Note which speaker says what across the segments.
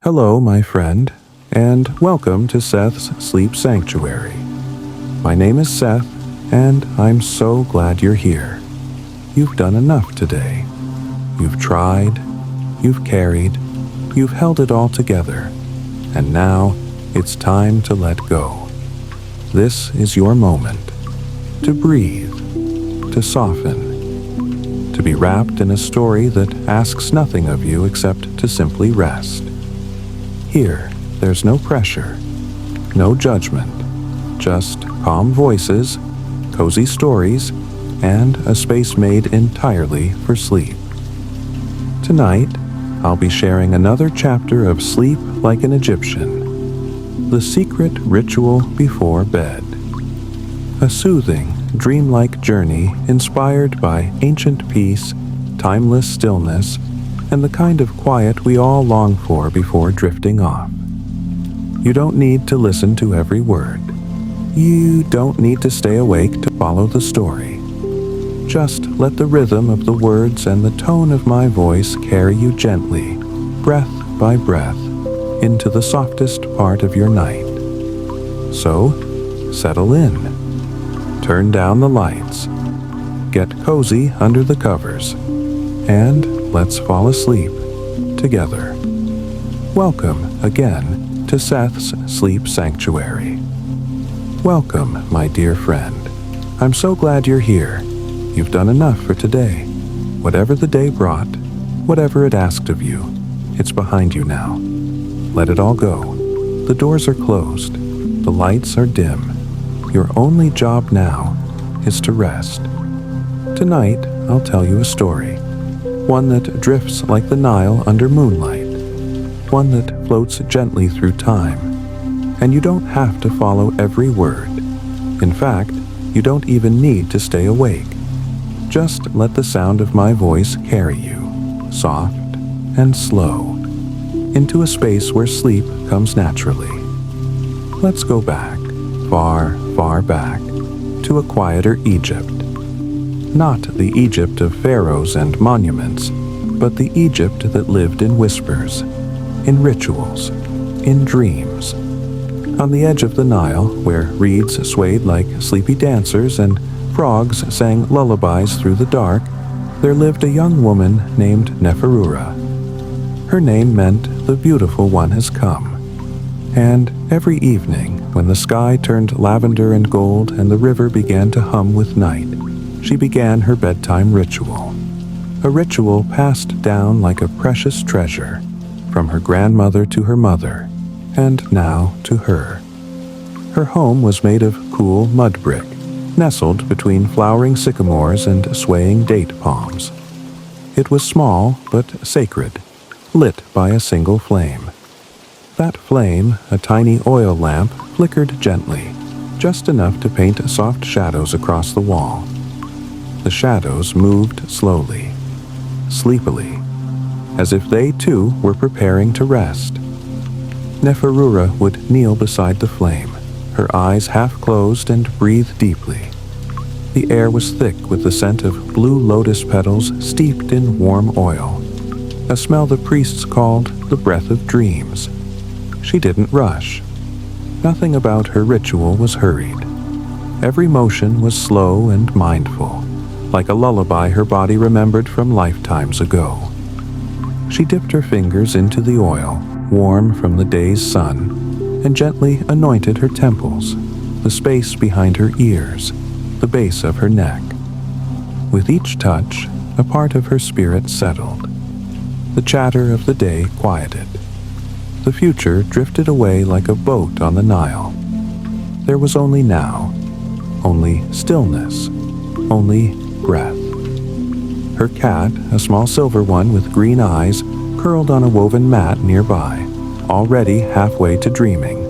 Speaker 1: Hello, my friend, and welcome to Seth's Sleep Sanctuary. My name is Seth, and I'm so glad you're here. You've done enough today. You've tried, you've carried, you've held it all together, and now it's time to let go. This is your moment to breathe, to soften, to be wrapped in a story that asks nothing of you except to simply rest. Here, there's no pressure, no judgment, just calm voices, cozy stories, and a space made entirely for sleep. Tonight, I'll be sharing another chapter of Sleep Like an Egyptian, the secret ritual before bed. A soothing, dreamlike journey inspired by ancient peace, timeless stillness, and the kind of quiet we all long for before drifting off. You don't need to listen to every word. You don't need to stay awake to follow the story. Just let the rhythm of the words and the tone of my voice carry you gently, breath by breath, into the softest part of your night. So, settle in. Turn down the lights. Get cozy under the covers. And let's fall asleep together. Welcome again to Seth's Sleep Sanctuary. Welcome, my dear friend. I'm so glad you're here. You've done enough for today. Whatever the day brought, whatever it asked of you, it's behind you now. Let it all go. The doors are closed. The lights are dim. Your only job now is to rest. Tonight, I'll tell you a story. One that drifts like the Nile under moonlight. One that floats gently through time. And you don't have to follow every word. In fact, you don't even need to stay awake. Just let the sound of my voice carry you, soft and slow, into a space where sleep comes naturally. Let's go back, far, far back, to a quieter Egypt. Not the Egypt of pharaohs and monuments, but the Egypt that lived in whispers, in rituals, in dreams. On the edge of the Nile, where reeds swayed like sleepy dancers and frogs sang lullabies through the dark, there lived a young woman named Neferura. Her name meant the beautiful one has come. And every evening, when the sky turned lavender and gold and the river began to hum with night, she began her bedtime ritual. A ritual passed down like a precious treasure, from her grandmother to her mother, and now to her. Her home was made of cool mud brick, nestled between flowering sycamores and swaying date palms. It was small but sacred, lit by a single flame. That flame, a tiny oil lamp, flickered gently, just enough to paint soft shadows across the wall. The shadows moved slowly, sleepily, as if they too were preparing to rest. Neferura would kneel beside the flame, her eyes half closed, and breathe deeply. The air was thick with the scent of blue lotus petals steeped in warm oil, a smell the priests called the breath of dreams. She didn't rush. Nothing about her ritual was hurried. Every motion was slow and mindful, like a lullaby her body remembered from lifetimes ago. She dipped her fingers into the oil, warm from the day's sun, and gently anointed her temples, the space behind her ears, the base of her neck. With each touch, a part of her spirit settled. The chatter of the day quieted. The future drifted away like a boat on the Nile. There was only now, only stillness, only breath. Her cat, a small silver one with green eyes, curled on a woven mat nearby, already halfway to dreaming.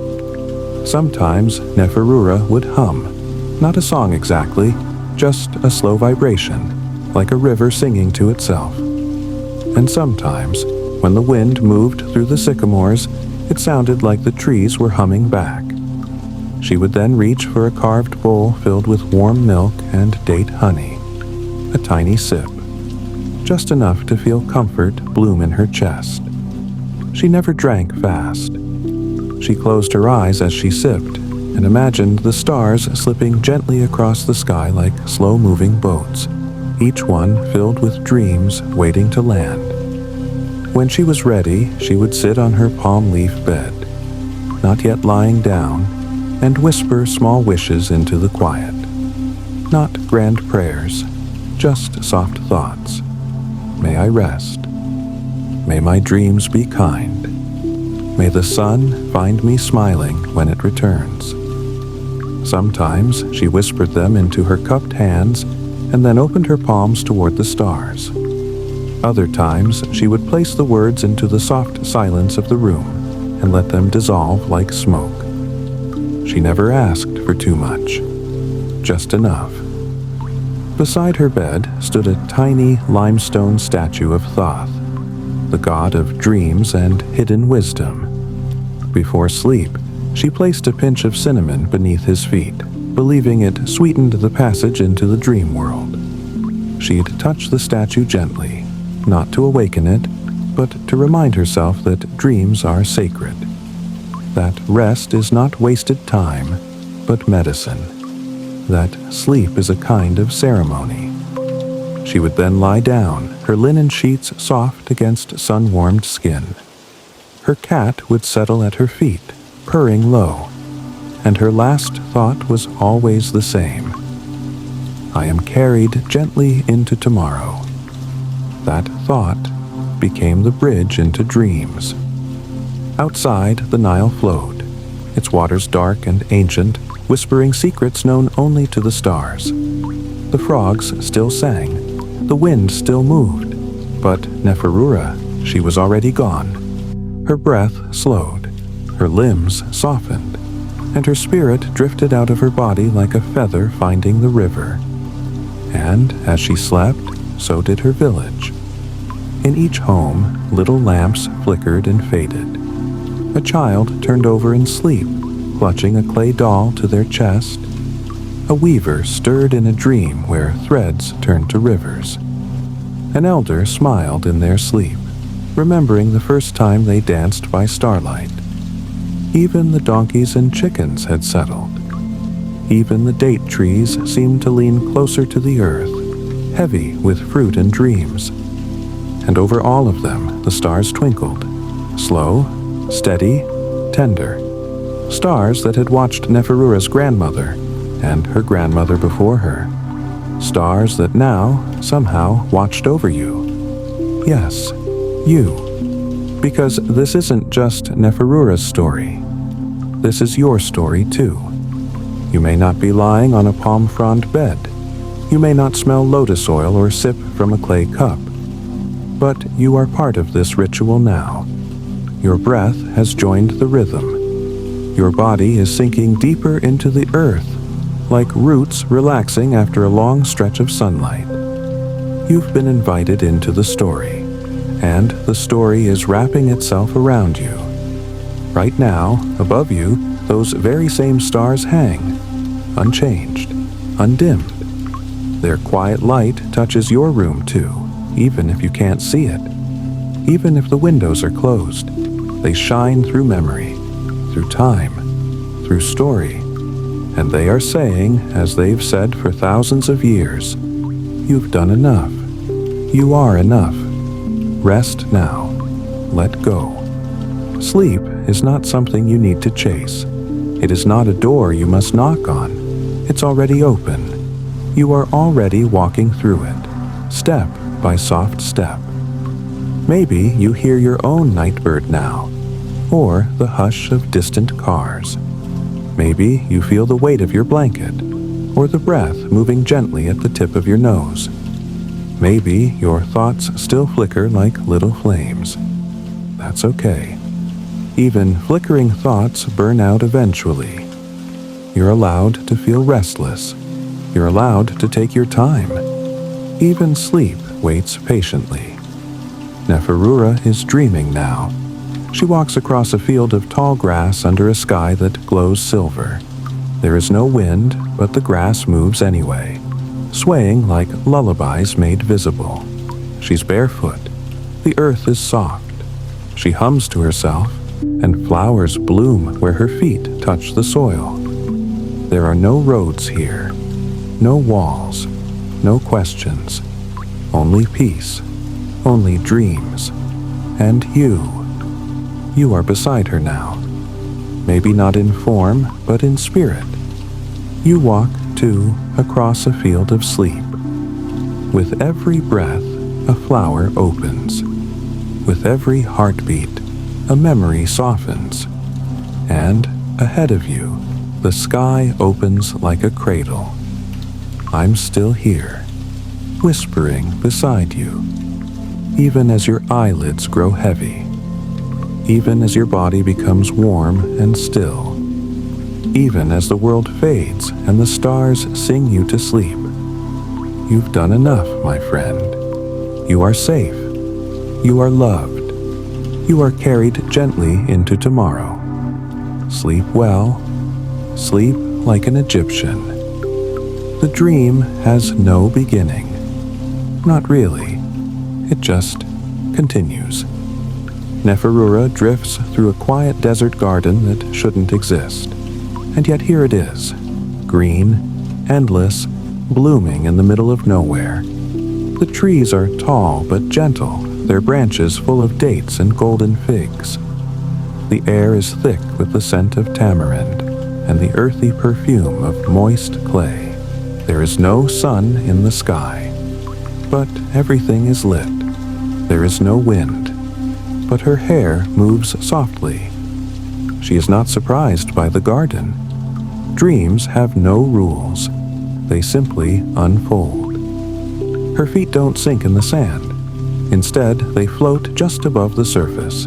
Speaker 1: Sometimes Neferura would hum, not a song exactly, just a slow vibration, like a river singing to itself. And sometimes, when the wind moved through the sycamores, it sounded like the trees were humming back. She would then reach for a carved bowl filled with warm milk and date honey. A tiny sip, just enough to feel comfort bloom in her chest. She never drank fast. She closed her eyes as she sipped and imagined the stars slipping gently across the sky like slow-moving boats, each one filled with dreams waiting to land. When she was ready, she would sit on her palm leaf bed, not yet lying down, and whisper small wishes into the quiet. Not grand prayers, just soft thoughts. May I rest. May my dreams be kind. May the sun find me smiling when it returns. Sometimes she whispered them into her cupped hands and then opened her palms toward the stars. Other times she would place the words into the soft silence of the room and let them dissolve like smoke. She never asked for too much, just enough. Beside her bed stood a tiny limestone statue of Thoth, the god of dreams and hidden wisdom. Before sleep, she placed a pinch of cinnamon beneath his feet, believing it sweetened the passage into the dream world. She'd touch the statue gently, not to awaken it, but to remind herself that dreams are sacred, that rest is not wasted time, but medicine, that sleep is a kind of ceremony. She would then lie down, her linen sheets soft against sun-warmed skin. Her cat would settle at her feet, purring low, and her last thought was always the same. I am carried gently into tomorrow. That thought became the bridge into dreams. Outside, the Nile flowed, its waters dark and ancient, whispering secrets known only to the stars. The frogs still sang, the wind still moved, but Neferura, she was already gone. Her breath slowed, her limbs softened, and her spirit drifted out of her body like a feather finding the river. And as she slept, so did her village. In each home, little lamps flickered and faded. A child turned over in sleep, clutching a clay doll to their chest. A weaver stirred in a dream where threads turned to rivers. An elder smiled in their sleep, remembering the first time they danced by starlight. Even the donkeys and chickens had settled. Even the date trees seemed to lean closer to the earth, heavy with fruit and dreams. And over all of them the stars twinkled, slow, steady, tender. Stars that had watched Neferura's grandmother and her grandmother before her. Stars that now, somehow, watched over you. Yes, you. Because this isn't just Neferura's story. This is your story, too. You may not be lying on a palm frond bed. You may not smell lotus oil or sip from a clay cup. But you are part of this ritual now. Your breath has joined the rhythm. Your body is sinking deeper into the earth, like roots relaxing after a long stretch of sunlight. You've been invited into the story, and the story is wrapping itself around you. Right now, above you, those very same stars hang, unchanged, undimmed. Their quiet light touches your room too, even if you can't see it. Even if the windows are closed, they shine through memory, through time, through story. And they are saying, as they've said for thousands of years, you've done enough. You are enough. Rest now. Let go. Sleep is not something you need to chase. It is not a door you must knock on. It's already open. You are already walking through it, step by soft step. Maybe you hear your own nightbird now, or the hush of distant cars. Maybe you feel the weight of your blanket, or the breath moving gently at the tip of your nose. Maybe your thoughts still flicker like little flames. That's okay. Even flickering thoughts burn out eventually. You're allowed to feel restless. You're allowed to take your time. Even sleep waits patiently. Neferura is dreaming now. She walks across a field of tall grass under a sky that glows silver. There is no wind, but the grass moves anyway, swaying like lullabies made visible. She's barefoot. The earth is soft. She hums to herself, and flowers bloom where her feet touch the soil. There are no roads here, no walls, no questions, only peace, only dreams, and you. You are beside her now, maybe not in form, but in spirit. You walk, too, across a field of sleep. With every breath, a flower opens. With every heartbeat, a memory softens. And, ahead of you, the sky opens like a cradle. I'm still here, whispering beside you, even as your eyelids grow heavy, even as your body becomes warm and still, even as the world fades and the stars sing you to sleep. You've done enough, my friend. You are safe. You are loved. You are carried gently into tomorrow. Sleep well. Sleep like an Egyptian. The dream has no beginning. Not really. It just continues. Neferura drifts through a quiet desert garden that shouldn't exist. And yet here it is, green, endless, blooming in the middle of nowhere. The trees are tall but gentle, their branches full of dates and golden figs. The air is thick with the scent of tamarind and the earthy perfume of moist clay. There is no sun in the sky, but everything is lit. There is no wind, but her hair moves softly. She is not surprised by the garden. Dreams have no rules. They simply unfold. Her feet don't sink in the sand. Instead, they float just above the surface.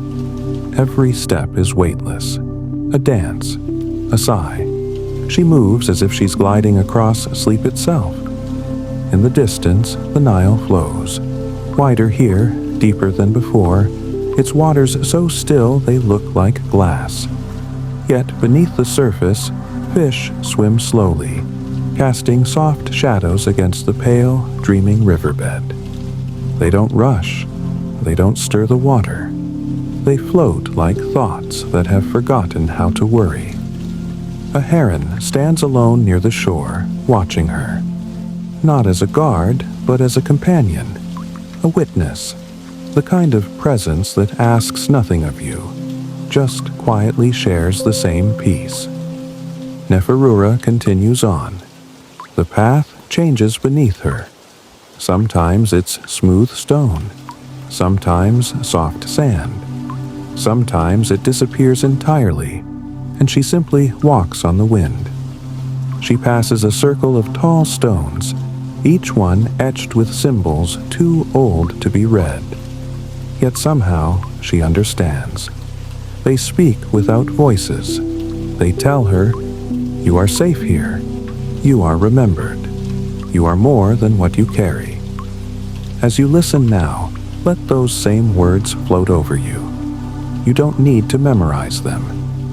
Speaker 1: Every step is weightless. A dance. A sigh. She moves as if she's gliding across sleep itself. In the distance, the Nile flows. Wider here, deeper than before, its waters so still they look like glass. Yet beneath the surface, fish swim slowly, casting soft shadows against the pale, dreaming riverbed. They don't rush. They don't stir the water. They float like thoughts that have forgotten how to worry. A heron stands alone near the shore, watching her. Not as a guard, but as a companion, a witness, the kind of presence that asks nothing of you, just quietly shares the same peace. Neferura continues on. The path changes beneath her. Sometimes it's smooth stone, sometimes soft sand. Sometimes it disappears entirely, and she simply walks on the wind. She passes a circle of tall stones, each one etched with symbols too old to be read. Yet somehow she understands. They speak without voices. They tell her, "You are safe here. You are remembered. You are more than what you carry." As you listen now, let those same words float over you. You don't need to memorize them.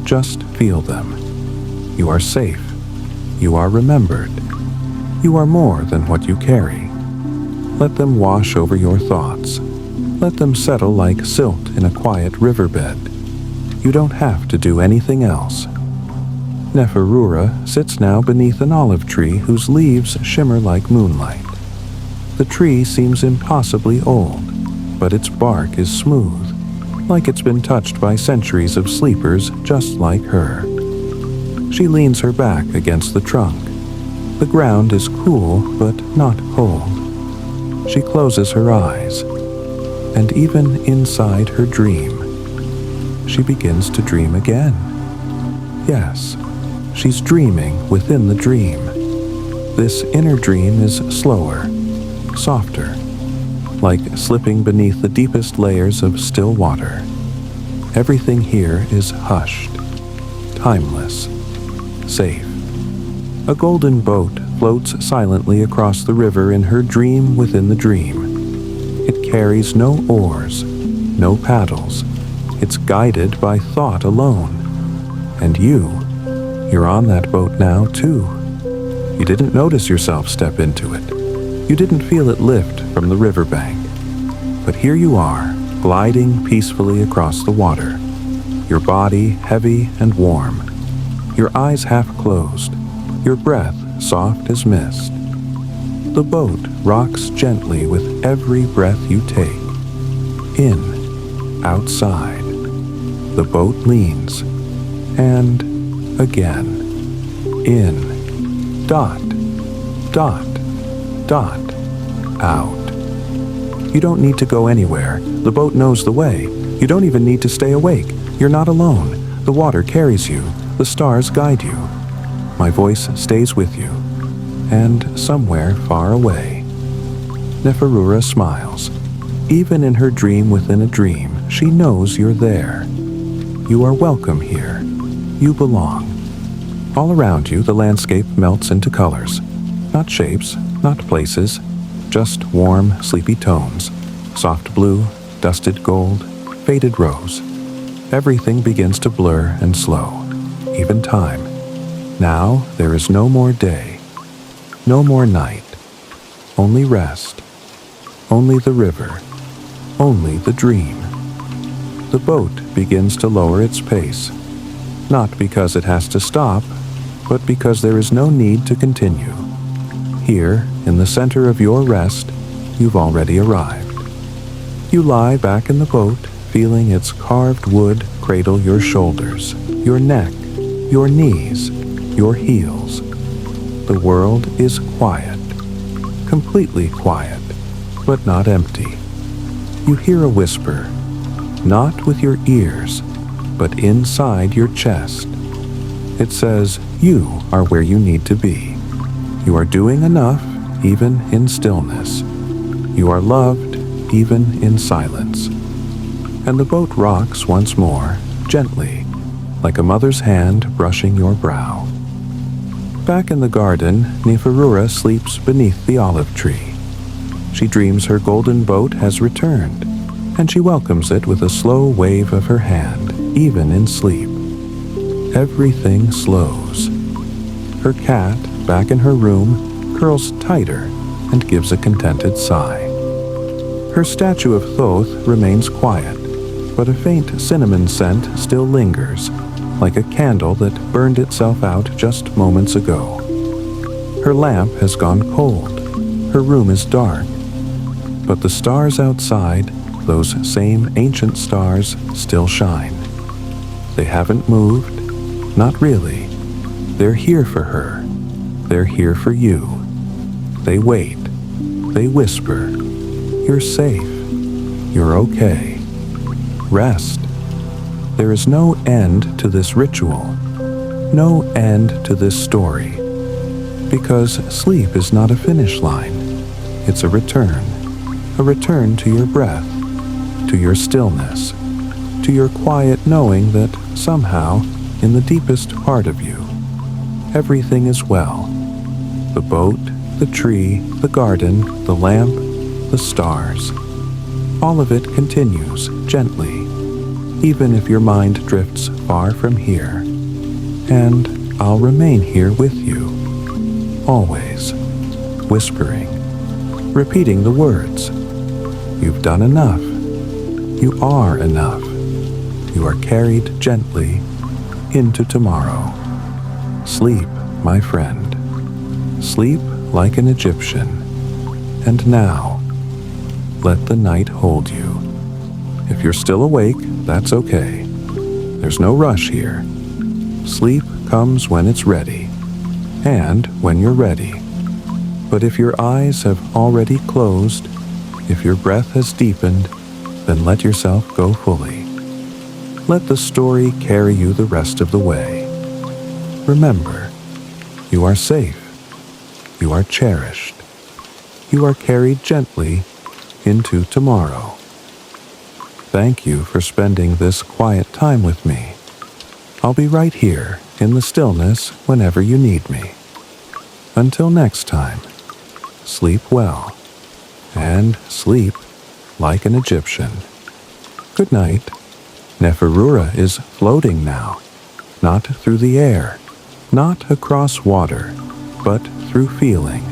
Speaker 1: Just feel them. You are safe. You are remembered. You are more than what you carry. Let them wash over your thoughts. Let them settle like silt in a quiet riverbed. You don't have to do anything else. Neferura sits now beneath an olive tree whose leaves shimmer like moonlight. The tree seems impossibly old, but its bark is smooth, like it's been touched by centuries of sleepers just like her. She leans her back against the trunk. The ground is cool, but not cold. She closes her eyes, and even inside her dream, she begins to dream again. Yes, she's dreaming within the dream. This inner dream is slower, softer, like slipping beneath the deepest layers of still water. Everything here is hushed, timeless, safe. A golden boat floats silently across the river in her dream within the dream. It carries no oars, no paddles. It's guided by thought alone. And you're on that boat now, too. You didn't notice yourself step into it. You didn't feel it lift from the riverbank. But here you are, gliding peacefully across the water, your body heavy and warm, your eyes half closed, your breath soft as mist. The boat rocks gently with every breath you take. In, outside. The boat leans, and again. In, dot, dot, dot, out. You don't need to go anywhere. The boat knows the way. You don't even need to stay awake. You're not alone. The water carries you. The stars guide you. My voice stays with you. And somewhere far away. Neferura smiles. Even in her dream within a dream, she knows you're there. You are welcome here. You belong. All around you, the landscape melts into colors. Not shapes, not places, just warm, sleepy tones. Soft blue, dusted gold, faded rose. Everything begins to blur and slow, even time. Now there is no more day, no more night, only rest, only the river, only the dream. The boat begins to lower its pace, not because it has to stop, but because there is no need to continue. Here, in the center of your rest, you've already arrived. You lie back in the boat, feeling its carved wood cradle your shoulders, your neck, your knees, your heels. The world is quiet, completely quiet, but not empty. You hear a whisper, not with your ears, but inside your chest. It says, you are where you need to be. You are doing enough, even in stillness. You are loved, even in silence. And the boat rocks once more, gently, like a mother's hand brushing your brow. Back in the garden, Neferura sleeps beneath the olive tree. She dreams her golden boat has returned, and she welcomes it with a slow wave of her hand, even in sleep. Everything slows. Her cat, back in her room, curls tighter and gives a contented sigh. Her statue of Thoth remains quiet, but a faint cinnamon scent still lingers, like a candle that burned itself out just moments ago. Her lamp has gone cold. Her room is dark. But the stars outside, those same ancient stars, still shine. They haven't moved, not really. They're here for her. They're here for you. They wait. They whisper, you're safe. You're okay. Rest. There is no end to this ritual, no end to this story, because sleep is not a finish line. It's a return to your breath, to your stillness, to your quiet knowing that somehow, in the deepest part of you, everything is well. The boat, the tree, the garden, the lamp, the stars. All of it continues gently, even if your mind drifts far from here. And I'll remain here with you, always, whispering, repeating the words. You've done enough. You are enough. You are carried gently into tomorrow. Sleep, my friend. Sleep like an Egyptian. And now, let the night hold you. If you're still awake, that's okay. There's no rush here. Sleep comes when it's ready, and when you're ready. But if your eyes have already closed, if your breath has deepened, then let yourself go fully. Let the story carry you the rest of the way. Remember, you are safe. You are cherished. You are carried gently into tomorrow. Thank you for spending this quiet time with me. I'll be right here in the stillness whenever you need me. Until next time, sleep well, and sleep like an Egyptian. Good night. Neferura is floating now, not through the air, not across water, but through feeling.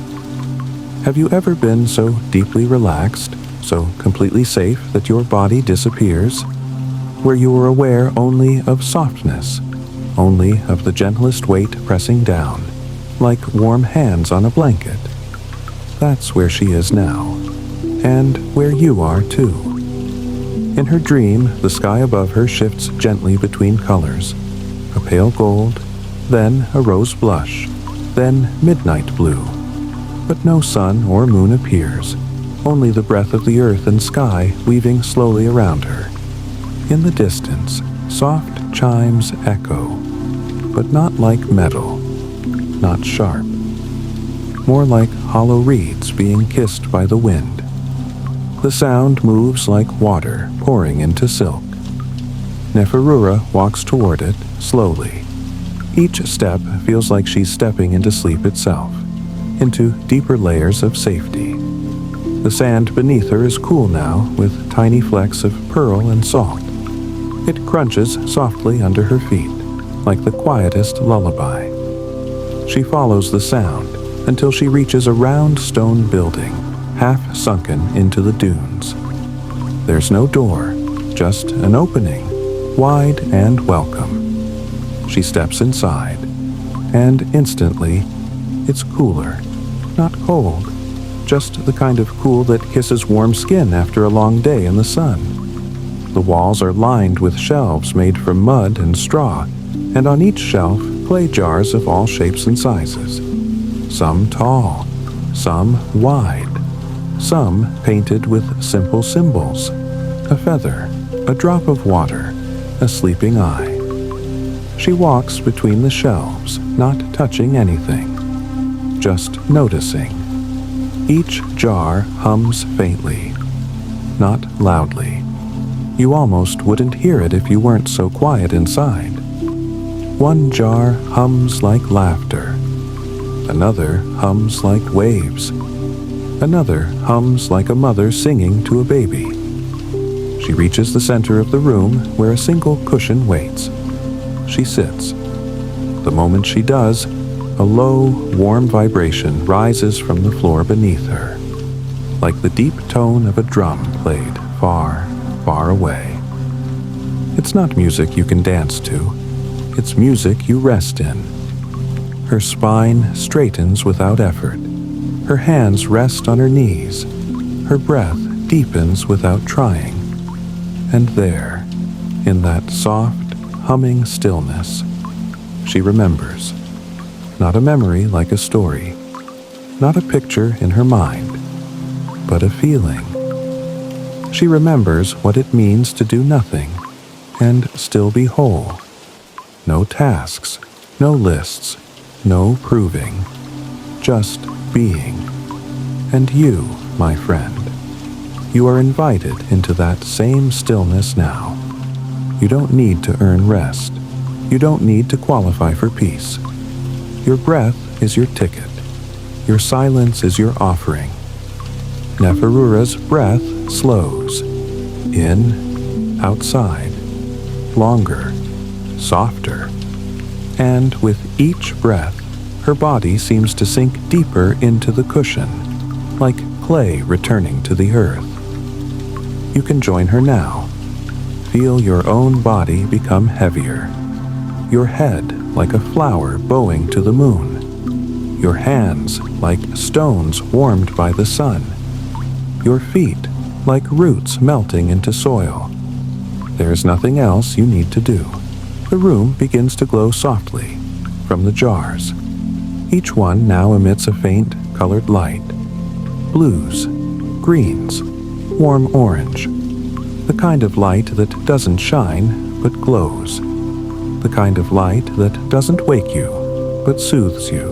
Speaker 1: Have you ever been so deeply relaxed, so completely safe that your body disappears, where you are aware only of softness, only of the gentlest weight pressing down, like warm hands on a blanket. That's where she is now, and where you are too. In her dream, the sky above her shifts gently between colors, a pale gold, then a rose blush, then midnight blue. But no sun or moon appears, only the breath of the earth and sky weaving slowly around her. In the distance, soft chimes echo, but not like metal, not sharp, more like hollow reeds being kissed by the wind. The sound moves like water pouring into silk. Neferura walks toward it slowly. Each step feels like she's stepping into sleep itself, into deeper layers of safety. The sand beneath her is cool now, with tiny flecks of pearl and salt. It crunches softly under her feet, like the quietest lullaby. She follows the sound until she reaches a round stone building, half sunken into the dunes. There's no door, just an opening, wide and welcome. She steps inside, and instantly, it's cooler, not cold, just the kind of cool that kisses warm skin after a long day in the sun. The walls are lined with shelves made from mud and straw, and on each shelf, clay jars of all shapes and sizes. Some tall, some wide, some painted with simple symbols, a feather, a drop of water, a sleeping eye. She walks between the shelves, not touching anything, just noticing. Each jar hums faintly, not loudly. You almost wouldn't hear it if you weren't so quiet inside. One jar hums like laughter. Another hums like waves. Another hums like a mother singing to a baby. She reaches the center of the room where a single cushion waits. She sits. The moment she does, a low, warm vibration rises from the floor beneath her, like the deep tone of a drum played far, far away. It's not music you can dance to. It's music you rest in. Her spine straightens without effort. Her hands rest on her knees. Her breath deepens without trying. And there, in that soft, humming stillness, she remembers. Not a memory like a story, not a picture in her mind, but a feeling. She remembers what it means to do nothing and still be whole. No tasks, no lists, no proving, just being. And you, my friend, you are invited into that same stillness now. You don't need to earn rest. You don't need to qualify for peace. Your breath is your ticket. Your silence is your offering. Neferura's breath slows. In, outside, longer, softer. And with each breath, her body seems to sink deeper into the cushion, like clay returning to the earth. You can join her now. Feel your own body become heavier. Your head like a flower bowing to the moon. Your hands like stones warmed by the sun. Your feet like roots melting into soil. There's nothing else you need to do. The room begins to glow softly from the jars. Each one now emits a faint colored light. Blues, greens, warm orange. The kind of light that doesn't shine but glows. The kind of light that doesn't wake you but soothes you.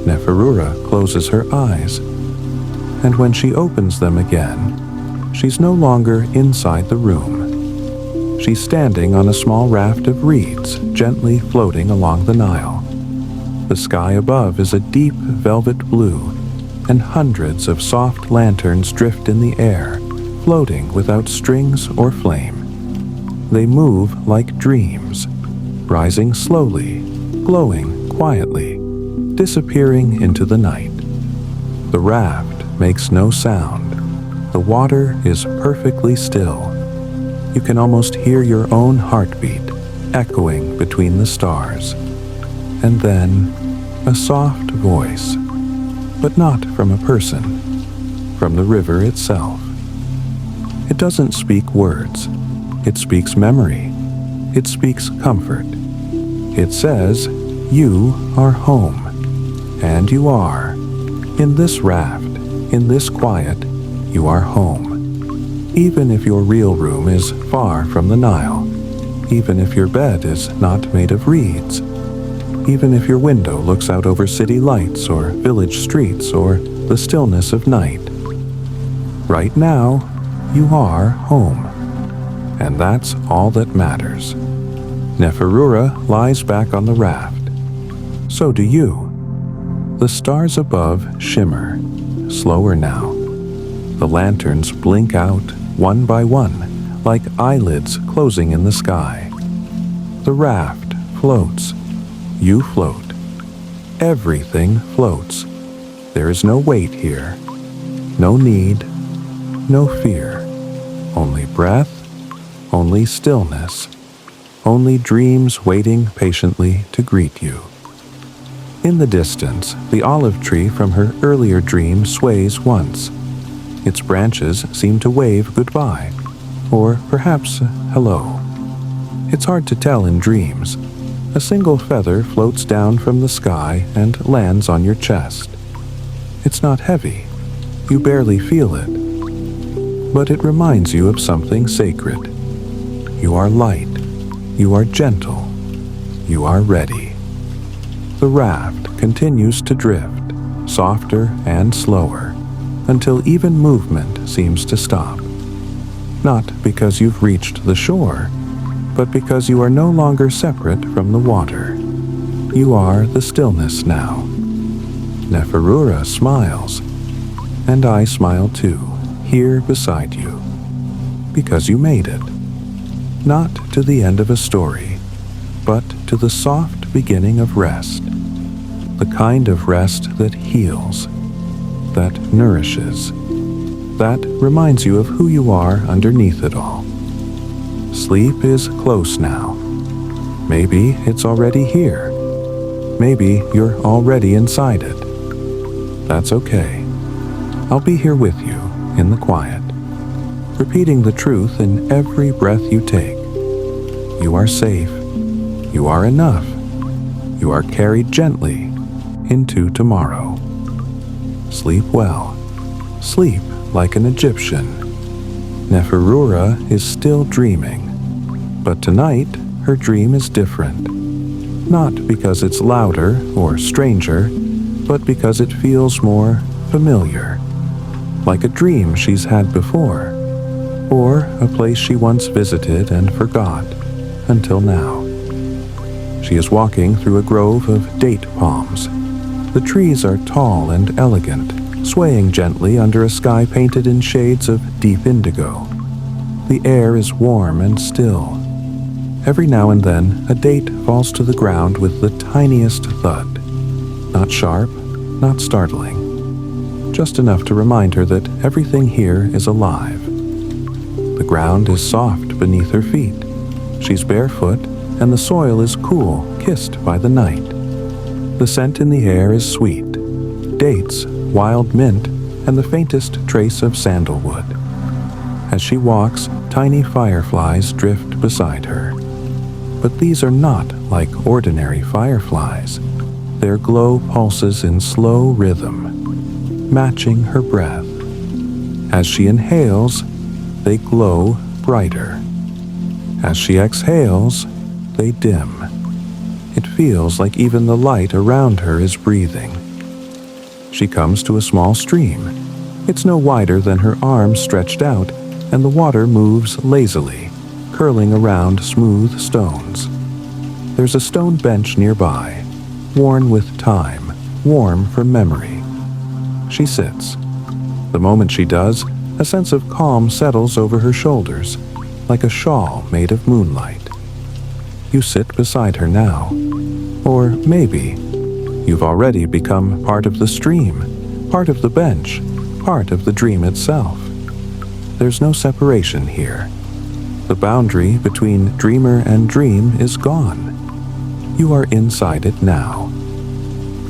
Speaker 1: Neferura closes her eyes, and when she opens them again, she's no longer inside the room. She's standing on a small raft of reeds gently floating along the Nile. The sky above is a deep velvet blue, and hundreds of soft lanterns drift in the air, floating without strings or flame. They move like dreams, rising slowly, glowing quietly, disappearing into the night. The raft makes no sound, The water is perfectly still. You can almost hear your own heartbeat echoing between the stars. And then a soft voice, but not from a person, from the river itself. It doesn't speak words. It speaks memory. It speaks comfort. It says, you are home. And you are. In this raft, in this quiet, you are home. Even if your real room is far from the Nile, even if your bed is not made of reeds, even if your window looks out over city lights or village streets or the stillness of night. Right now, you are home. And that's all that matters. Neferura lies back on the raft. So do you. The stars above shimmer, slower now. The lanterns blink out, one by one, like eyelids closing in the sky. The raft floats. You float. Everything floats. There is no weight here. No need. No fear. Only breath. Only stillness. Only dreams waiting patiently to greet you. In the distance, the olive tree from her earlier dream sways once. Its branches seem to wave goodbye, or perhaps hello. It's hard to tell in dreams. A single feather floats down from the sky and lands on your chest. It's not heavy. You barely feel it. But it reminds you of something sacred. You are light. You are gentle. You are ready. The raft continues to drift, softer and slower, until even movement seems to stop. Not because you've reached the shore, but because you are no longer separate from the water. You are the stillness now. Neferura smiles, and I smile too, here beside you, because you made it. Not to the end of a story, but to the soft beginning of rest, the kind of rest that heals, that nourishes, that reminds you of who you are underneath it all. Sleep is close now. Maybe it's already here. Maybe you're already inside it. That's okay. I'll be here with you in the quiet, repeating the truth in every breath you take. You are safe. You are enough. You are carried gently into tomorrow. Sleep well. Sleep like an Egyptian. Neferura is still dreaming, but tonight her dream is different. Not because it's louder or stranger, but because it feels more familiar, like a dream she's had before, or a place she once visited and forgot until now. She is walking through a grove of date palms. The trees are tall and elegant, swaying gently under a sky painted in shades of deep indigo. The air is warm and still. Every now and then, a date falls to the ground with the tiniest thud. Not sharp, not startling. Just enough to remind her that everything here is alive. The ground is soft beneath her feet. She's barefoot, and the soil is cool, kissed by the night. The scent in the air is sweet. Dates, wild mint, and the faintest trace of sandalwood. As she walks, tiny fireflies drift beside her. But these are not like ordinary fireflies. Their glow pulses in slow rhythm, matching her breath. As she inhales, they glow brighter. As she exhales, they dim. It feels like even the light around her is breathing. She comes to a small stream. It's no wider than her arms stretched out, and the water moves lazily, curling around smooth stones. There's a stone bench nearby, worn with time, warm from memory. She sits. The moment she does, a sense of calm settles over her shoulders, like a shawl made of moonlight. You sit beside her now. Or maybe you've already become part of the stream, part of the bench, part of the dream itself. there's no separation here. The boundary between dreamer and dream is gone. You are inside it now.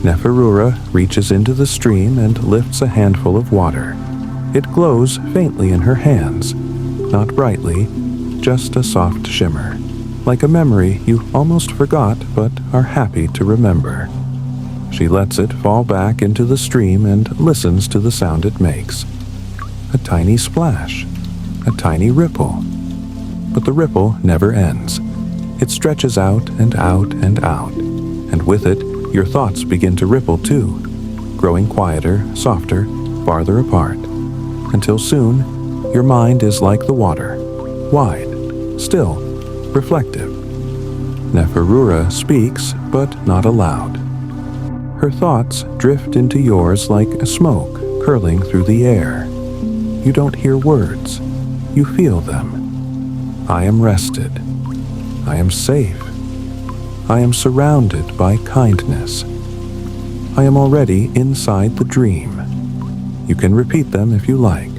Speaker 1: Neferura reaches into the stream and lifts a handful of water. It glows faintly in her hands, not brightly, just a soft shimmer, like a memory you almost forgot but are happy to remember. She lets it fall back into the stream and listens to the sound it makes. A tiny splash, a tiny ripple. But the ripple never ends. It stretches out and out and out, and with it, your thoughts begin to ripple too, growing quieter, softer, farther apart, until soon, your mind is like the water, wide, still, reflective. Neferura speaks, but not aloud. Her thoughts drift into yours like smoke curling through the air. You don't hear words, you feel them. I am rested. I am safe. I am surrounded by kindness. I am already inside the dream. You can repeat them if you like,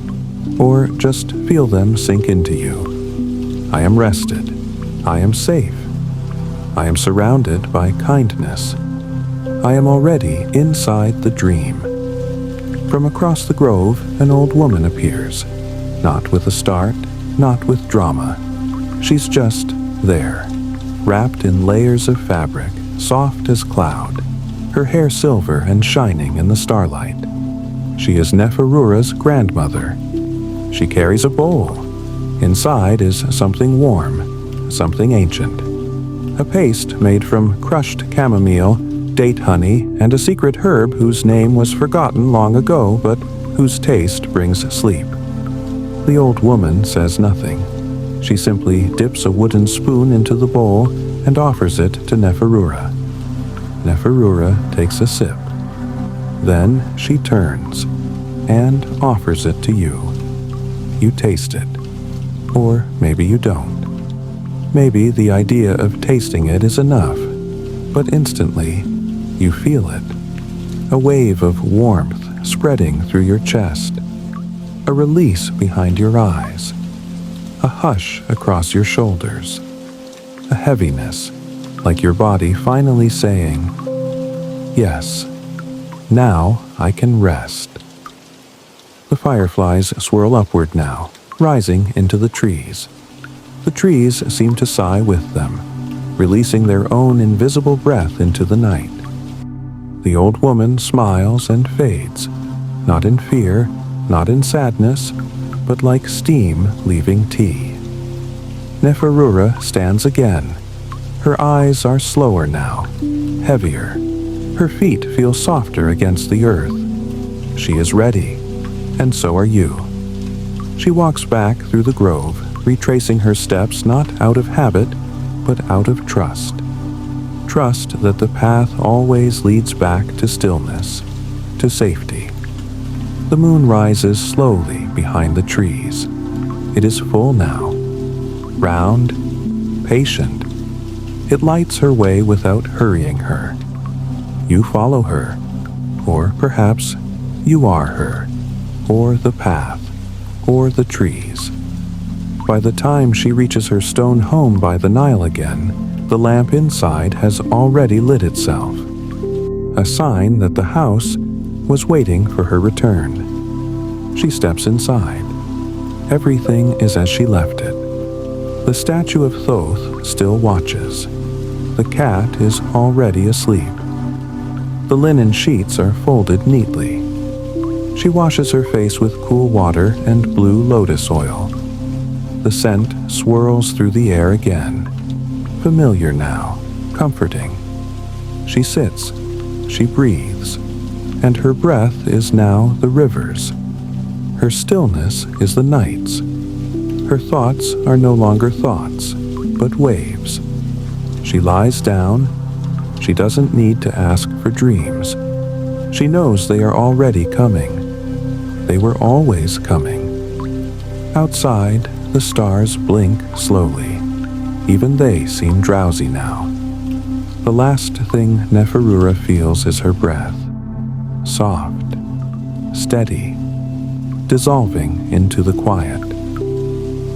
Speaker 1: or just feel them sink into you. I am rested. I am safe. I am surrounded by kindness. I am already inside the dream. From across the grove, an old woman appears, not with a start, not with drama. She's just there, wrapped in layers of fabric, soft as cloud, her hair silver and shining in the starlight. She is Neferura's grandmother. She carries a bowl. Inside is something warm, something ancient. A paste made from crushed chamomile, date honey, and a secret herb whose name was forgotten long ago, but whose taste brings sleep. The old woman says nothing. She simply dips a wooden spoon into the bowl and offers it to Neferura. Neferura takes a sip. Then she turns and offers it to you. You taste it. Or maybe you don't. Maybe the idea of tasting it is enough, but instantly you feel it. A wave of warmth spreading through your chest. A release behind your eyes. A hush across your shoulders. A heaviness, like your body finally saying, "Yes, now I can rest." The fireflies swirl upward now, rising into the trees. The trees seem to sigh with them, releasing their own invisible breath into the night. The old woman smiles and fades, not in fear, not in sadness, but like steam leaving tea. Neferura stands again. Her eyes are slower now, heavier. Her feet feel softer against the earth. She is ready, and so are you. She walks back through the grove, retracing her steps not out of habit, but out of trust. Trust that the path always leads back to stillness, to safety. The moon rises slowly behind the trees. It is full now, round, patient. It lights her way without hurrying her. You follow her, or perhaps you are her, or the path, or the trees. By the time she reaches her stone home by the Nile again, the lamp inside has already lit itself, a sign that the house was waiting for her return. She steps inside. Everything is as she left it. The statue of Thoth still watches. The cat is already asleep. The linen sheets are folded neatly. She washes her face with cool water and blue lotus oil. The scent swirls through the air again, familiar now, comforting. She sits, she breathes, and her breath is now the river's. Her stillness is the night's. Her thoughts are no longer thoughts, but waves. She lies down. She doesn't need to ask for dreams. She knows they are already coming. They were always coming. Outside, the stars blink slowly. Even they seem drowsy now. The last thing Neferura feels is her breath. Soft, steady, dissolving into the quiet.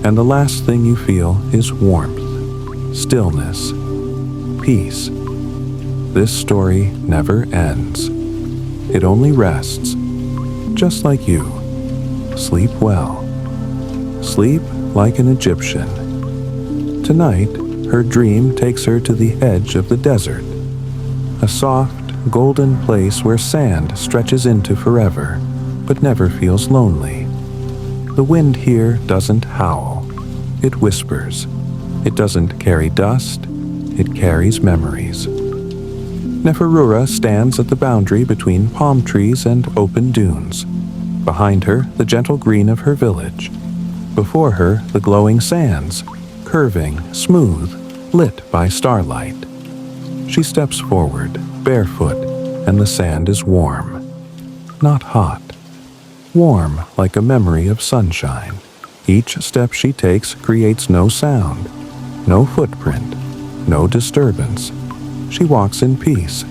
Speaker 1: and the last thing you feel is warmth, stillness, peace. This story never ends. It only rests, just like you. Sleep well. Sleep like an Egyptian. Tonight, her dream takes her to the edge of the desert, a soft, golden place where sand stretches into forever, but never feels lonely. The wind here doesn't howl. It whispers. It doesn't carry dust. It carries memories. Neferura stands at the boundary between palm trees and open dunes. Behind her, the gentle green of her village. Before her, the glowing sands, curving, smooth, lit by starlight. She steps forward, barefoot, and the sand is warm. Not hot. Warm like a memory of sunshine. Each step she takes creates no sound, no footprint, no disturbance. She walks in peace,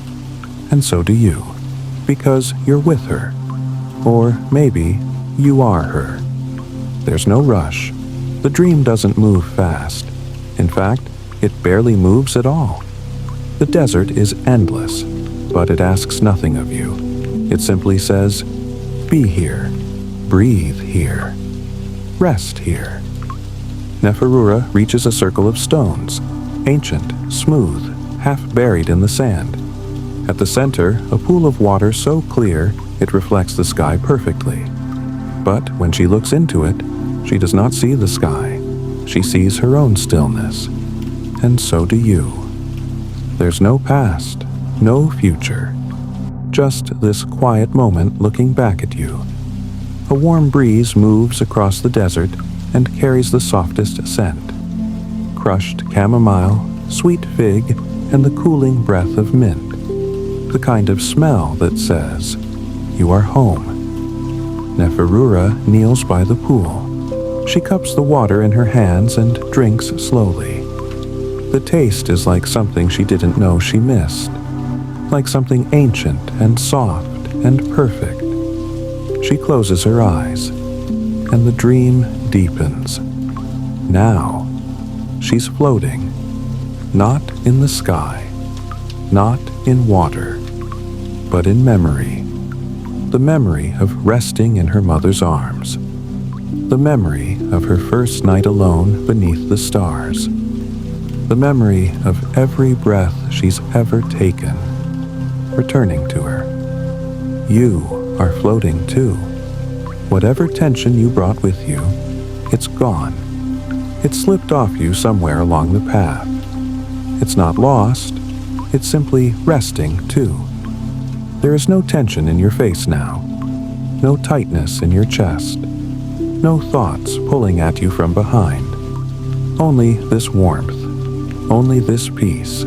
Speaker 1: and so do you, because you're with her. Or maybe you are her. There's no rush. The dream doesn't move fast. In fact, it barely moves at all. The desert is endless, but it asks nothing of you. It simply says, be here, breathe here, rest here. Neferura reaches a circle of stones, ancient, smooth, half buried in the sand. At the center, a pool of water so clear it reflects the sky perfectly. But when she looks into it, she does not see the sky. She sees her own stillness. And so do you. There's no past, no future. Just this quiet moment looking back at you. A warm breeze moves across the desert and carries the softest scent. Crushed chamomile, sweet fig, and the cooling breath of mint. The kind of smell that says, you are home. Neferura kneels by the pool. She cups the water in her hands and drinks slowly. The taste is like something she didn't know she missed. Like something ancient and soft and perfect. She closes her eyes, and the dream deepens. Now, she's floating. Not in the sky, not in water, but in memory. The memory of resting in her mother's arms. The memory of her first night alone beneath the stars. The memory of every breath she's ever taken, returning to her. You are floating too. Whatever tension you brought with you, it's gone. It slipped off you somewhere along the path. It's not lost, it's simply resting too. There is no tension in your face now, no tightness in your chest, no thoughts pulling at you from behind. Only this warmth, only this peace,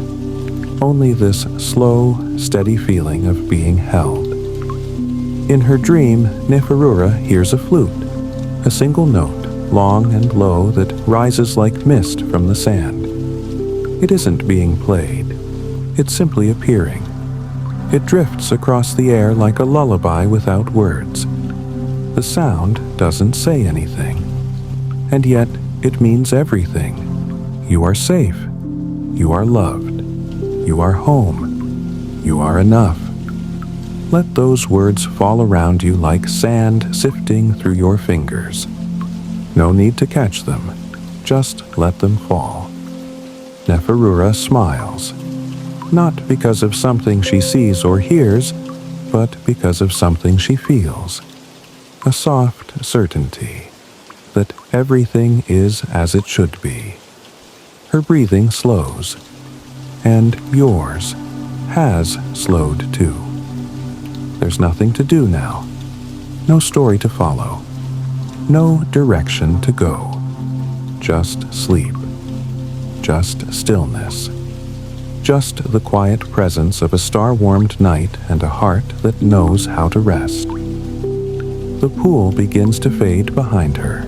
Speaker 1: only this slow, steady feeling of being held. In her dream, Neferura hears a flute, a single note, long and low, that rises like mist from the sand. It isn't being played, it's simply appearing. It drifts across the air like a lullaby without words. The sound doesn't say anything, and yet it means everything. You are safe, you are loved, you are home, you are enough. Let those words fall around you like sand sifting through your fingers. No need to catch them, just let them fall. Neferura smiles, not because of something she sees or hears, but because of something she feels. A soft certainty that everything is as it should be. Her breathing slows, and yours has slowed too. There's nothing to do now, no story to follow, no direction to go. Just sleep, just stillness, just the quiet presence of a star-warmed night and a heart that knows how to rest. The pool begins to fade behind her.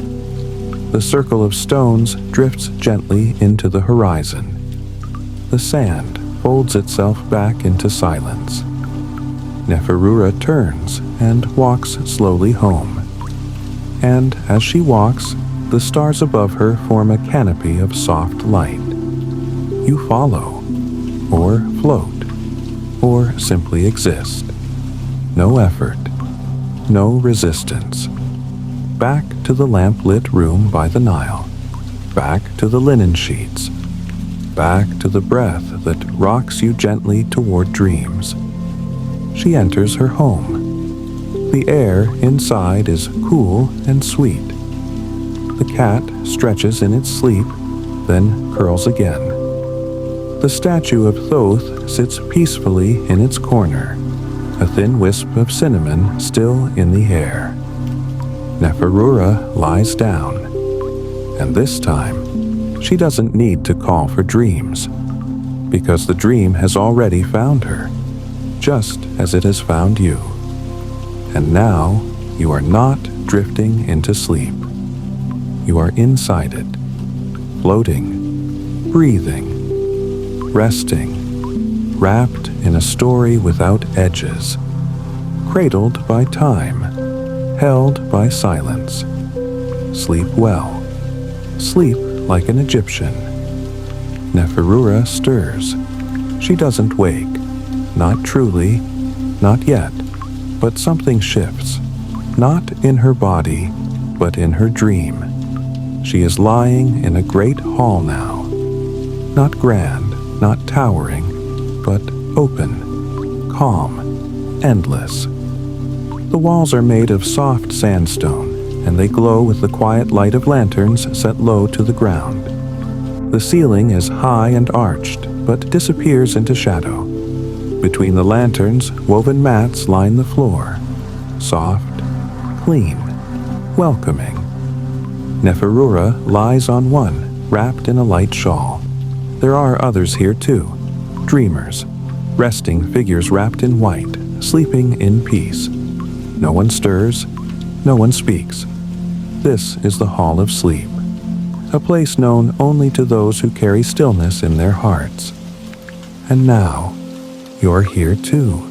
Speaker 1: The circle of stones drifts gently into the horizon. The sand folds itself back into silence. Neferura turns and walks slowly home. And as she walks, The stars above her form a canopy of soft light. You follow, or float, or simply exist. No effort, no resistance. Back to the lamp-lit room by the Nile. Back to the linen sheets. Back to the breath that rocks you gently toward dreams. She enters her home. The air inside is cool and sweet. The cat stretches in its sleep, then curls again. The statue of Thoth sits peacefully in its corner, a thin wisp of cinnamon still in the air. Neferura lies down, and this time she doesn't need to call for dreams, because the dream has already found her, just as it has found you. And now you are not drifting into sleep. You are inside it, floating, breathing, resting, wrapped in a story without edges, cradled by time, held by silence. Sleep well. Sleep like an Egyptian. Neferura stirs. She doesn't wake. Not truly, not yet, but something shifts. Not in her body, but in her dream. She is lying in a great hall now. Not grand, not towering, but open, calm, endless. The walls are made of soft sandstone, and they glow with the quiet light of lanterns set low to the ground. The ceiling is high and arched, but disappears into shadow. Between the lanterns, woven mats line the floor, soft, clean, welcoming. Neferura lies on one, wrapped in a light shawl. There are others here too, dreamers, resting figures wrapped in white, sleeping in peace. No one stirs, no one speaks. This is the Hall of Sleep, a place known only to those who carry stillness in their hearts. And now, you're here too.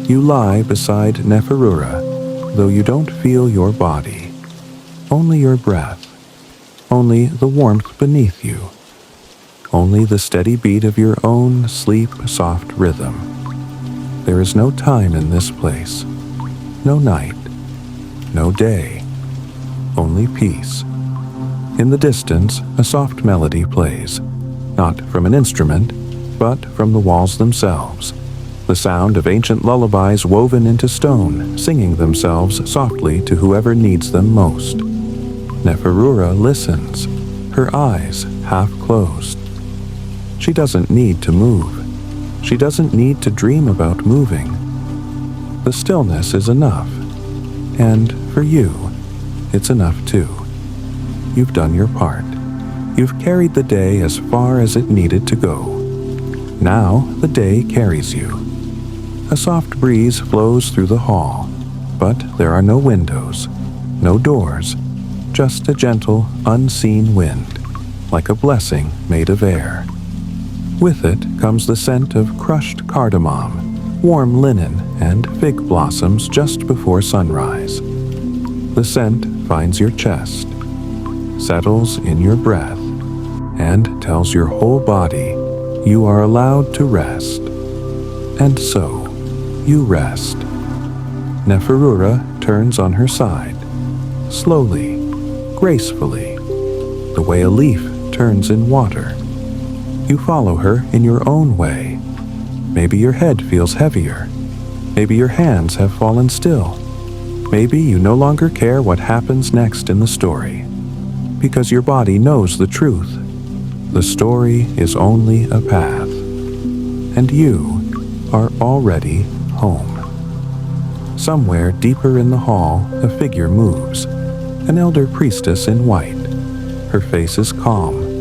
Speaker 1: You lie beside Neferura, though you don't feel your body. Only your breath, only the warmth beneath you, only the steady beat of your own sleep-soft rhythm. There is no time in this place. No night, no day, only peace. In the distance, a soft melody plays, not from an instrument, but from the walls themselves. The sound of ancient lullabies woven into stone, singing themselves softly to whoever needs them most. Neferura listens, her eyes half closed. She doesn't need to move. She doesn't need to dream about moving. The stillness is enough, and for you, it's enough too. You've done your part. You've carried the day as far as it needed to go. Now the day carries you. A soft breeze flows through the hall, but there are no windows, no doors, just a gentle, unseen wind, like a blessing made of air. With it comes the scent of crushed cardamom, warm linen, and fig blossoms just before sunrise. The scent finds your chest, settles in your breath, and tells your whole body you are allowed to rest. And so, you rest. Neferura turns on her side, slowly, gracefully, the way a leaf turns in water. You follow her in your own way. Maybe your head feels heavier. Maybe your hands have fallen still. Maybe you no longer care what happens next in the story, because your body knows the truth. The story is only a path, and you are already home. Somewhere deeper in the hall, a figure moves, an elder priestess in white. Her face is calm.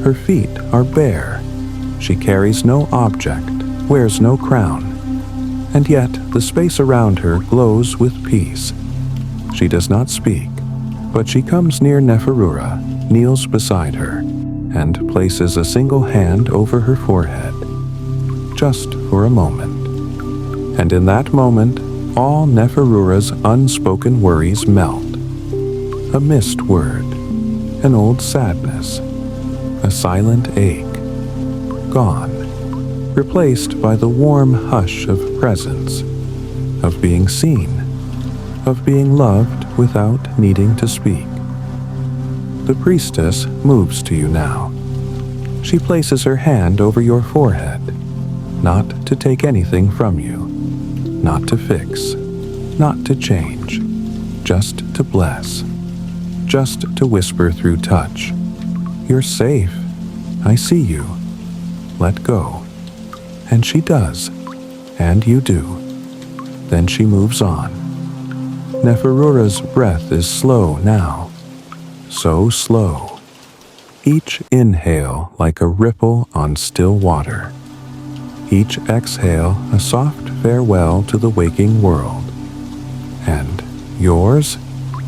Speaker 1: Her feet are bare. She carries no object, wears no crown, and yet the space around her glows with peace. She does not speak, but she comes near Neferura, kneels beside her, and places a single hand over her forehead, just for a moment. And in that moment, all Neferura's unspoken worries melt. A missed word, an old sadness, a silent ache, gone, replaced by the warm hush of presence, of being seen, of being loved without needing to speak. The priestess moves to you now. She places her hand over your forehead, not to take anything from you, not to fix, not to change, just to bless, just to whisper through touch. You're safe. I see you. Let go. And she does, and you do. Then she moves on. Neferura's breath is slow now, so slow. Each inhale like a ripple on still water. Each exhale a soft farewell to the waking world. And yours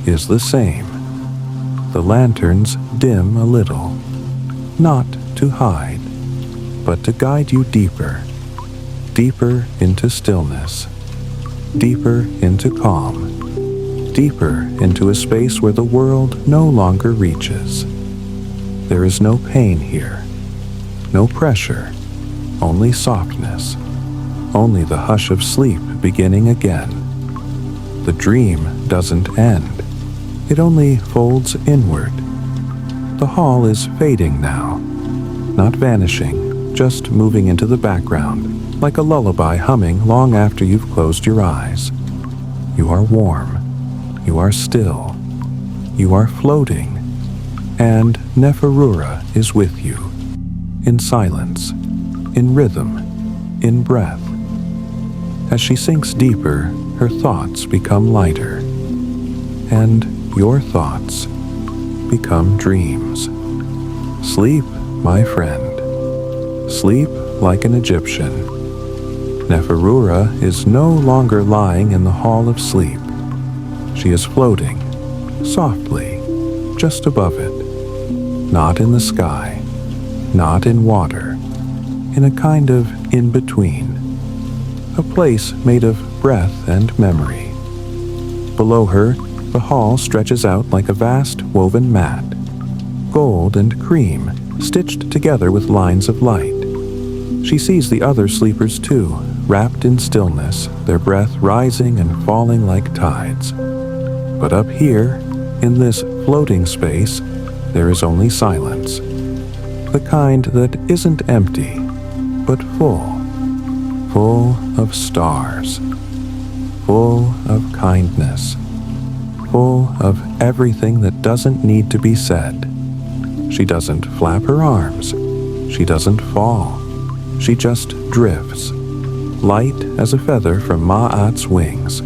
Speaker 1: is the same. The lanterns dim a little, not to hide, but to guide you deeper, deeper into stillness, deeper into calm, deeper into a space where the world no longer reaches. There is no pain here, no pressure, only softness, only the hush of sleep beginning again. The dream doesn't end, it only folds inward. The hall is fading now, not vanishing, just moving into the background, like a lullaby humming long after you've closed your eyes. You are warm, you are still, you are floating, and Neferura is with you, in silence, in rhythm, in breath. As she sinks deeper, her thoughts become lighter, and your thoughts become dreams. Sleep, my friend. Sleep like an Egyptian. Neferura is no longer lying in the hall of sleep. She is floating, softly, just above it. Not in the sky, not in water, in a kind of in-between. A place made of breath and memory. Below her, the hall stretches out like a vast woven mat, gold and cream stitched together with lines of light. She sees the other sleepers too, wrapped in stillness, their breath rising and falling like tides. But up here, in this floating space, there is only silence, the kind that isn't empty, but full of stars, full of kindness, full of everything that doesn't need to be said. She doesn't flap her arms, she doesn't fall, she just drifts, light as a feather from Ma'at's wings.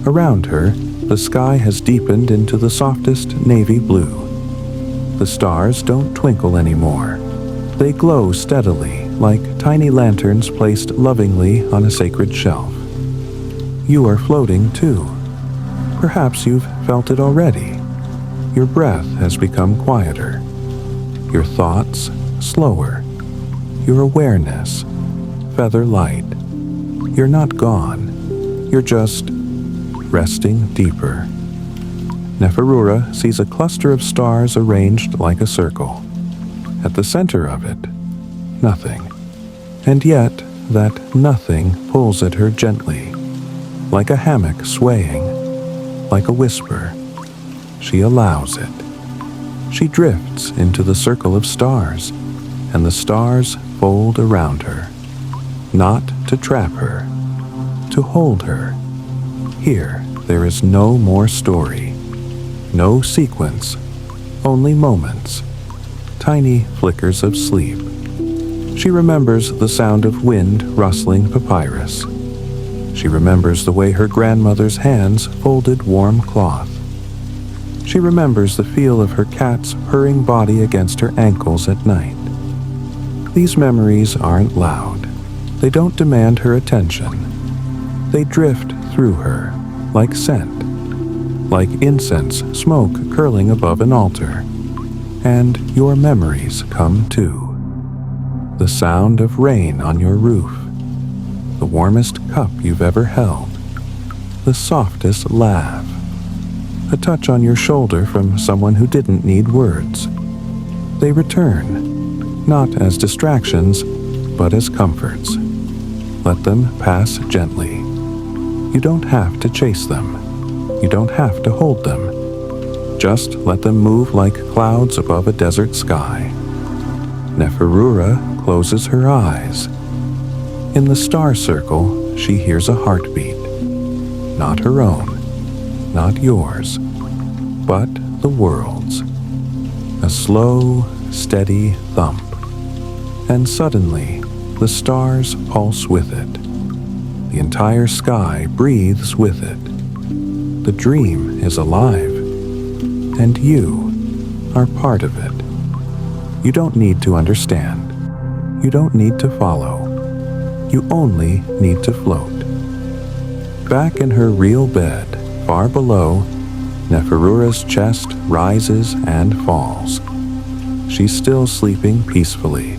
Speaker 1: Around her, the sky has deepened into the softest navy blue. The stars don't twinkle anymore. They glow steadily, like tiny lanterns placed lovingly on a sacred shelf. You are floating too. Perhaps you've felt it already. Your breath has become quieter. Your thoughts slower. Your awareness feather light. You're not gone. You're just resting deeper. Neferura sees a cluster of stars arranged like a circle. At the center of it, nothing. And yet, that nothing pulls at her gently, like a hammock swaying, like a whisper. She allows it. She drifts into the circle of stars, and the stars fold around her, not to trap her, to hold her. Here, there is no more story, no sequence, only moments, tiny flickers of sleep. She remembers the sound of wind rustling papyrus. She remembers the way her grandmother's hands folded warm cloth. She remembers the feel of her cat's purring body against her ankles at night. These memories aren't loud. They don't demand her attention. They drift through her, like scent, like incense smoke curling above an altar. And your memories come too. The sound of rain on your roof, the warmest cup you've ever held, the softest laugh, a touch on your shoulder from someone who didn't need words. They return, not as distractions, but as comforts. Let them pass gently. You don't have to chase them. You don't have to hold them. Just let them move like clouds above a desert sky. Neferura closes her eyes. In the star circle, she hears a heartbeat. Not her own, not yours, but the world's. A slow, steady thump. And suddenly, the stars pulse with it. The entire sky breathes with it. The dream is alive, and you are part of it. You don't need to understand. You don't need to follow. You only need to float. Back in her real bed, far below, Neferura's chest rises and falls. She's still sleeping peacefully.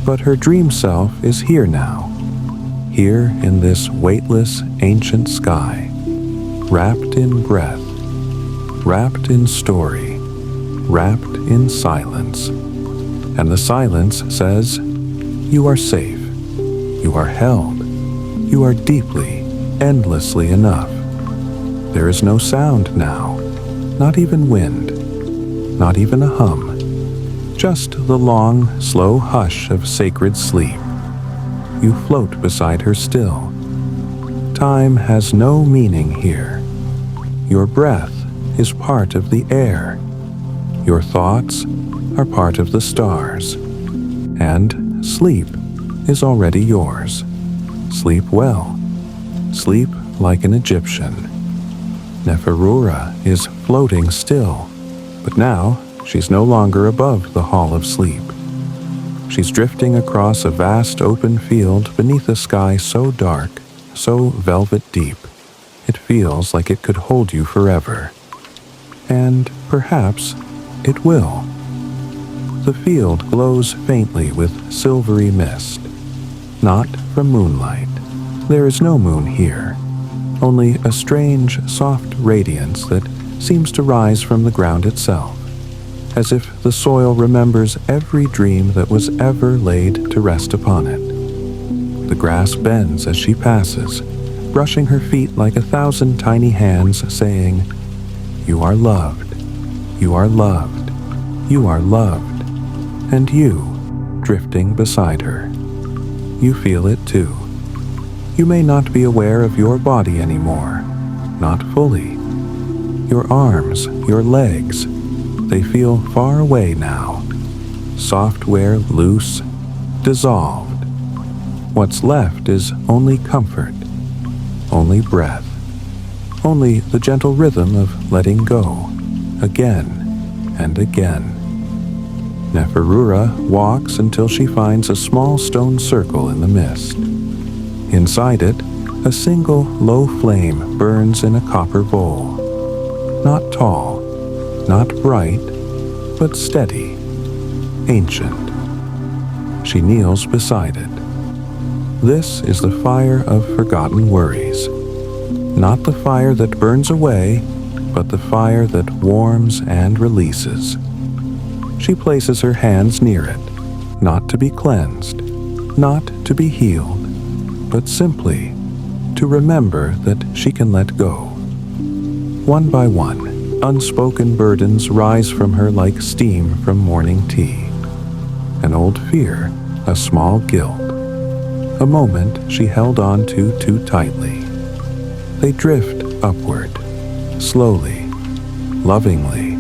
Speaker 1: But her dream self is here now, here in this weightless ancient sky, wrapped in breath, wrapped in story, wrapped in silence. And the silence says, you are safe, you are held, you are deeply, endlessly enough. There is no sound now, not even wind, not even a hum. Just the long, slow hush of sacred sleep. You float beside her still. Time has no meaning here. Your breath is part of the air. Your thoughts are part of the stars. And sleep is already yours. Sleep well. Sleep like an Egyptian. Neferura is floating still, but now she's no longer above the Hall of Sleep. She's drifting across a vast open field beneath a sky so dark, so velvet deep, it feels like it could hold you forever. And perhaps it will. The field glows faintly with silvery mist. Not from moonlight. There is no moon here. Only a strange, soft radiance that seems to rise from the ground itself, as if the soil remembers every dream that was ever laid to rest upon it. The grass bends as she passes, brushing her feet like 1,000 tiny hands, saying, "You are loved, you are loved, you are loved," and you, drifting beside her. You feel it too. You may not be aware of your body anymore, not fully. Your arms, your legs, they feel far away now. Software loose, dissolved. What's left is only comfort, only breath, only the gentle rhythm of letting go, again and again. Neferura walks until she finds a small stone circle in the mist. Inside it, a single low flame burns in a copper bowl. Not tall, not bright, but steady, ancient. She kneels beside it. This is the fire of forgotten worries. Not the fire that burns away, but the fire that warms and releases. She places her hands near it, not to be cleansed, not to be healed, but simply to remember that she can let go. One by one, unspoken burdens rise from her like steam from morning tea. An old fear, a small guilt, a moment she held on to too tightly. They drift upward, slowly, lovingly,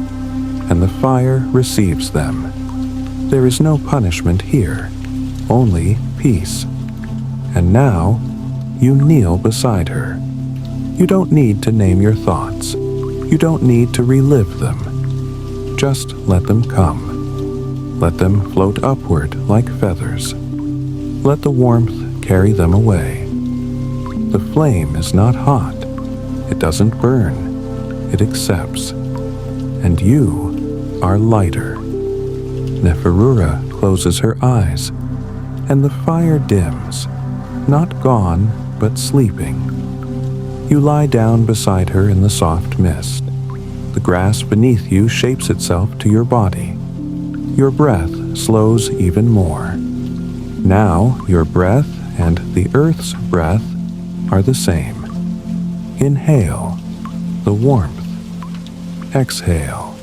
Speaker 1: and the fire receives them. There is no punishment here, only peace. And now, you kneel beside her. You don't need to name your thoughts. You don't need to relive them. Just let them come. Let them float upward like feathers. Let the warmth carry them away. The flame is not hot. It doesn't burn. It accepts. And you are lighter. Neferura closes her eyes, and the fire dims. Not gone, but sleeping. You lie down beside her in the soft mist. The grass beneath you shapes itself to your body. Your breath slows even more. Now your breath and the earth's breath are the same. Inhale, the warmth. Exhale,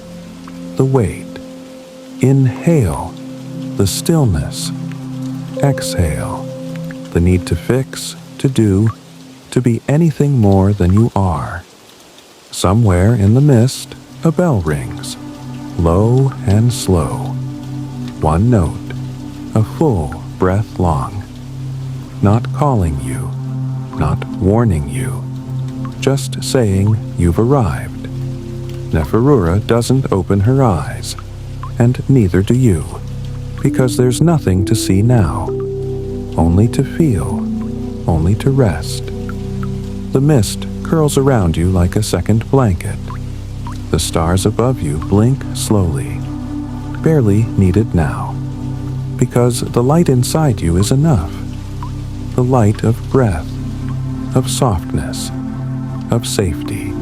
Speaker 1: the weight. Inhale, the stillness. Exhale, the need to fix, to do, to be anything more than you are. Somewhere in the mist, a bell rings, low and slow. One note, a full breath long. Not calling you, not warning you, just saying you've arrived. Neferura doesn't open her eyes, and neither do you, because there's nothing to see now, only to feel, only to rest. The mist curls around you like a second blanket. The stars above you blink slowly, barely needed now, because the light inside you is enough. The light of breath, of softness, of safety.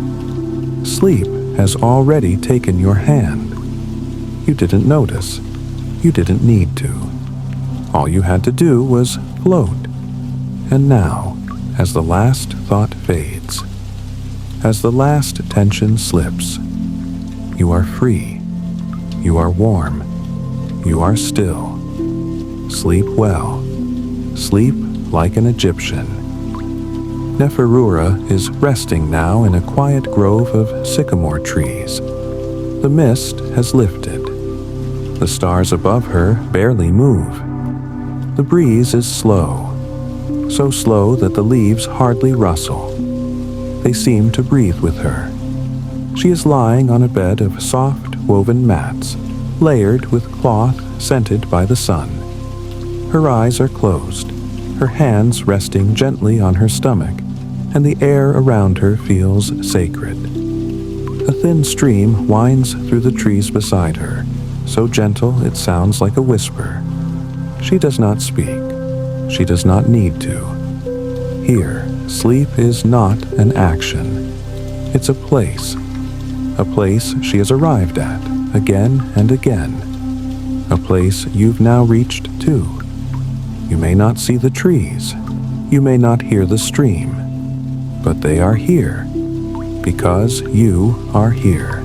Speaker 1: Sleep has already taken your hand. You didn't notice. You didn't need to. All you had to do was float. And now, as the last thought fades, as the last tension slips, you are free. You are warm. You are still. Sleep well. Sleep like an Egyptian. Neferura is resting now in a quiet grove of sycamore trees. The mist has lifted. The stars above her barely move. The breeze is slow, so slow that the leaves hardly rustle. They seem to breathe with her. She is lying on a bed of soft woven mats, layered with cloth scented by the sun. Her eyes are closed, her hands resting gently on her stomach, and the air around her feels sacred. A thin stream winds through the trees beside her, so gentle it sounds like a whisper. She does not speak. She does not need to. Here, sleep is not an action. It's a place she has arrived at again and again. A place you've now reached too. You may not see the trees. You may not hear the stream. But they are here, because you are here.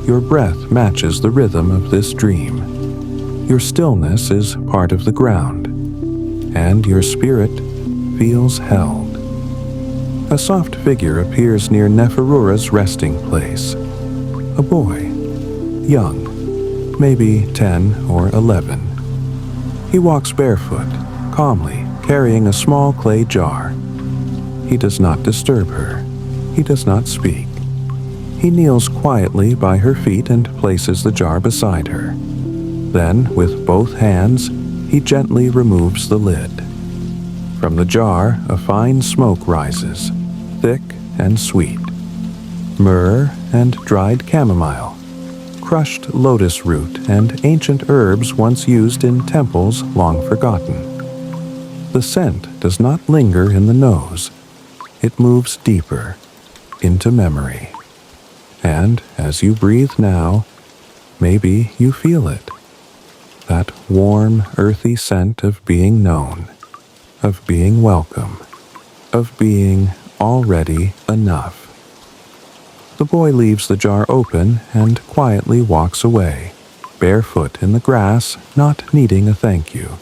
Speaker 1: Your breath matches the rhythm of this dream. Your stillness is part of the ground, and your spirit feels held. A soft figure appears near Neferura's resting place. A boy, young, maybe 10 or 11. He walks barefoot, calmly, carrying a small clay jar. He does not disturb her. He does not speak. He kneels quietly by her feet and places the jar beside her. Then, with both hands, he gently removes the lid. From the jar, a fine smoke rises, thick and sweet. Myrrh and dried chamomile, crushed lotus root and ancient herbs once used in temples long forgotten. The scent does not linger in the nose. It moves deeper, into memory. And as you breathe now, maybe you feel it. That warm, earthy scent of being known, of being welcome, of being already enough. The boy leaves the jar open and quietly walks away, barefoot in the grass, not needing a thank you.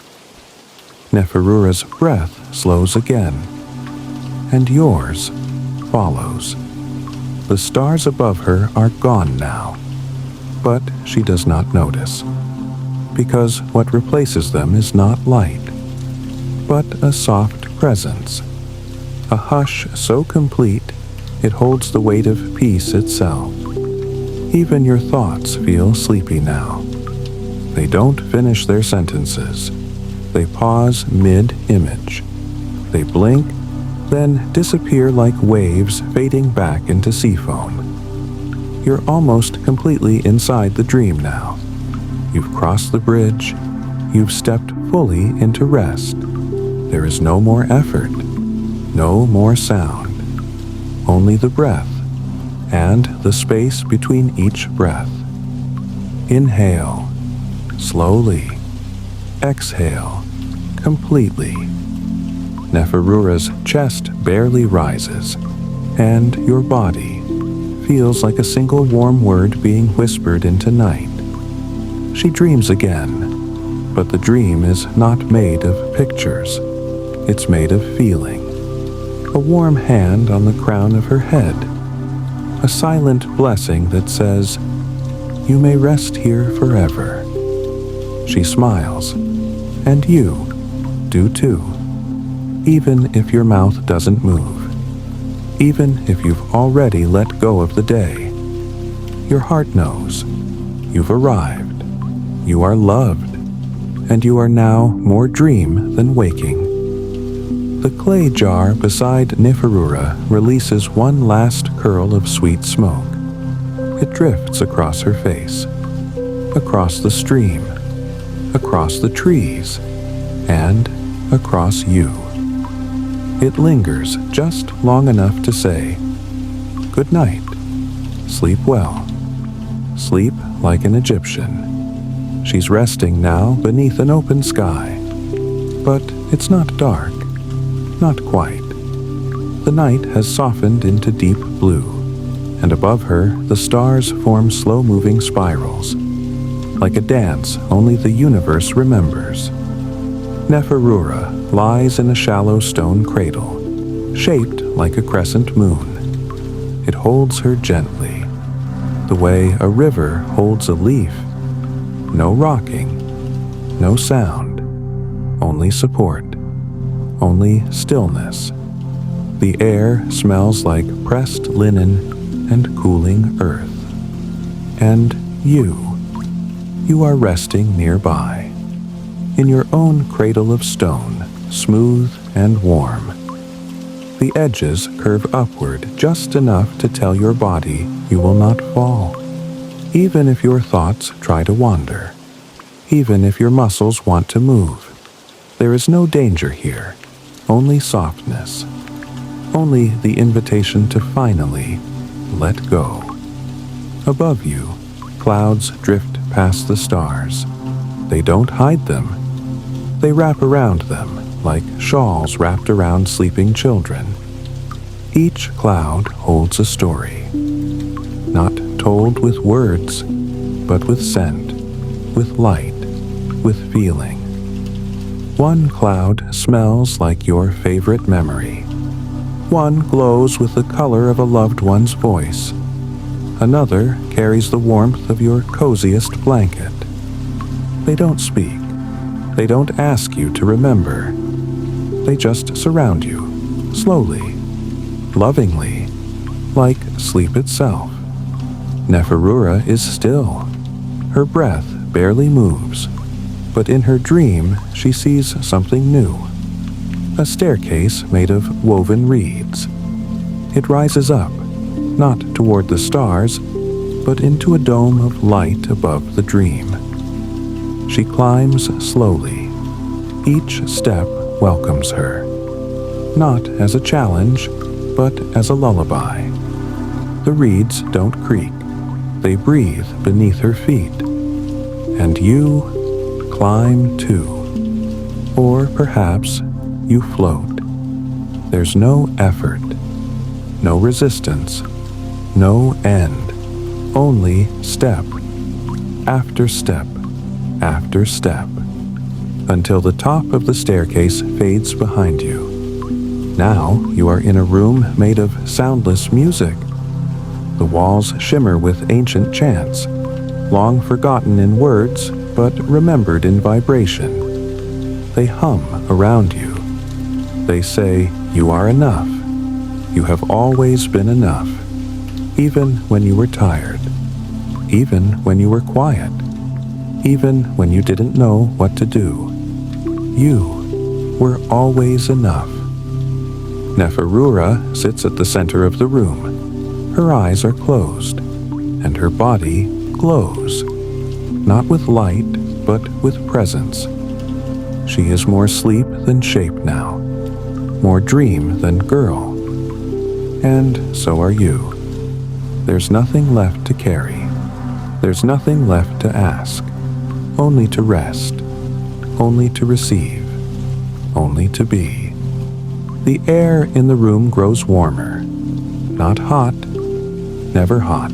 Speaker 1: Neferura's breath slows again, and yours follows. The stars above her are gone now, but she does not notice, because what replaces them is not light, but a soft presence, a hush so complete it holds the weight of peace itself. Even your thoughts feel sleepy now. They don't finish their sentences. They pause mid-image. They blink, then disappear like waves fading back into sea foam. You're almost completely inside the dream now. You've crossed the bridge. You've stepped fully into rest. There is no more effort, no more sound, only the breath and the space between each breath. Inhale, slowly. Exhale, completely. Neferura's chest barely rises, and your body feels like a single warm word being whispered into night. She dreams again, but the dream is not made of pictures. It's made of feeling. A warm hand on the crown of her head. A silent blessing that says, "You may rest here forever." She smiles, and you do too. Even if your mouth doesn't move. Even if you've already let go of the day. Your heart knows. You've arrived. You are loved, and you are now more dream than waking. The clay jar beside Neferura releases one last curl of sweet smoke. It drifts across her face, across the stream, across the trees, and across you. It lingers just long enough to say, "Good night. Sleep well. Sleep like an Egyptian." She's resting now beneath an open sky. But it's not dark. Not quite. The night has softened into deep blue, and above her the stars form slow-moving spirals. Like a dance only the universe remembers. Neferura lies in a shallow stone cradle, shaped like a crescent moon. It holds her gently, the way a river holds a leaf. No rocking, no sound, only support, only stillness. The air smells like pressed linen and cooling earth. And you are resting nearby, in your own cradle of stone, smooth and warm. The edges curve upward just enough to tell your body you will not fall. Even if your thoughts try to wander, even if your muscles want to move, there is no danger here, only softness, only the invitation to finally let go. Above you, clouds drift past the stars. They don't hide them. They wrap around them like shawls wrapped around sleeping children. Each cloud holds a story, not told with words, but with scent, with light, with feeling. One cloud smells like your favorite memory. One glows with the color of a loved one's voice. Another carries the warmth of your coziest blanket. They don't speak. They don't ask you to remember. They just surround you, slowly, lovingly, like sleep itself. Neferura is still. Her breath barely moves, but in her dream she sees something new. A staircase made of woven reeds. It rises up, not toward the stars, but into a dome of light above the dream. She climbs slowly. Each step welcomes her, not as a challenge, but as a lullaby. The reeds don't creak. They breathe beneath her feet. And you climb too. Or perhaps you float. There's no effort, no resistance, no end, only step after step after step, until the top of the staircase fades behind you. Now you are in a room made of soundless music. The walls shimmer with ancient chants, long forgotten in words, but remembered in vibration. They hum around you. They say, "You are enough. You have always been enough, even when you were tired, even when you were quiet, even when you didn't know what to do. You were always enough." Neferura sits at the center of the room. Her eyes are closed, and her body glows, not with light, but with presence. She is more sleep than shape now, more dream than girl. And so are you. there's nothing left to carry. There's nothing left to ask. Only to rest. Only to receive. Only to be. The air in the room grows warmer. Not hot. Never hot.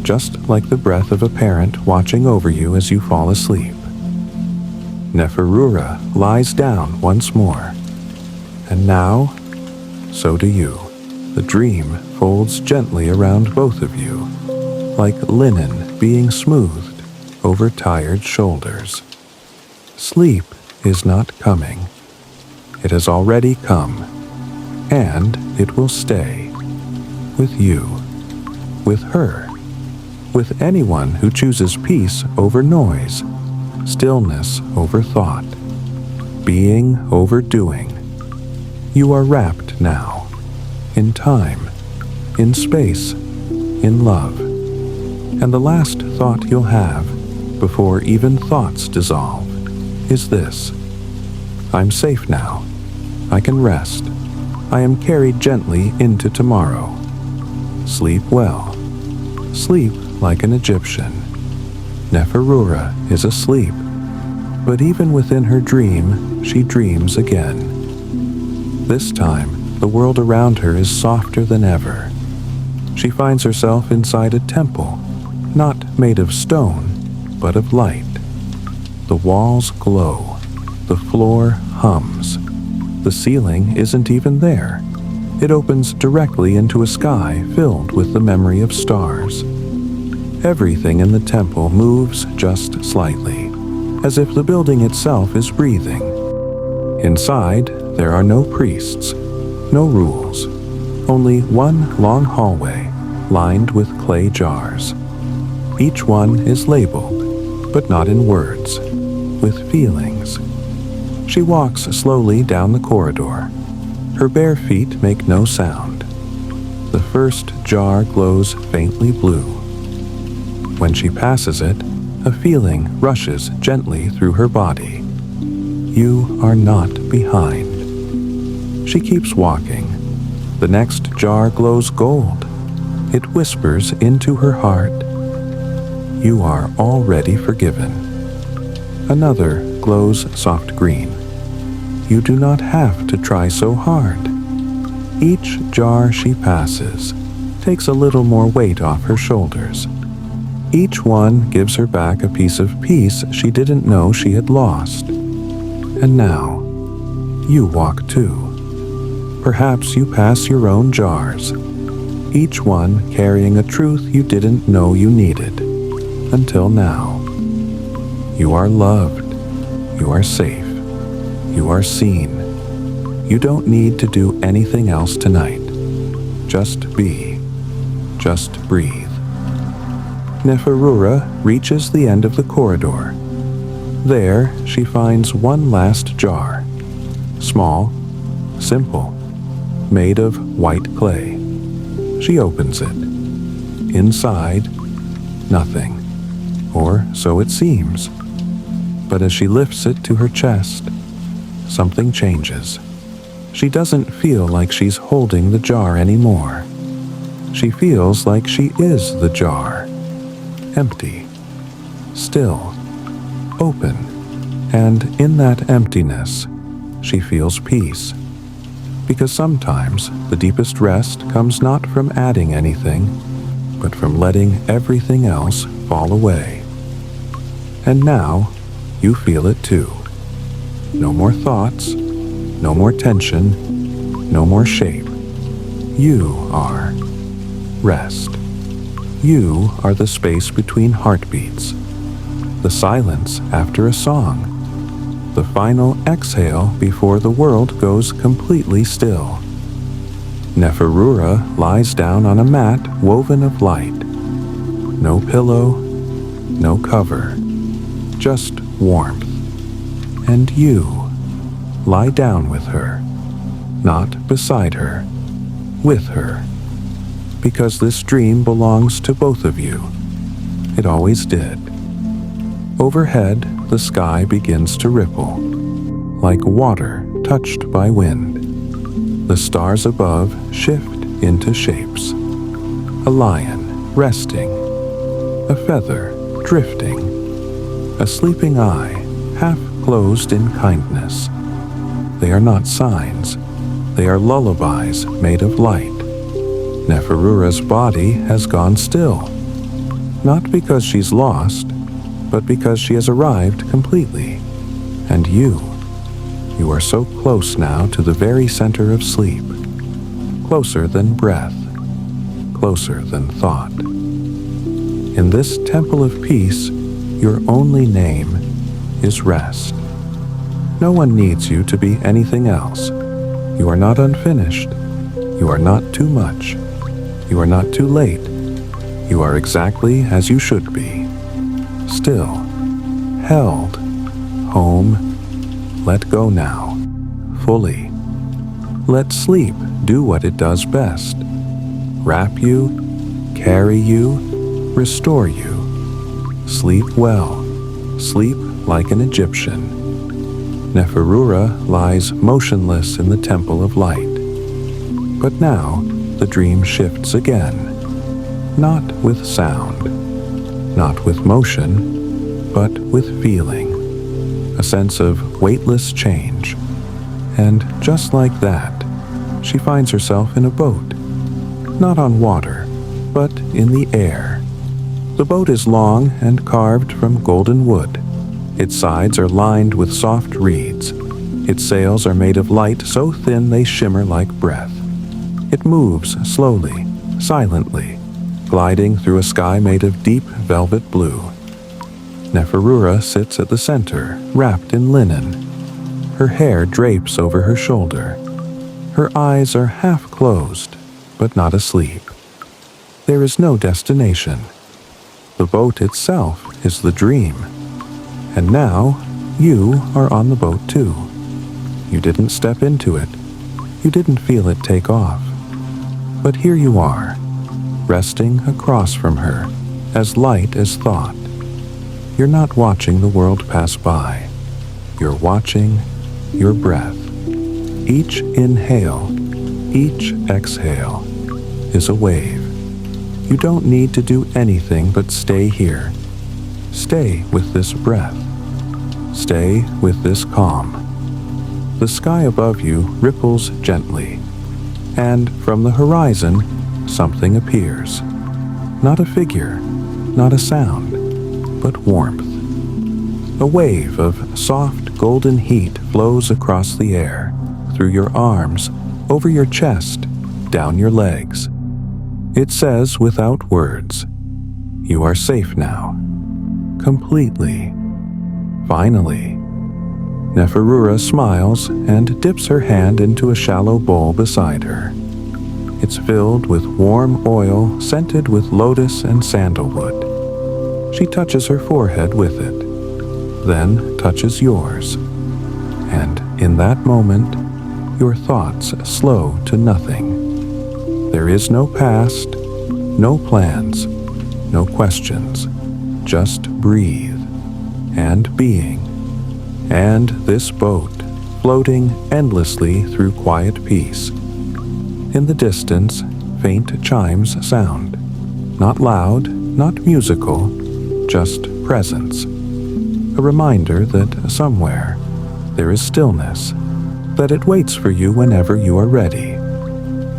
Speaker 1: Just like the breath of a parent watching over you as you fall asleep. Neferura lies down once more. And now, so do you. The dream folds gently around both of you, like linen being smoothed over tired shoulders. Sleep is not coming. It has already come, and it will stay. With you, with her, with anyone who chooses peace over noise, stillness over thought, being over doing. You are wrapped now, in time, in space, in love. And the last thought you'll have, before even thoughts dissolve, is this: I'm safe now. I can rest. I am carried gently into tomorrow. Sleep well. Sleep like an Egyptian. Neferura is asleep, but even within her dream, she dreams again. This time, the world around her is softer than ever. She finds herself inside a temple, not made of stone, but of light. The walls glow. The floor hums. The ceiling isn't even there. It opens directly into a sky filled with the memory of stars. Everything in the temple moves just slightly, as if the building itself is breathing. Inside, there are no priests, no rules, only one long hallway lined with clay jars. Each one is labeled, but not in words, with feelings. She walks slowly down the corridor. Her bare feet make no sound. The first jar glows faintly blue. When she passes it, a feeling rushes gently through her body. You are not behind. She keeps walking. The next jar glows gold. It whispers into her heart, you are already forgiven. Another glows soft green. You do not have to try so hard. Each jar she passes takes a little more weight off her shoulders. Each one gives her back a piece of peace she didn't know she had lost. And now, you walk too. Perhaps you pass your own jars, each one carrying a truth you didn't know you needed, until now. You are loved. You are safe. You are seen. You don't need to do anything else tonight. Just be. Just breathe. Neferura reaches the end of the corridor. There, she finds one last jar. Small, simple, made of white clay. She opens it. Inside, nothing. Or so it seems. But as she lifts it to her chest, something changes. She doesn't feel like she's holding the jar anymore. She feels like she is the jar. Empty. Still. Open. And in that emptiness, she feels peace. Because sometimes the deepest rest comes not from adding anything, but from letting everything else fall away. And now, you feel it too. No more thoughts, no more tension, no more shape. You are rest. You are the space between heartbeats, the silence after a song, the final exhale before the world goes completely still. Neferura lies down on a mat woven of light. No pillow, no cover, just warmth. And you lie down with her, not beside her, with her. Because this dream belongs to both of you. It always did. Overhead, the sky begins to ripple, like water touched by wind. The stars above shift into shapes. A lion resting, a feather drifting, a sleeping eye half closed in kindness. They are not signs, they are lullabies made of light. Neferura's body has gone still, not because she's lost, but because she has arrived completely. And you are so close now to the very center of sleep, closer than breath, closer than thought. In this temple of peace, your only name is rest. No one needs you to be anything else. You are not unfinished. You are not too much. You are not too late. You are exactly as you should be. Still, held, home, let go now, fully. Let sleep do what it does best. Wrap you, carry you, restore you. Sleep well, sleep like an Egyptian. Neferura lies motionless in the temple of light. But now the dream shifts again, not with sound, not with motion, but with feeling, a sense of weightless change. And just like that, she finds herself in a boat, not on water, but in the air. The boat is long and carved from golden wood. Its sides are lined with soft reeds. Its sails are made of light so thin they shimmer like breath. It moves slowly, silently, gliding through a sky made of deep velvet blue. Neferura sits at the center, wrapped in linen. Her hair drapes over her shoulder. Her eyes are half closed, but not asleep. There is no destination. The boat itself is the dream. And now, you are on the boat too. You didn't step into it. You didn't feel it take off. But here you are, resting across from her, as light as thought. You're not watching the world pass by. You're watching your breath. Each inhale, each exhale is a wave. You don't need to do anything but stay here. Stay with this breath. Stay with this calm. The sky above you ripples gently, and from the horizon, something appears. Not a figure, not a sound, but warmth. A wave of soft golden heat flows across the air, through your arms, over your chest, down your legs. It says without words, you are safe now. Completely. Finally. Neferura smiles and dips her hand into a shallow bowl beside her. It's filled with warm oil scented with lotus and sandalwood. She touches her forehead with it, then touches yours. And in that moment, your thoughts slow to nothing. There is no past, no plans, no questions. Just breathe, and being, and this boat floating endlessly through quiet peace. In the distance, faint chimes sound, not loud, not musical, just presence. A reminder that somewhere there is stillness, that it waits for you whenever you are ready.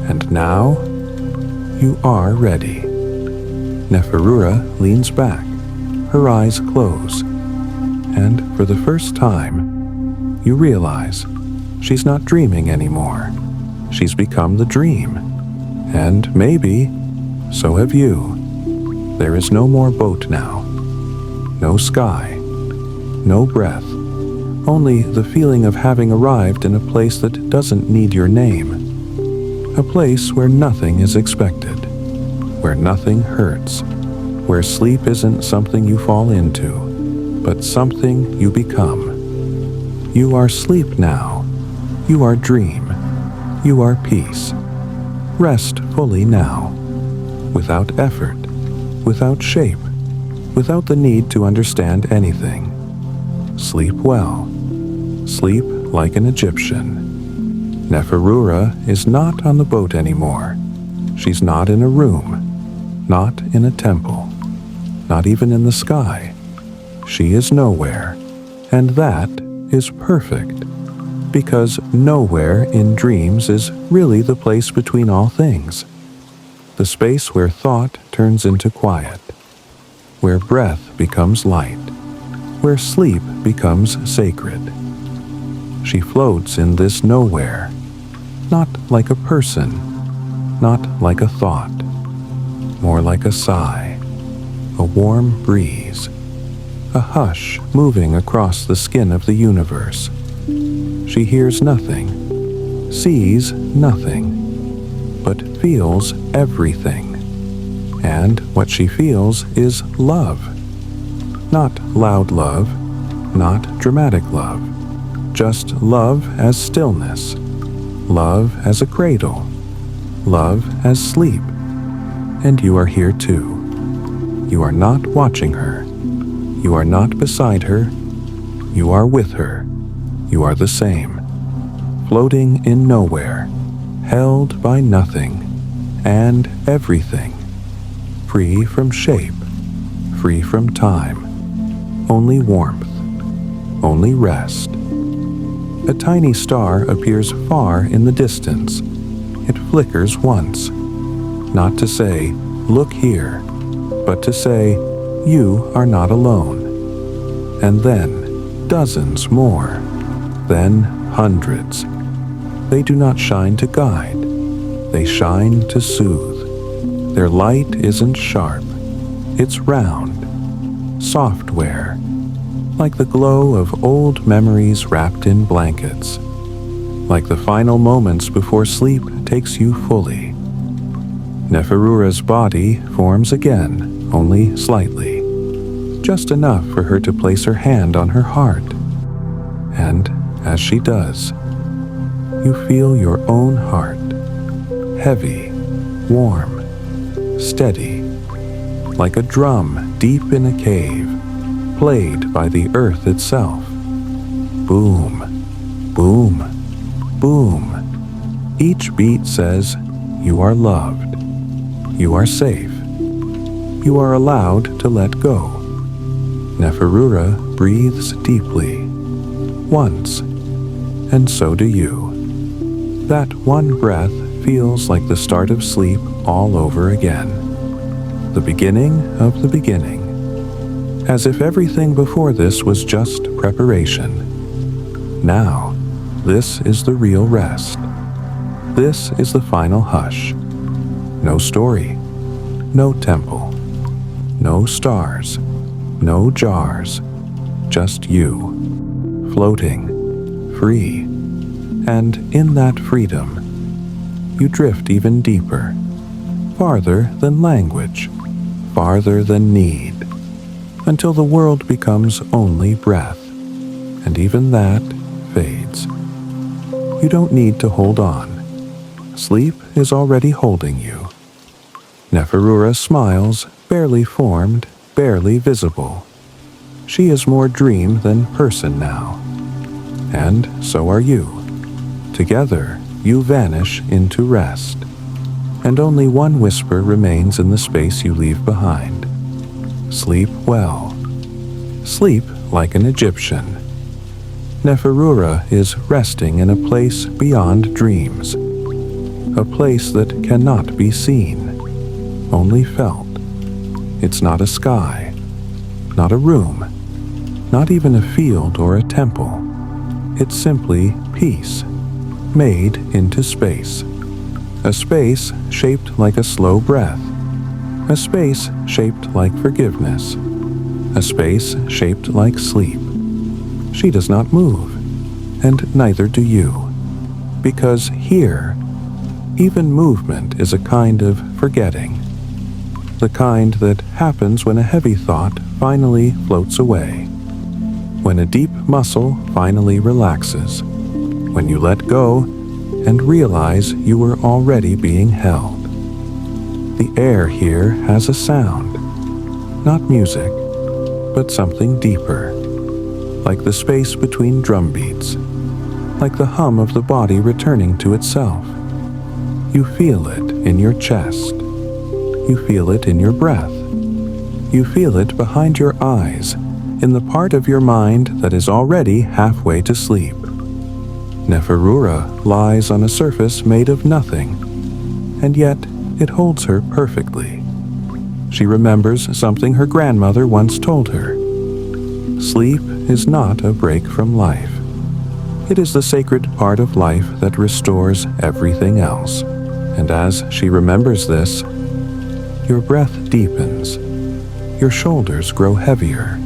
Speaker 1: And now, you are ready. Neferura leans back. Her eyes close, and for the first time, you realize she's not dreaming anymore. She's become the dream, and maybe so have you. There is no more boat now, no sky, no breath, only the feeling of having arrived in a place that doesn't need your name, a place where nothing is expected, where nothing hurts, where sleep isn't something you fall into, but something you become. You are sleep now. You are dream. You are peace. Rest fully now, without effort, without shape, without the need to understand anything. Sleep well. Sleep like an Egyptian. Neferura is not on the boat anymore. She's not in a room. not in a temple, not even in the sky. She is nowhere, and that is perfect, because nowhere in dreams is really the place between all things, the space where thought turns into quiet, where breath becomes light, where sleep becomes sacred. She floats in this nowhere, not like a person, not like a thought, more like a sigh, a warm breeze, a hush moving across the skin of the universe. She hears nothing, sees nothing, but feels everything. And what she feels is love. Not loud love, not dramatic love, just love as stillness, love as a cradle, love as sleep. And you are here too. You are not watching her. You are not beside her. You are with her. You are the same, floating in nowhere, held by nothing and everything, free from shape, free from time, only warmth, only rest. A tiny star appears far in the distance. It flickers once, not to say, "Look here," but to say, "You are not alone." And then dozens more, then hundreds. They do not shine to guide, they shine to soothe. Their light isn't sharp, it's round, software, like the glow of old memories wrapped in blankets, like the final moments before sleep takes you fully. Neferura's body forms again, only slightly, just enough for her to place her hand on her heart. And as she does, you feel your own heart, heavy, warm, steady, like a drum deep in a cave, played by the earth itself. Boom, boom, boom. Each beat says, you are loved, you are safe, you are allowed to let go. Neferura breathes deeply, once, and so do you. That one breath feels like the start of sleep all over again, the beginning of the beginning, as if everything before this was just preparation. Now, this is the real rest. This is the final hush. No story, no temple, no stars, no jars, just you, floating, free. And in that freedom, you drift even deeper, farther than language, farther than need, until the world becomes only breath, and even that fades. You don't need to hold on. Sleep is already holding you. Neferura smiles, barely formed, barely visible. She is more dream than person now. And so are you. Together, you vanish into rest, and only one whisper remains in the space you leave behind. Sleep well. Sleep like an Egyptian. Neferura is resting in a place beyond dreams, a place that cannot be seen, only felt. It's not a sky, not a room, not even a field or a temple. It's simply peace, made into space. A space shaped like a slow breath. A space shaped like forgiveness. A space shaped like sleep. She does not move, and neither do you. Because here, even movement is a kind of forgetting. The kind that happens when a heavy thought finally floats away. When a deep muscle finally relaxes. When you let go and realize you were already being held. The air here has a sound, not music, but something deeper, like the space between drum beats, like the hum of the body returning to itself. You feel it in your chest. you feel it in your breath. You feel it behind your eyes, in the part of your mind that is already halfway to sleep. Neferura lies on a surface made of nothing, and yet it holds her perfectly. She remembers something her grandmother once told her. Sleep is not a break from life. It is the sacred part of life that restores everything else. And as she remembers this, your breath deepens, your shoulders grow heavier,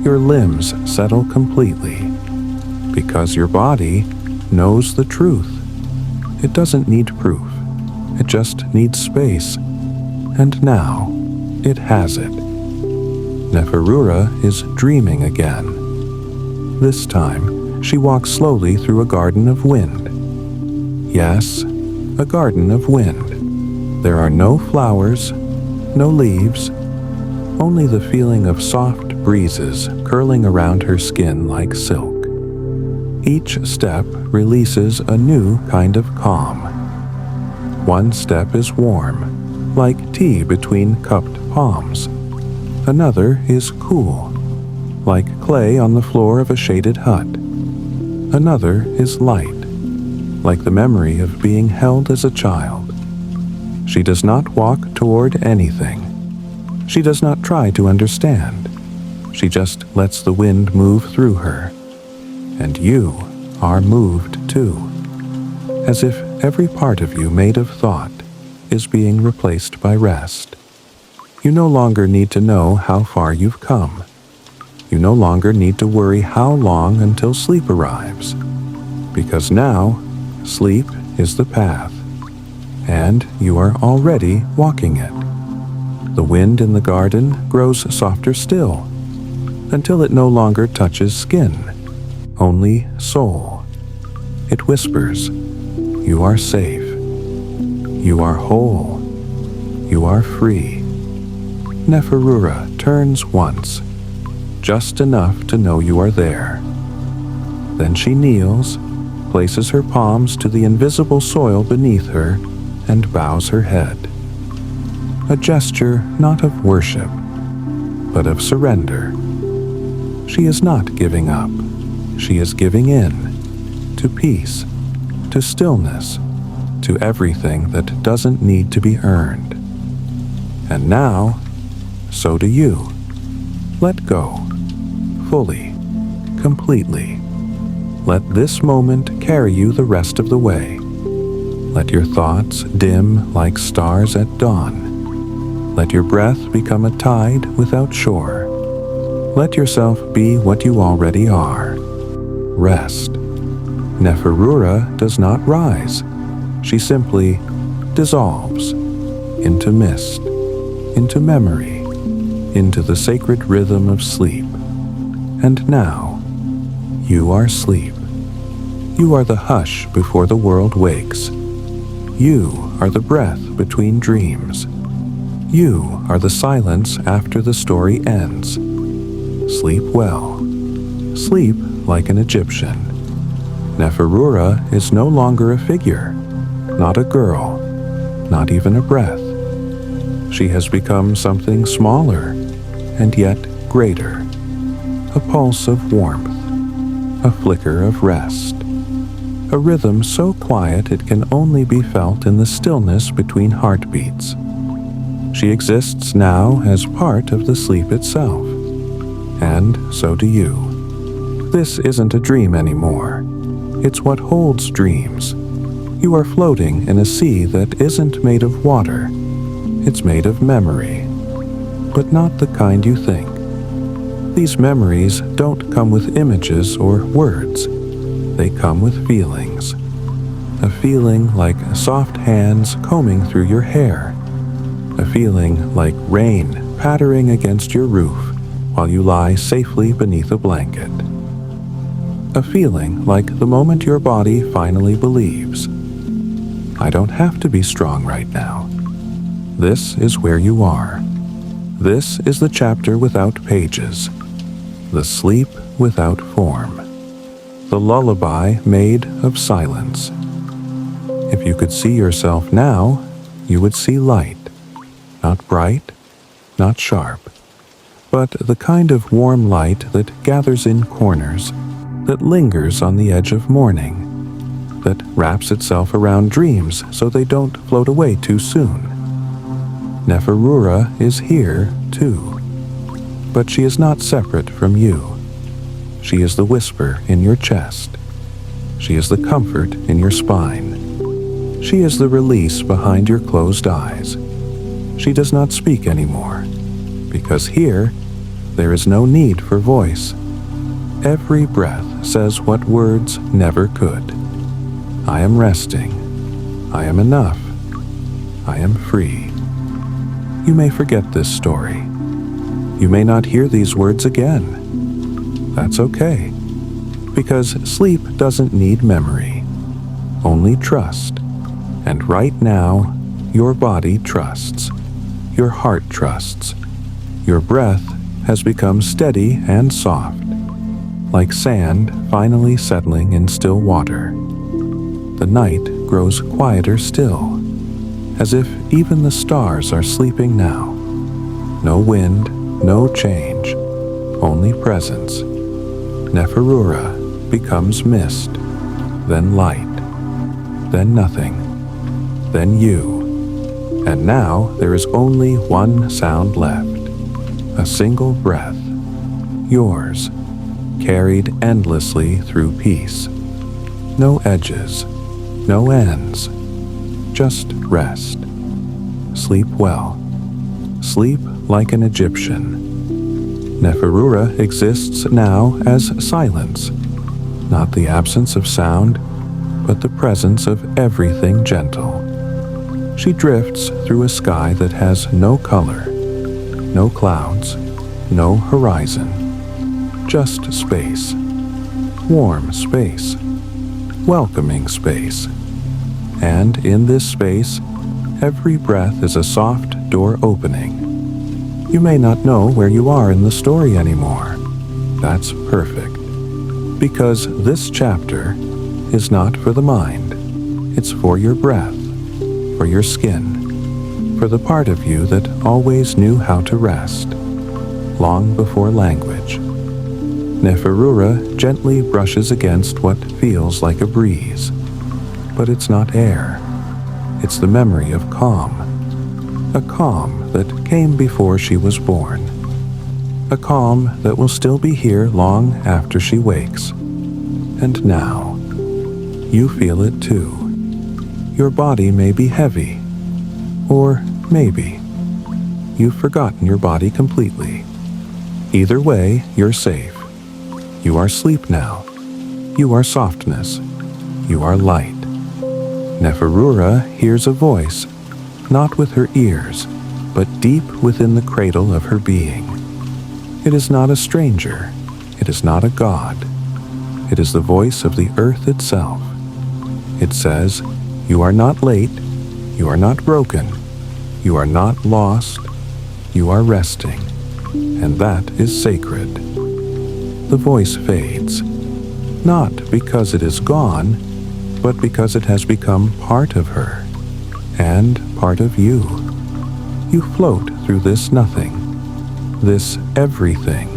Speaker 1: your limbs settle completely, because your body knows the truth. It doesn't need proof, it just needs space, and now it has it. Neferura is dreaming again. This time, she walks slowly through a garden of wind. Yes, a garden of wind. There are no flowers, no leaves, only the feeling of soft breezes curling around her skin like silk. Each step releases a new kind of calm. One step is warm, like tea between cupped palms. Another is cool, like clay on the floor of a shaded hut. Another is light, like the memory of being held as a child. She does not walk toward anything. She does not try to understand. She just lets the wind move through her. And you are moved too, as if every part of you made of thought is being replaced by rest. You no longer need to know how far you've come. You no longer need to worry how long until sleep arrives, because now sleep is the path, and you are already walking it. The wind in the garden grows softer still, until it no longer touches skin, only soul. It whispers, "You are safe. You are whole. You are free." Neferura turns once, just enough to know you are there. Then she kneels, places her palms to the invisible soil beneath her, and bows her head. A gesture not of worship, but of surrender. She is not giving up. She is giving in to peace, to stillness, to everything that doesn't need to be earned. And now, so do you. Let go, fully, completely. Let this moment carry you the rest of the way. Let your thoughts dim like stars at dawn. Let your breath become a tide without shore. Let yourself be what you already are. Rest. Neferura does not rise. She simply dissolves into mist, into memory, into the sacred rhythm of sleep. And now, you are sleep. You are the hush before the world wakes. You are the breath between dreams. You are the silence after the story ends. Sleep well. Sleep like an Egyptian. Neferura is no longer a figure, not a girl, not even a breath. She has become something smaller and yet greater. A pulse of warmth, a flicker of rest. A rhythm so quiet it can only be felt in the stillness between heartbeats. She exists now as part of the sleep itself, and so do you. This isn't a dream anymore. It's what holds dreams. You are floating in a sea that isn't made of water. It's made of memory, but not the kind you think. These memories don't come with images or words. They come with feelings. A feeling like soft hands combing through your hair. A feeling like rain pattering against your roof while you lie safely beneath a blanket. A feeling like the moment your body finally believes, I don't have to be strong right now. This is where you are. This is the chapter without pages. The sleep without form. The lullaby made of silence. If you could see yourself now, you would see light. not bright, not sharp, but the kind of warm light that gathers in corners, that lingers on the edge of morning, that wraps itself around dreams so they don't float away too soon. Neferura is here, too, but she is not separate from you. She is the whisper in your chest. She is the comfort in your spine. She is the release behind your closed eyes. She does not speak anymore, because here there is no need for voice. Every breath says what words never could. I am resting. I am enough. I am free. You may forget this story. You may not hear these words again. That's okay, because sleep doesn't need memory, only trust. And right now, your body trusts. Your heart trusts. Your breath has become steady and soft, like sand finally settling in still water. The night grows quieter still, as if even the stars are sleeping now. No wind, no change, only presence. Neferura becomes mist, then light, then nothing, then you. And now there is only one sound left, a single breath, yours, carried endlessly through peace. No edges, no ends, just rest. Sleep well. Sleep like an Egyptian. Neferura exists now as silence, not the absence of sound, but the presence of everything gentle. She drifts through a sky that has no color, no clouds, no horizon, just space, warm space, welcoming space. And in this space, every breath is a soft door opening. You may not know where you are in the story anymore. That's perfect, because this chapter is not for the mind. It's for your breath, for your skin, for the part of you that always knew how to rest, long before language. Neferura gently brushes against what feels like a breeze, but it's not air. It's the memory of calm, a calm that came before she was born, a calm that will still be here long after she wakes. And now, you feel it too. Your body may be heavy, or maybe you've forgotten your body completely. Either way, you're safe. You are sleep now. You are softness. You are light. Neferura hears a voice, not with her ears, but deep within the cradle of her being. It is not a stranger. It is not a god. It is the voice of the earth itself. It says, you are not late, you are not broken, you are not lost, you are resting, and that is sacred. The voice fades, not because it is gone, but because it has become part of her, and part of you. You float through this nothing, this everything.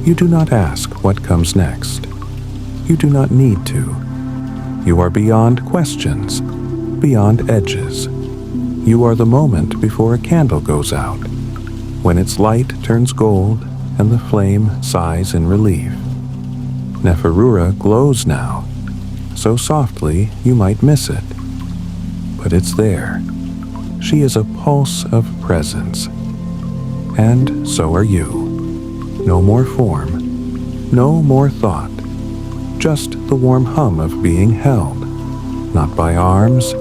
Speaker 1: You do not ask what comes next. You do not need to. You are beyond questions, beyond edges. You are the moment before a candle goes out, when its light turns gold and the flame sighs in relief. Neferura glows now, so softly you might miss it. But it's there. She is a pulse of presence. And so are you. No more form, no more thought, just the warm hum of being held, not by arms,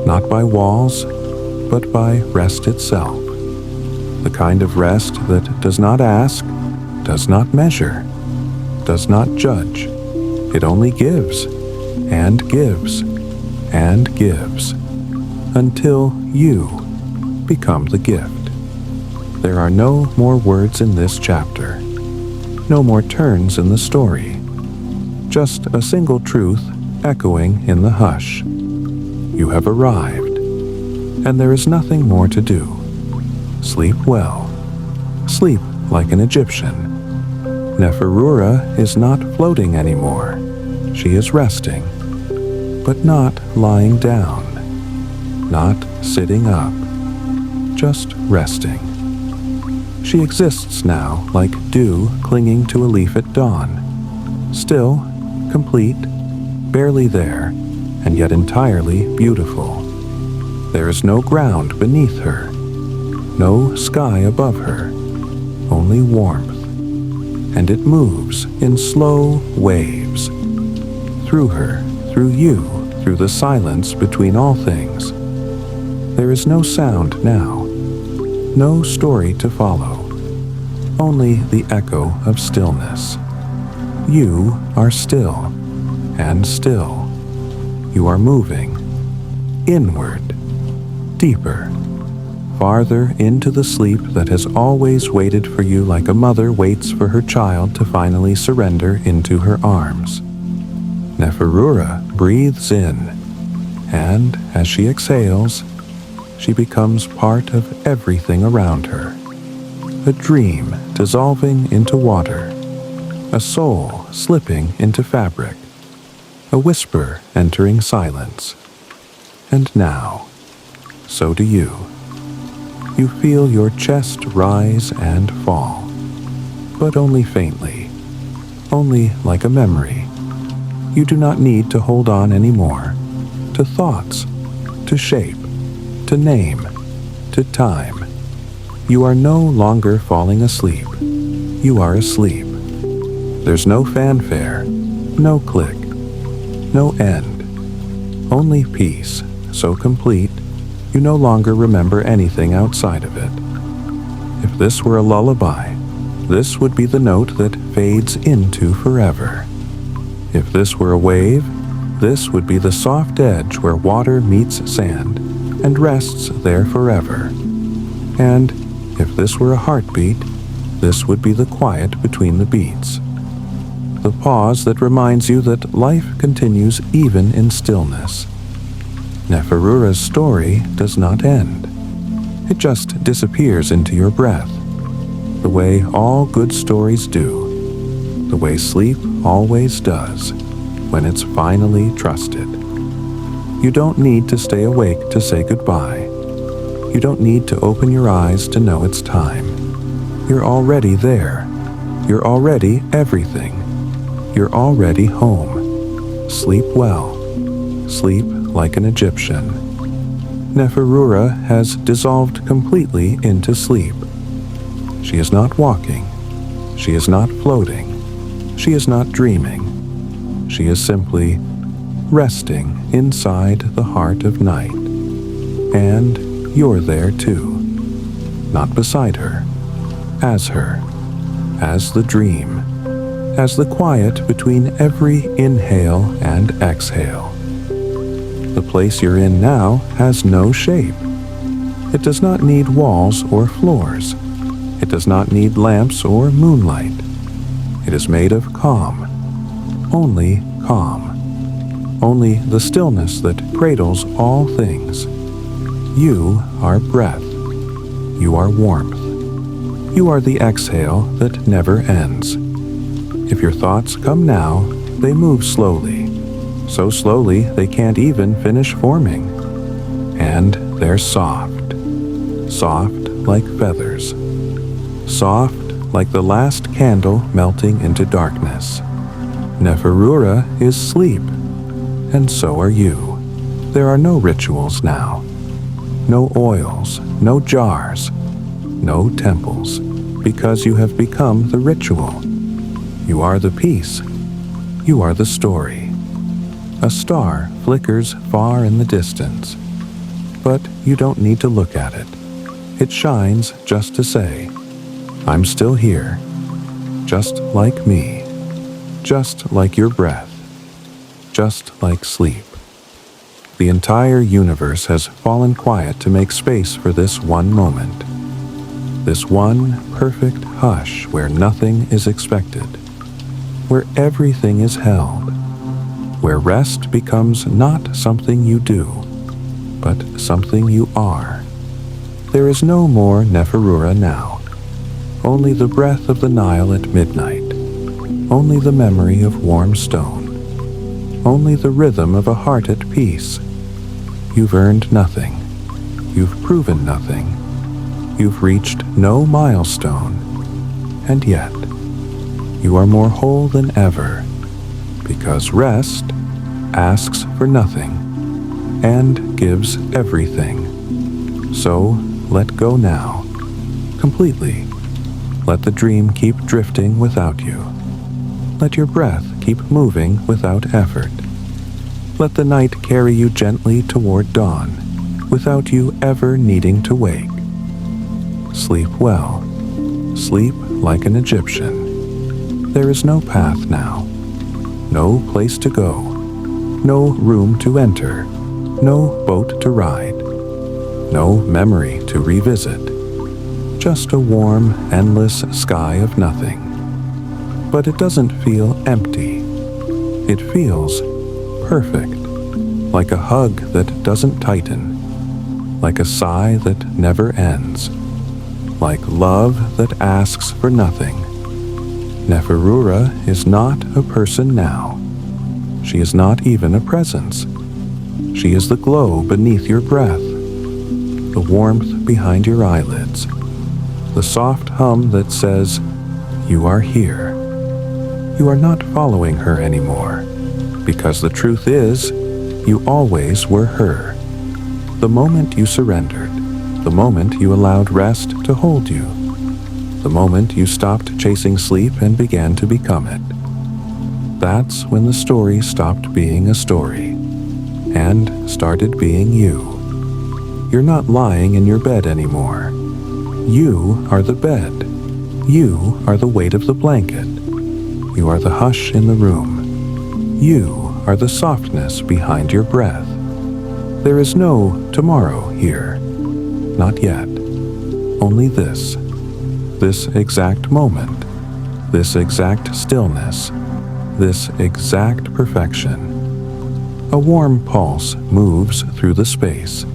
Speaker 1: not by walls, but by rest itself. The kind of rest that does not ask, does not measure, does not judge. It only gives, and gives, and gives, until you become the gift. There are no more words in this chapter, no more turns in the story, just a single truth echoing in the hush. You have arrived, and there is nothing more to do. Sleep well. Sleep like an Egyptian. Neferura is not floating anymore. She is resting, but not lying down, not sitting up, just resting. She exists now like dew clinging to a leaf at dawn, still, complete, barely there, and yet entirely beautiful. There is no ground beneath her, no sky above her, only warmth, and it moves in slow waves, through her, through you, through the silence between all things. There is no sound now, no story to follow, only the echo of stillness. You are still, and still. You are moving, inward, deeper, farther into the sleep that has always waited for you like a mother waits for her child to finally surrender into her arms. Neferura breathes in, and as she exhales, she becomes part of everything around her. A dream dissolving into water, a soul slipping into fabric, a whisper entering silence. And now, so do you. You feel your chest rise and fall, but only faintly, only like a memory. You do not need to hold on anymore, to thoughts, to shape, to name, to time. You are no longer falling asleep. You are asleep. There's no fanfare, no click, no end. Only peace, so complete, you no longer remember anything outside of it. If this were a lullaby, this would be the note that fades into forever. If this were a wave, this would be the soft edge where water meets sand and rests there forever. And if this were a heartbeat, this would be the quiet between the beats. The pause that reminds you that life continues even in stillness. Neferura's story does not end. It just disappears into your breath, the way all good stories do, the way sleep always does when it's finally trusted. You don't need to stay awake to say goodbye. You don't need to open your eyes to know it's time. You're already there. You're already everything. You're already home. Sleep well. Sleep like an Egyptian. Neferura has dissolved completely into sleep. She is not walking. She is not floating. She is not dreaming. She is simply resting inside the heart of night. And you're there too. Not beside her. As the dream. As the quiet between every inhale and exhale. The place you're in now has no shape. It does not need walls or floors. It does not need lamps or moonlight. It is made of calm. Only calm. Only the stillness that cradles all things. You are breath. You are warmth. You are the exhale that never ends. If your thoughts come now, they move slowly. So slowly they can't even finish forming. And they're soft. Soft like feathers. Soft like the last candle melting into darkness. Neferura is sleep. And so are you. There are no rituals now. No oils, no jars, no temples, because you have become the ritual. You are the peace. You are the story. A star flickers far in the distance, but you don't need to look at it. It shines just to say, I'm still here, just like me, just like your breath, just like sleep. The entire universe has fallen quiet to make space for this one moment, this one perfect hush where nothing is expected, where everything is held, where rest becomes not something you do, but something you are. There is no more Neferura now. Only the breath of the Nile at midnight. Only the memory of warm stone. Only the rhythm of a heart at peace. You've earned nothing. You've proven nothing. You've reached no milestone. And yet, you are more whole than ever, because rest asks for nothing and gives everything. So let go now, completely. Let the dream keep drifting without you. Let your breath keep moving without effort. Let the night carry you gently toward dawn, without you ever needing to wake. Sleep well. Sleep like an Egyptian. There is no path now, no place to go, no room to enter, no boat to ride, no memory to revisit, just a warm, endless sky of nothing. But it doesn't feel empty. It feels perfect, like a hug that doesn't tighten, like a sigh that never ends, like love that asks for nothing. Neferura is not a person now. She is not even a presence. She is the glow beneath your breath, the warmth behind your eyelids, the soft hum that says, "You are here." You are not following her anymore, because the truth is, you always were her. The moment you surrendered, the moment you allowed rest to hold you, the moment you stopped chasing sleep and began to become it. That's when the story stopped being a story and started being you. You're not lying in your bed anymore. You are the bed. You are the weight of the blanket. You are the hush in the room. You are the softness behind your breath. There is no tomorrow here. Not yet. Only this exact moment, this exact stillness, this exact perfection. A warm pulse moves through the space.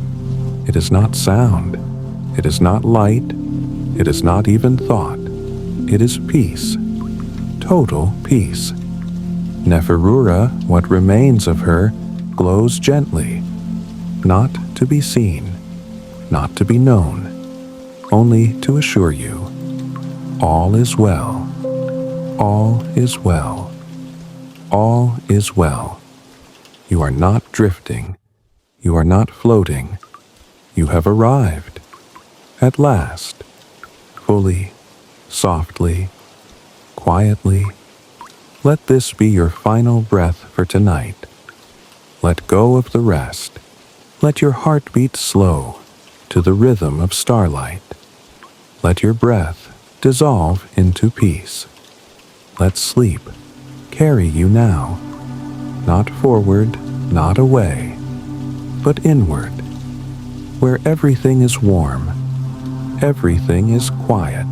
Speaker 1: It is not sound. It is not light. It is not even thought. It is peace. Total peace. Neferura, what remains of her, glows gently, not to be seen, not to be known, only to assure you, all is well, all is well, all is well. You are not drifting, you are not floating, you have arrived, at last, fully, softly, quietly. Let this be your final breath for tonight. Let go of the rest. Let your heart beat slow to the rhythm of starlight. Let your breath dissolve into peace. Let sleep carry you now, not forward, not away, but inward, where everything is warm, everything is quiet,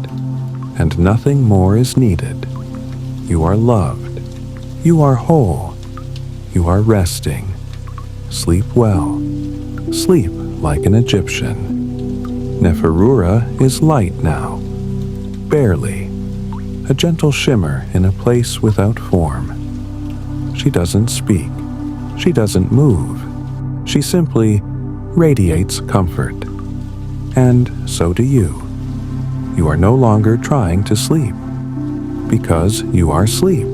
Speaker 1: and nothing more is needed. You are loved. You are whole. You are resting. Sleep well. Sleep like an Egyptian. Neferura is light now. Barely. A gentle shimmer in a place without form. She doesn't speak. She doesn't move. She simply radiates comfort. And so do you. You are no longer trying to sleep. Because you are sleep.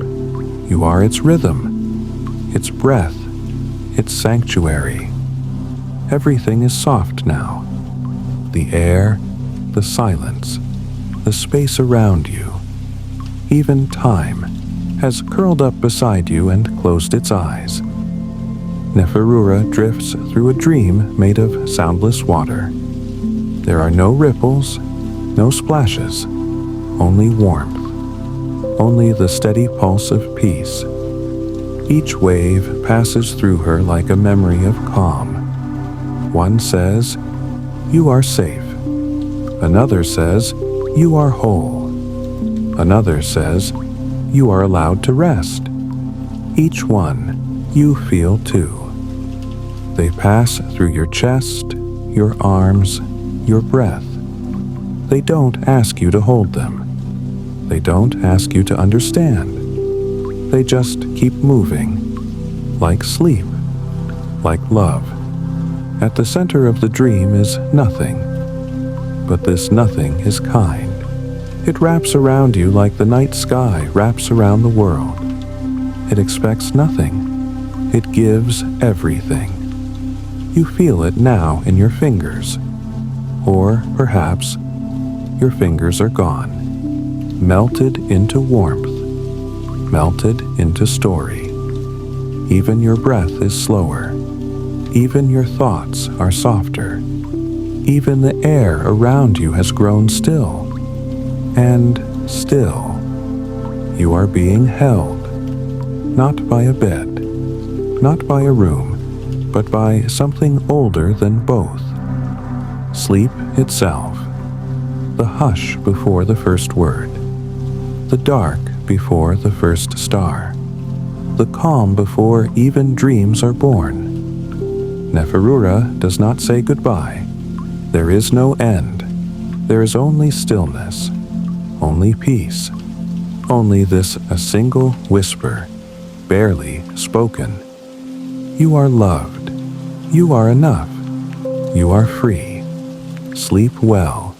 Speaker 1: You are its rhythm, its breath, its sanctuary. Everything is soft now. The air, the silence, the space around you. Even time has curled up beside you and closed its eyes. Neferura drifts through a dream made of soundless water. There are no ripples, no splashes, only warmth. Only the steady pulse of peace. Each wave passes through her like a memory of calm. One says, "You are safe." Another says, "You are whole." Another says, "You are allowed to rest." Each one, you feel too. They pass through your chest, your arms, your breath. They don't ask you to hold them. They don't ask you to understand. They just keep moving, like sleep, like love. At the center of the dream is nothing, but this nothing is kind. It wraps around you like the night sky wraps around the world. It expects nothing. It gives everything. You feel it now in your fingers, or perhaps your fingers are gone, melted into warmth, melted into story. Even your breath is slower. Even your thoughts are softer. Even the air around you has grown still. And still, you are being held, not by a bed, not by a room, but by something older than both. Sleep itself. The hush before the first word. The dark before the first star. The calm before even dreams are born. Neferura does not say goodbye. There is no end. There is only stillness, only peace, only this a single whisper, barely spoken. You are loved. You are enough. You are free. Sleep well.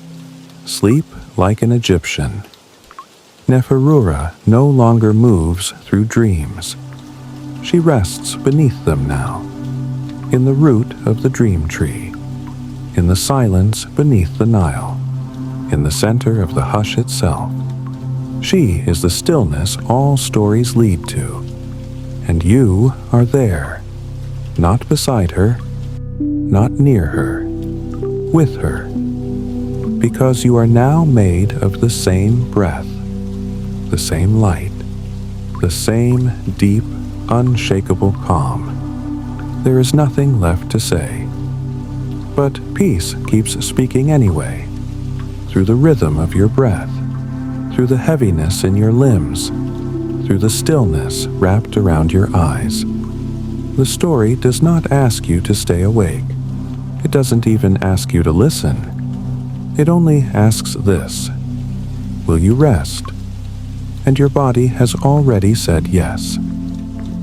Speaker 1: Sleep like an Egyptian. Neferura no longer moves through dreams. She rests beneath them now, in the root of the dream tree, in the silence beneath the Nile, in the center of the hush itself. She is the stillness all stories lead to, and you are there, not beside her, not near her, with her, because you are now made of the same breath, the same light, the same deep, unshakable calm. There is nothing left to say. But peace keeps speaking anyway, through the rhythm of your breath, through the heaviness in your limbs, through the stillness wrapped around your eyes. The story does not ask you to stay awake. It doesn't even ask you to listen. It only asks this: will you rest? And your body has already said yes.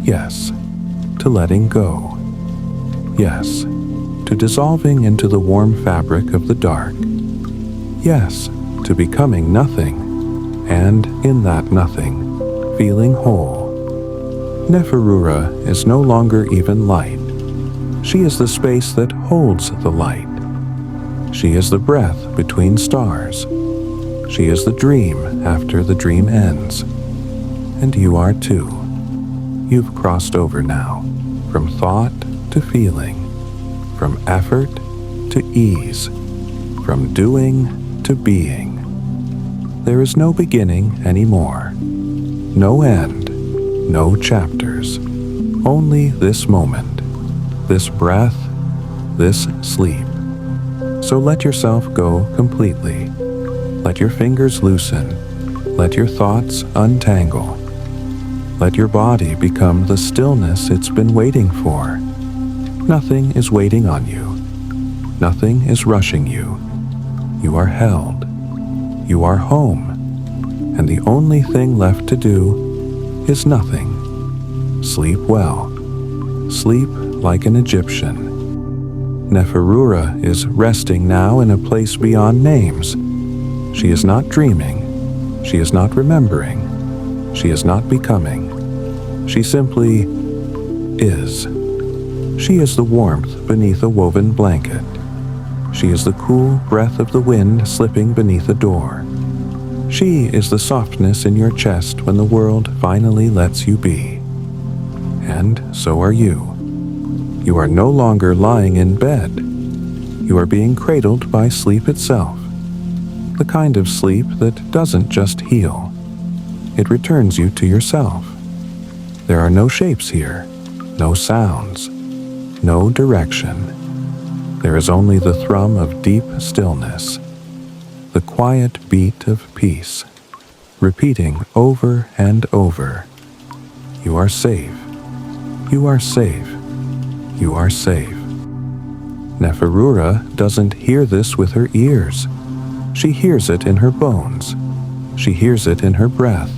Speaker 1: Yes, to letting go. Yes, to dissolving into the warm fabric of the dark. Yes, to becoming nothing, and in that nothing, feeling whole. Neferura is no longer even light. She is the space that holds the light. She is the breath between stars. She is the dream after the dream ends. And you are too. You've crossed over now, from thought to feeling, from effort to ease, from doing to being. There is no beginning anymore, no end, no chapters, only this moment, this breath, this sleep. So let yourself go completely. Let your fingers loosen. Let your thoughts untangle. Let your body become the stillness it's been waiting for. Nothing is waiting on you. Nothing is rushing you. You are held. You are home. And the only thing left to do is nothing. Sleep well. Sleep like an Egyptian. Neferura is resting now in a place beyond names. She is not dreaming. She is not remembering. She is not becoming. She simply is. She is the warmth beneath a woven blanket. She is the cool breath of the wind slipping beneath a door. She is the softness in your chest when the world finally lets you be. And so are you. You are no longer lying in bed. You are being cradled by sleep itself. The kind of sleep that doesn't just heal. It returns you to yourself. There are no shapes here, no sounds, no direction. There is only the thrum of deep stillness, the quiet beat of peace, repeating over and over. You are safe. You are safe. You are safe. Neferura doesn't hear this with her ears. She hears it in her bones. She hears it in her breath.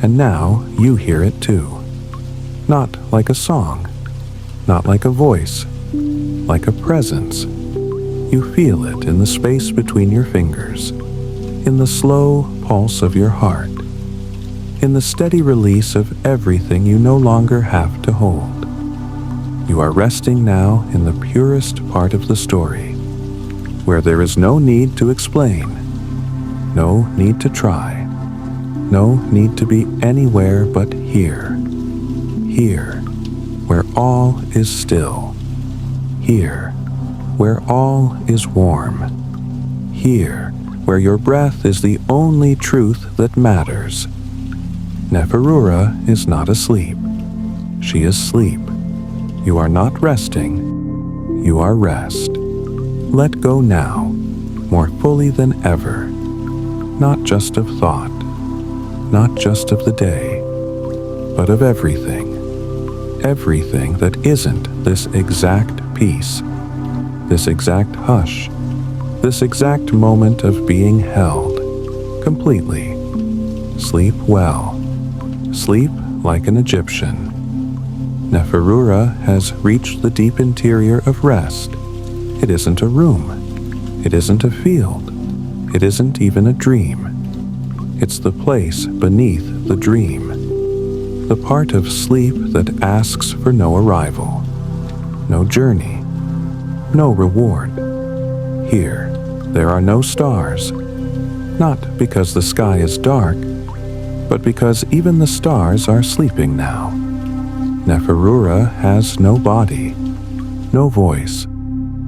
Speaker 1: And now you hear it too. Not like a song, not like a voice, like a presence. You feel it in the space between your fingers, in the slow pulse of your heart, in the steady release of everything you no longer have to hold. You are resting now in the purest part of the story, where there is no need to explain, no need to try, no need to be anywhere but here. Here, where all is still. Here, where all is warm. Here, where your breath is the only truth that matters. Neferura is not asleep. She is sleep. You are not resting. You are rest. Let go now, more fully than ever. Not just of thought, not just of the day, but of everything. Everything that isn't this exact peace, this exact hush, this exact moment of being held, completely. Sleep well. Sleep like an Egyptian. Neferura has reached the deep interior of rest. It isn't a room. It isn't a field. It isn't even a dream. It's the place beneath the dream. The part of sleep that asks for no arrival, no journey, no reward. Here, there are no stars, not because the sky is dark, but because even the stars are sleeping now. Neferura has no body, no voice,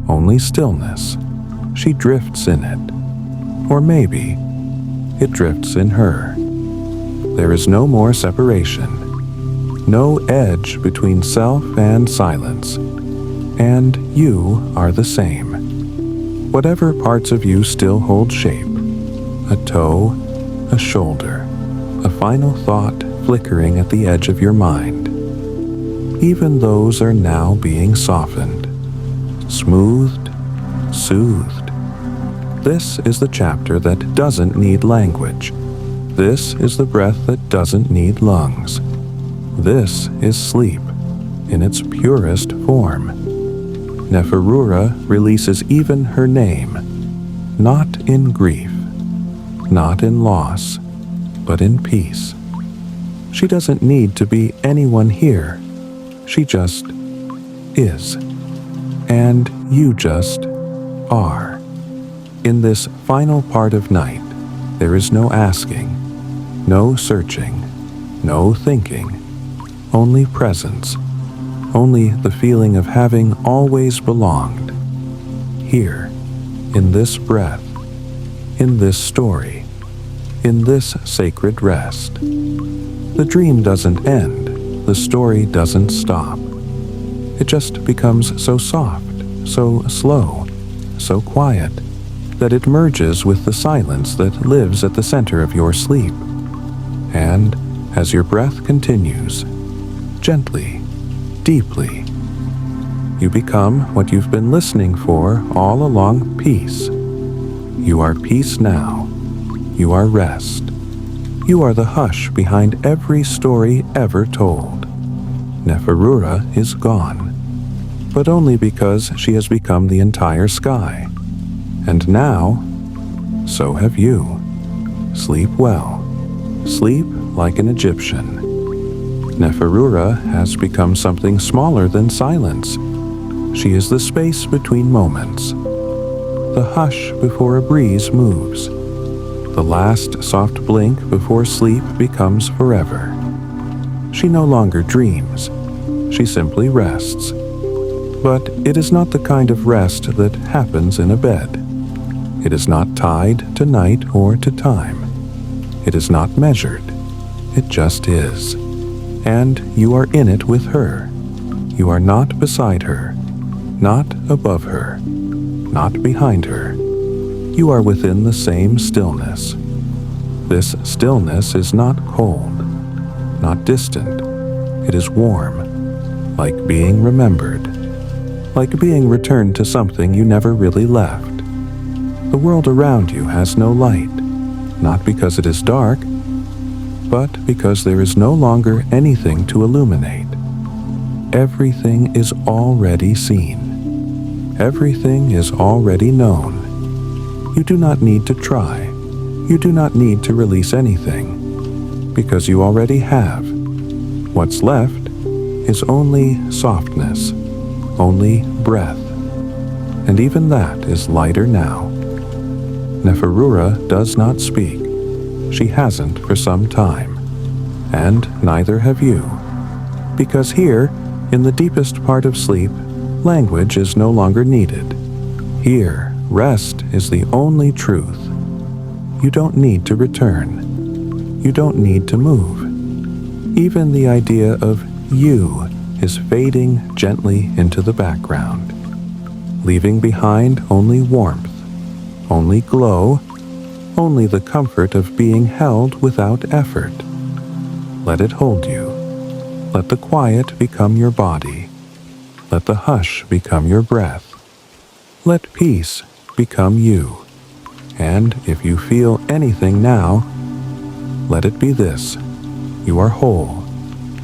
Speaker 1: only stillness. She drifts in it, or maybe it drifts in her. There is no more separation, no edge between self and silence, and you are the same. Whatever parts of you still hold shape, a toe, a shoulder, a final thought flickering at the edge of your mind, even those are now being softened, smoothed, soothed. This is the chapter that doesn't need language. This is the breath that doesn't need lungs. This is sleep in its purest form. Neferura releases even her name, not in grief, not in loss, but in peace. She doesn't need to be anyone here. She just is. And you just are. In this final part of night, there is no asking, no searching, no thinking, only presence, only the feeling of having always belonged. Here, in this breath, in this story, in this sacred rest. The dream doesn't end, the story doesn't stop. It just becomes so soft, so slow, so quiet, that it merges with the silence that lives at the center of your sleep. And as your breath continues, gently, deeply, you become what you've been listening for all along: peace. You are peace now. You are rest. You are the hush behind every story ever told. Neferura is gone, but only because she has become the entire sky. And now, so have you. Sleep well. Sleep like an Egyptian. Neferura has become something smaller than silence. She is the space between moments, the hush before a breeze moves, the last soft blink before sleep becomes forever. She no longer dreams. She simply rests. But it is not the kind of rest that happens in a bed. It is not tied to night or to time. It is not measured. It just is. And you are in it with her. You are not beside her, not above her, not behind her. You are within the same stillness. This stillness is not cold, not distant. It is warm, like being remembered. like being returned to something you never really left. The world around you has no light, not because it is dark, but because there is no longer anything to illuminate. Everything is already seen. Everything is already known. You do not need to try. You do not need to release anything, because you already have. What's left is only softness, only breath, and even that is lighter now. Neferura does not speak. She hasn't for some time, and neither have you, because here, in the deepest part of sleep, language is no longer needed. Here, rest is the only truth. You don't need to return. You don't need to move. Even the idea of you is fading gently into the background, leaving behind only warmth, only glow, only the comfort of being held without effort. Let it hold you. Let the quiet become your body. Let the hush become your breath. Let peace become you. And if you feel anything now, let it be this. You are whole.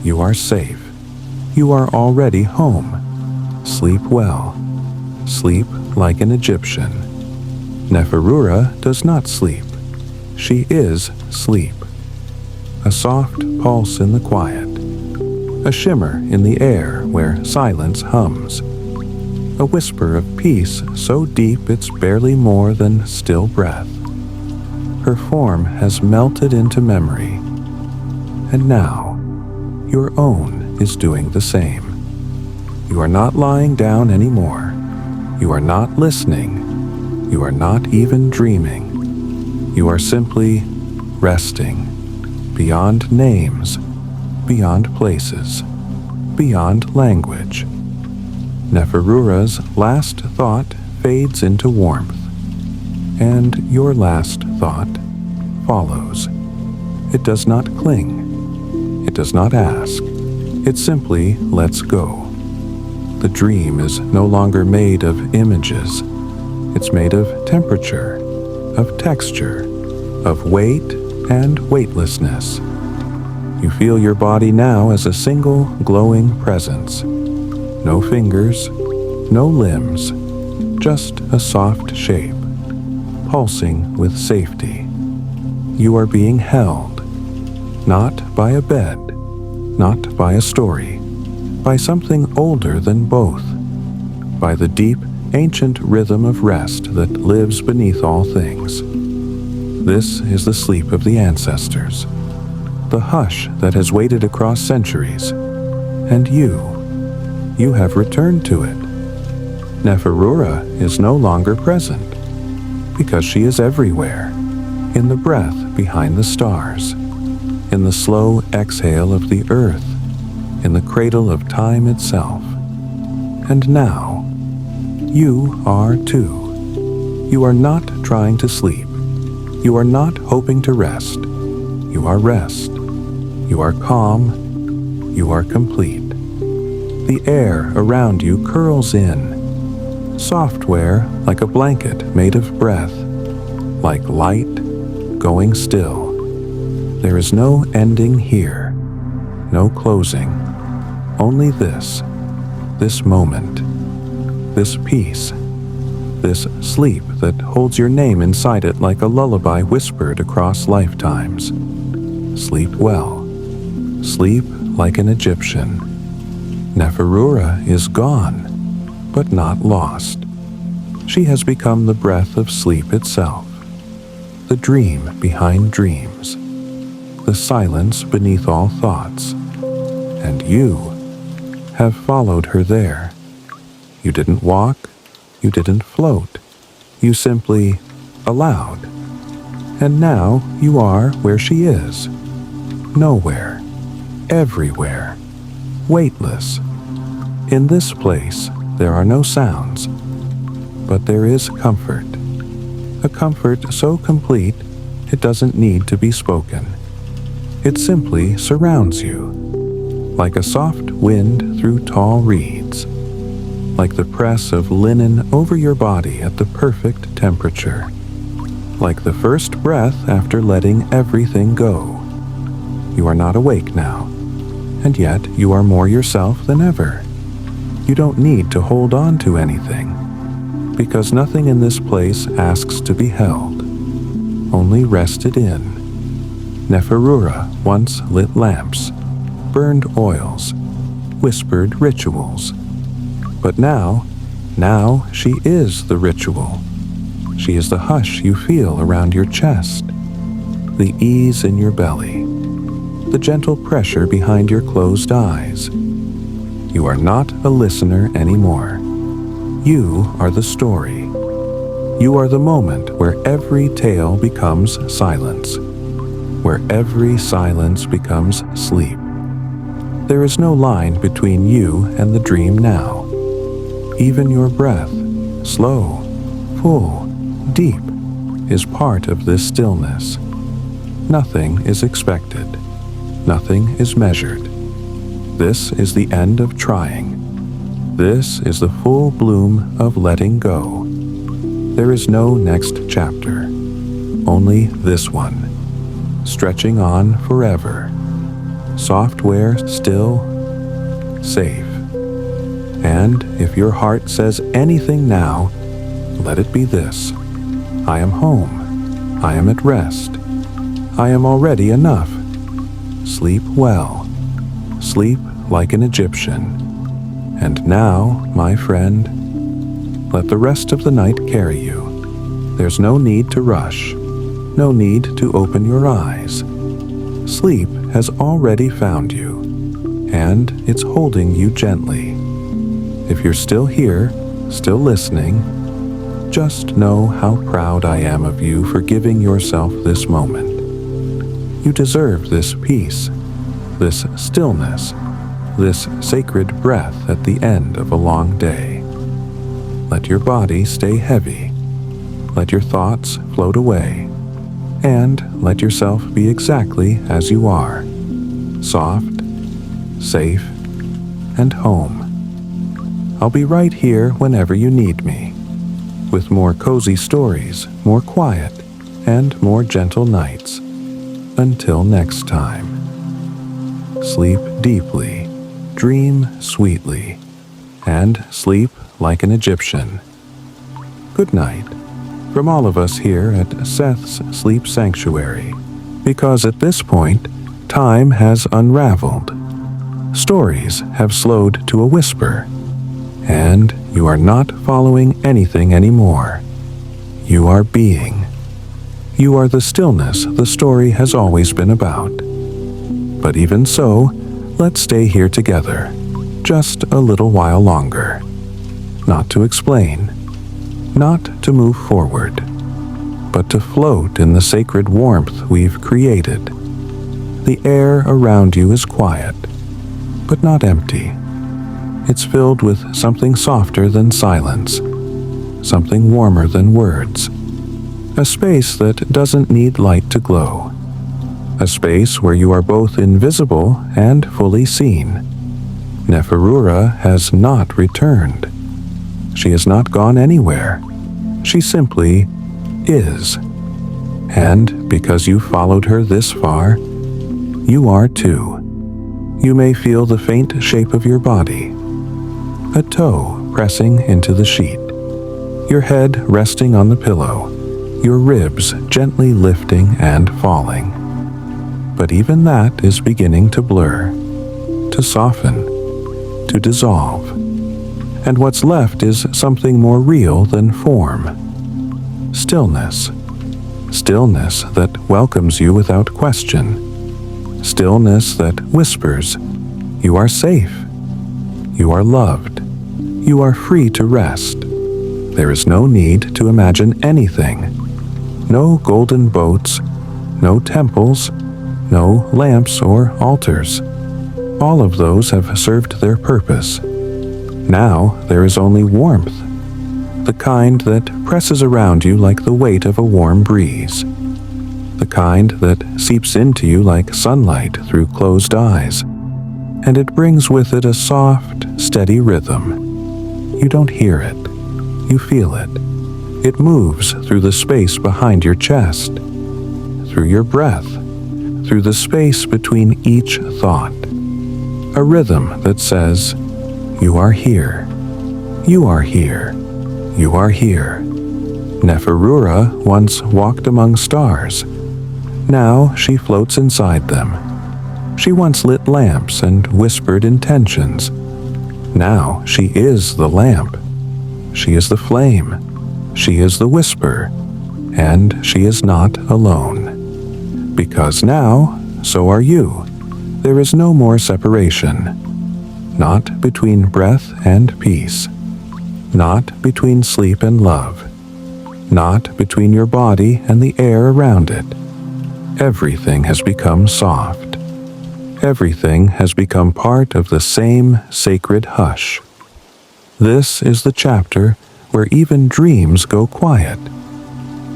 Speaker 1: You are safe. You are already home. Sleep well. Sleep like an Egyptian. Neferura does not sleep. She is sleep. A soft pulse in the quiet. A shimmer in the air where silence hums. A whisper of peace so deep it's barely more than still breath. Her form has melted into memory. And now, your own is doing the same. You are not lying down anymore. You are not listening. You are not even dreaming. You are simply resting, beyond names, beyond places, beyond language. Neferura's last thought fades into warmth, and your last thought follows. It does not cling. It does not ask. It simply lets go. The dream is no longer made of images. It's made of temperature, of texture, of weight and weightlessness. You feel your body now as a single glowing presence. No fingers, no limbs, just a soft shape, pulsing with safety. You are being held, not by a bed, not by a story, by something older than both, by the deep, ancient rhythm of rest that lives beneath all things. This is the sleep of the ancestors, the hush that has waited across centuries, and you have returned to it. Neferura is no longer present, because she is everywhere, in the breath behind the stars, in the slow exhale of the earth, in the cradle of time itself. And now, you are too. You are not trying to sleep. You are not hoping to rest. You are rest. You are calm. You are complete. The air around you curls in, software like a blanket made of breath, like light going still. There is no ending here, no closing, only this moment, this peace, this sleep that holds your name inside it like a lullaby whispered across lifetimes. Sleep well. Sleep like an Egyptian. Neferura is gone, but not lost. She has become the breath of sleep itself, the dream behind dreams, the silence beneath all thoughts. And you have followed her there. You didn't walk, you didn't float, you simply allowed. And now you are where she is. Nowhere, everywhere, weightless. In this place, there are no sounds, but there is comfort. A comfort so complete, it doesn't need to be spoken. It simply surrounds you, like a soft wind through tall reeds. like the press of linen over your body at the perfect temperature, like the first breath after letting everything go. You are not awake now, and yet you are more yourself than ever. You don't need to hold on to anything, because nothing in this place asks to be held, only rested in. Neferura once lit lamps, burned oils, whispered rituals. But now she is the ritual. She is the hush you feel around your chest, the ease in your belly, the gentle pressure behind your closed eyes. You are not a listener anymore. You are the story. You are the moment where every tale becomes silence, where every silence becomes sleep. There is no line between you and the dream now. Even your breath, slow, full, deep, is part of this stillness. Nothing is expected. Nothing is measured. This is the end of trying. This is the full bloom of letting go. There is no next chapter, only this one, stretching on forever. Software still, safe. And if your heart says anything now, let it be this: I am home. I am at rest. I am already enough. Sleep well. Sleep like an Egyptian. And now, my friend, let the rest of the night carry you. There's no need to rush. No need to open your eyes. Sleep has already found you, and it's holding you gently. If you're still here, still listening, just know how proud I am of you for giving yourself this moment. You deserve this peace, this stillness, this sacred breath at the end of a long day. Let your body stay heavy. Let your thoughts float away. And let yourself be exactly as you are, soft, safe, and home. I'll be right here whenever you need me, with more cozy stories, more quiet, and more gentle nights. Until next time. Sleep deeply, dream sweetly, and sleep like an Egyptian. Good night. From all of us here at Seth's Sleep Sanctuary, because at this point, time has unraveled. Stories have slowed to a whisper, and you are not following anything anymore. You are being. You are the stillness the story has always been about. But even so, let's stay here together, just a little while longer. Not to explain, not to move forward, but to float in the sacred warmth we've created. The air around you is quiet, but not empty. It's filled with something softer than silence, something warmer than words. A space that doesn't need light to glow. A space where you are both invisible and fully seen. Neferura has not returned. She has not gone anywhere. She simply is. And because you followed her this far, you are too. You may feel the faint shape of your body. A toe pressing into the sheet. Your head resting on the pillow. Your ribs gently lifting and falling. But even that is beginning to blur, to soften, to dissolve. And what's left is something more real than form. Stillness. Stillness that welcomes you without question. Stillness that whispers, you are safe. You are loved. You are free to rest. There is no need to imagine anything. No golden boats, no temples, no lamps or altars. All of those have served their purpose. Now there is only warmth, the kind that presses around you like the weight of a warm breeze, the kind that seeps into you like sunlight through closed eyes, and it brings with it a soft, steady rhythm. You don't hear it. You feel it. It moves through the space behind your chest, through your breath, through the space between each thought. A rhythm that says, "You are here. You are here. You are here." Neferura once walked among stars. Now she floats inside them. She once lit lamps and whispered intentions. Now she is the lamp. She is the flame. She is the whisper. And she is not alone. Because now, so are you. There is no more separation. Not between breath and peace. Not between sleep and love. Not between your body and the air around it. Everything has become soft. Everything has become part of the same sacred hush. This is the chapter where even dreams go quiet,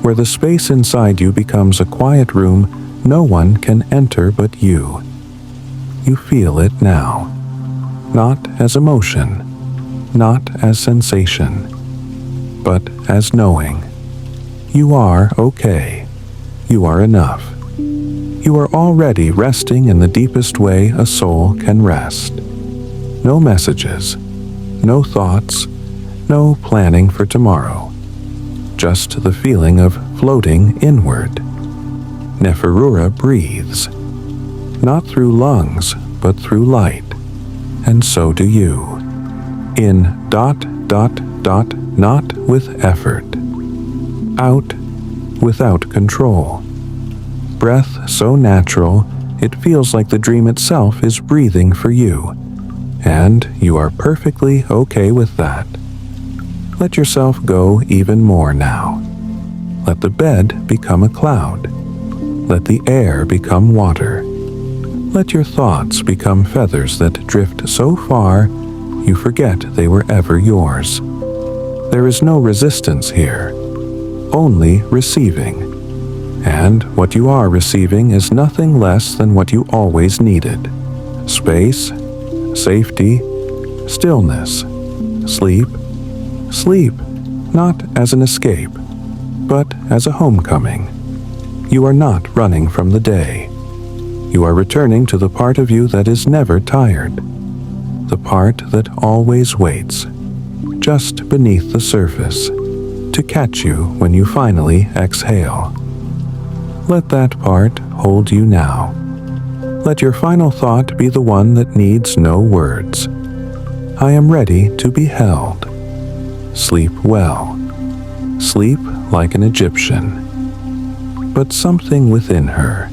Speaker 1: where the space inside you becomes a quiet room no one can enter but you. You feel it now, not as emotion, not as sensation, but as knowing. You are okay. You are enough. You are already resting in the deepest way a soul can rest. No messages, no thoughts, no planning for tomorrow. Just the feeling of floating inward. Neferura breathes, not through lungs, but through light, and so do you. In ... not with effort. Out without control. Breath so natural, it feels like the dream itself is breathing for you, and you are perfectly okay with that. Let yourself go even more now. Let the bed become a cloud. Let the air become water. Let your thoughts become feathers that drift so far you forget they were ever yours. There is no resistance here, only receiving. And what you are receiving is nothing less than what you always needed. Space, safety, stillness, sleep. Sleep, not as an escape, but as a homecoming. You are not running from the day. You are returning to the part of you that is never tired, the part that always waits, just beneath the surface, to catch you when you finally exhale. Let that part hold you now. Let your final thought be the one that needs no words. I am ready to be held. Sleep well. Sleep like an Egyptian. But something within her,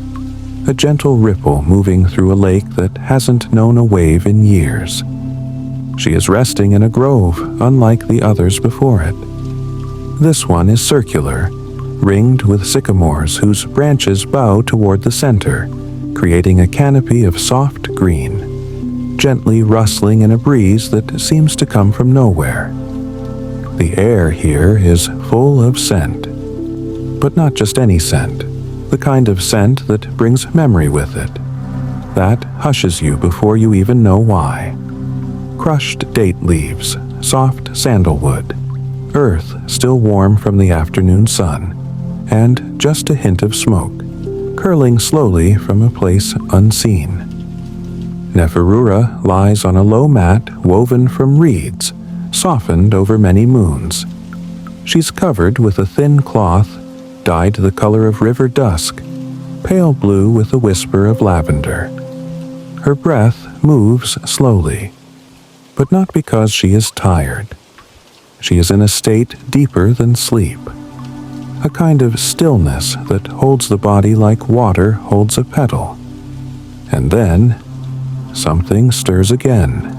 Speaker 1: a gentle ripple moving through a lake that hasn't known a wave in years. She is resting in a grove unlike the others before it. This one is circular, ringed with sycamores whose branches bow toward the center, creating a canopy of soft green, gently rustling in a breeze that seems to come from nowhere. The air here is full of scent, but not just any scent, the kind of scent that brings memory with it, that hushes you before you even know why. Crushed date leaves, soft sandalwood, earth still warm from the afternoon sun, and just a hint of smoke, curling slowly from a place unseen. Neferura lies on a low mat woven from reeds, softened over many moons. She's covered with a thin cloth, dyed the color of river dusk, pale blue with a whisper of lavender. Her breath moves slowly, but not because she is tired. She is in a state deeper than sleep, a kind of stillness that holds the body like water holds a petal. And then, something stirs again.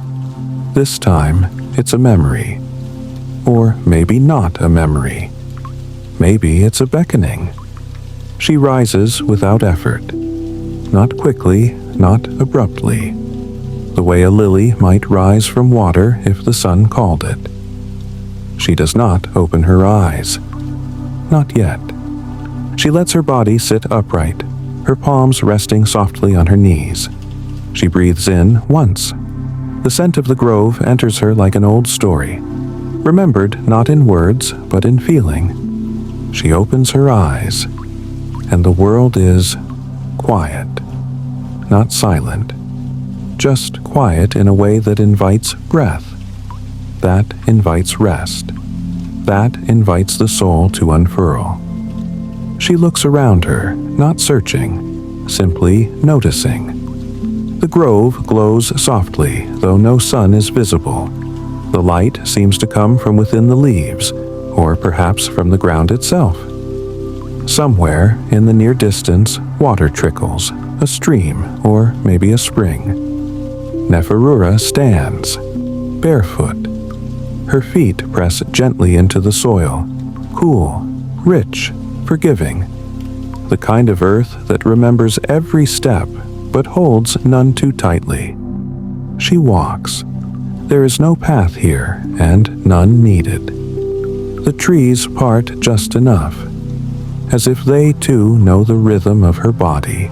Speaker 1: This time, it's a memory. Or maybe not a memory. Maybe it's a beckoning. She rises without effort. Not quickly, not abruptly. The way a lily might rise from water if the sun called it. She does not open her eyes. Not yet. She lets her body sit upright, her palms resting softly on her knees. She breathes in once. The scent of the grove enters her like an old story. remembered not in words but in feeling. She opens her eyes, and the world is quiet, not silent, just quiet in a way that invites breath, that invites rest, that invites the soul to unfurl. She looks around her, not searching, simply noticing. The grove glows softly, though no sun is visible. The light seems to come from within the leaves, or perhaps from the ground itself. Somewhere in the near distance, water trickles, a stream, or maybe a spring. Neferura stands, barefoot. Her feet press gently into the soil, cool, rich, forgiving. The kind of earth that remembers every step, but holds none too tightly. She walks. There is no path here, and none needed. The trees part just enough, as if they too know the rhythm of her body,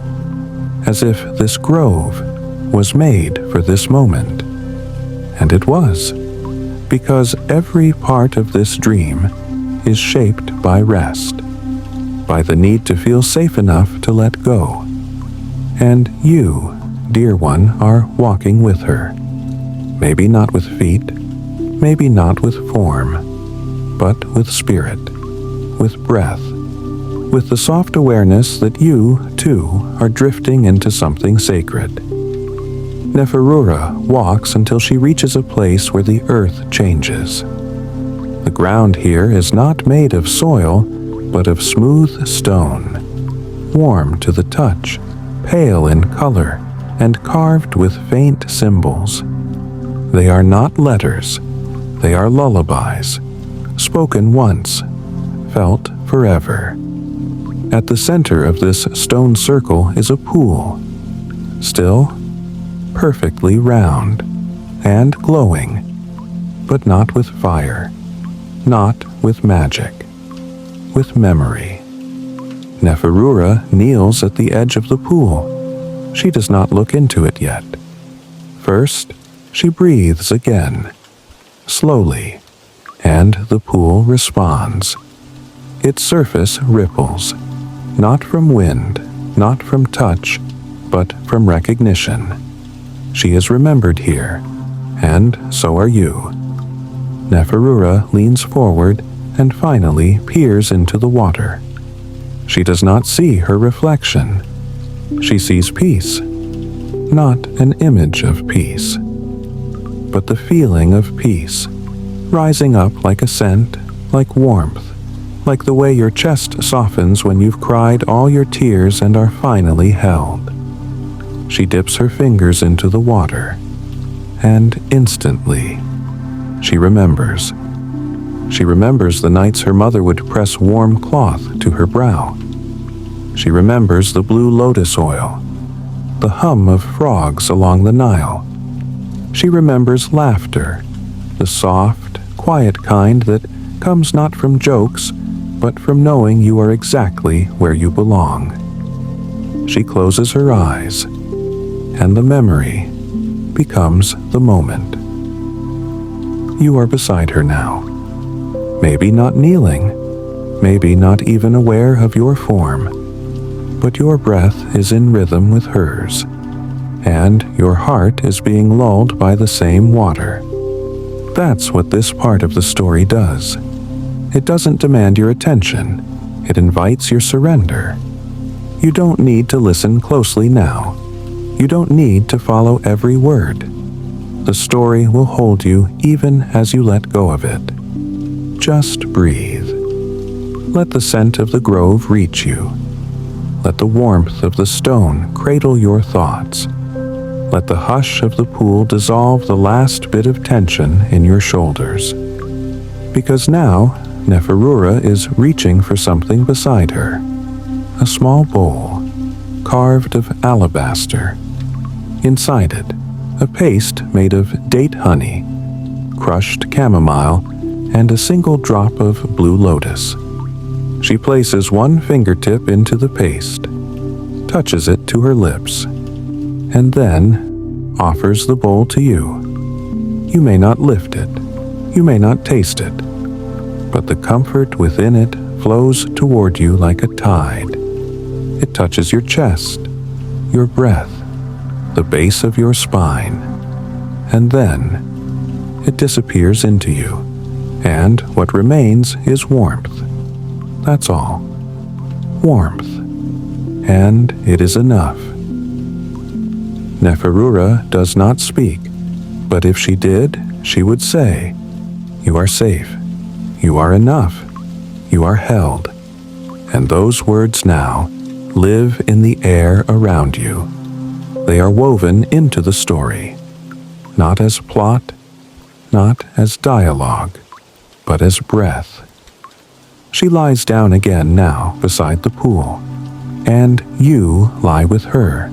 Speaker 1: as if this grove was made for this moment. And it was, because every part of this dream is shaped by rest, by the need to feel safe enough to let go. And you, dear one, are walking with her. Maybe not with feet, maybe not with form, but with spirit, with breath, with the soft awareness that you, too, are drifting into something sacred. Neferura walks until she reaches a place where the earth changes. The ground here is not made of soil, but of smooth stone, warm to the touch, pale in color, and carved with faint symbols. They are not letters, they are lullabies, spoken once, felt forever. At the center of this stone circle is a pool, still perfectly round and glowing, but not with fire, not with magic, with memory. Neferura kneels at the edge of the pool. She does not look into it yet. First, she breathes again, slowly, and the pool responds. Its surface ripples, not from wind, not from touch, but from recognition. She is remembered here, and so are you. Neferura leans forward and finally peers into the water. She does not see her reflection. She sees peace, not an image of peace, but the feeling of peace, rising up like a scent, like warmth, like the way your chest softens when you've cried all your tears and are finally held. She dips her fingers into the water, and instantly, she remembers. She remembers the nights her mother would press warm cloth to her brow. She remembers the blue lotus oil, the hum of frogs along the Nile. She remembers laughter, the soft, quiet kind that comes not from jokes, but from knowing you are exactly where you belong. She closes her eyes, and the memory becomes the moment. You are beside her now. Maybe not kneeling, maybe not even aware of your form, but your breath is in rhythm with hers, and your heart is being lulled by the same water. That's what this part of the story does. It doesn't demand your attention, it invites your surrender. You don't need to listen closely now. You don't need to follow every word. The story will hold you even as you let go of it. Just breathe. Let the scent of the grove reach you. Let the warmth of the stone cradle your thoughts. Let the hush of the pool dissolve the last bit of tension in your shoulders. Because now, Neferura is reaching for something beside her. A small bowl, carved of alabaster. Inside it, a paste made of date honey, crushed chamomile, and a single drop of blue lotus. She places one fingertip into the paste, touches it to her lips, and then offers the bowl to you. You may not lift it. You may not taste it, but the comfort within it flows toward you like a tide. It touches your chest, your breath, the base of your spine, and then it disappears into you, and what remains is warmth. That's all. Warmth. And it is enough. Neferura does not speak, but if she did, she would say, "You are safe. You are enough. You are held." And those words now live in the air around you. They are woven into the story, not as plot, not as dialogue, but as breath. She lies down again now beside the pool, and you lie with her.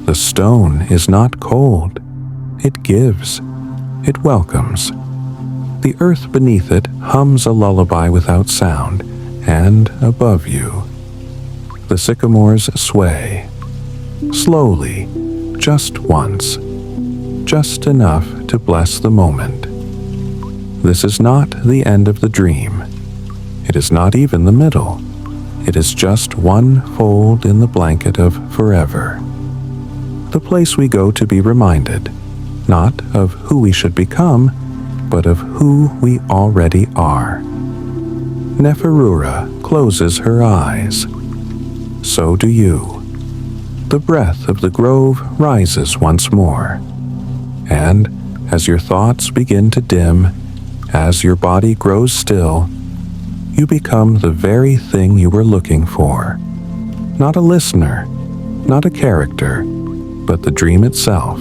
Speaker 1: The stone is not cold. It gives. It welcomes. The earth beneath it hums a lullaby without sound, and above you, the sycamores sway. Slowly, just once, just enough to bless the moment. This is not the end of the dream. It is not even the middle. It is just one fold in the blanket of forever. The place we go to be reminded, not of who we should become, but of who we already are. Neferura closes her eyes. So do you. The breath of the grove rises once more. And as your thoughts begin to dim, as your body grows still, you become the very thing you were looking for. Not a listener, not a character, but the dream itself.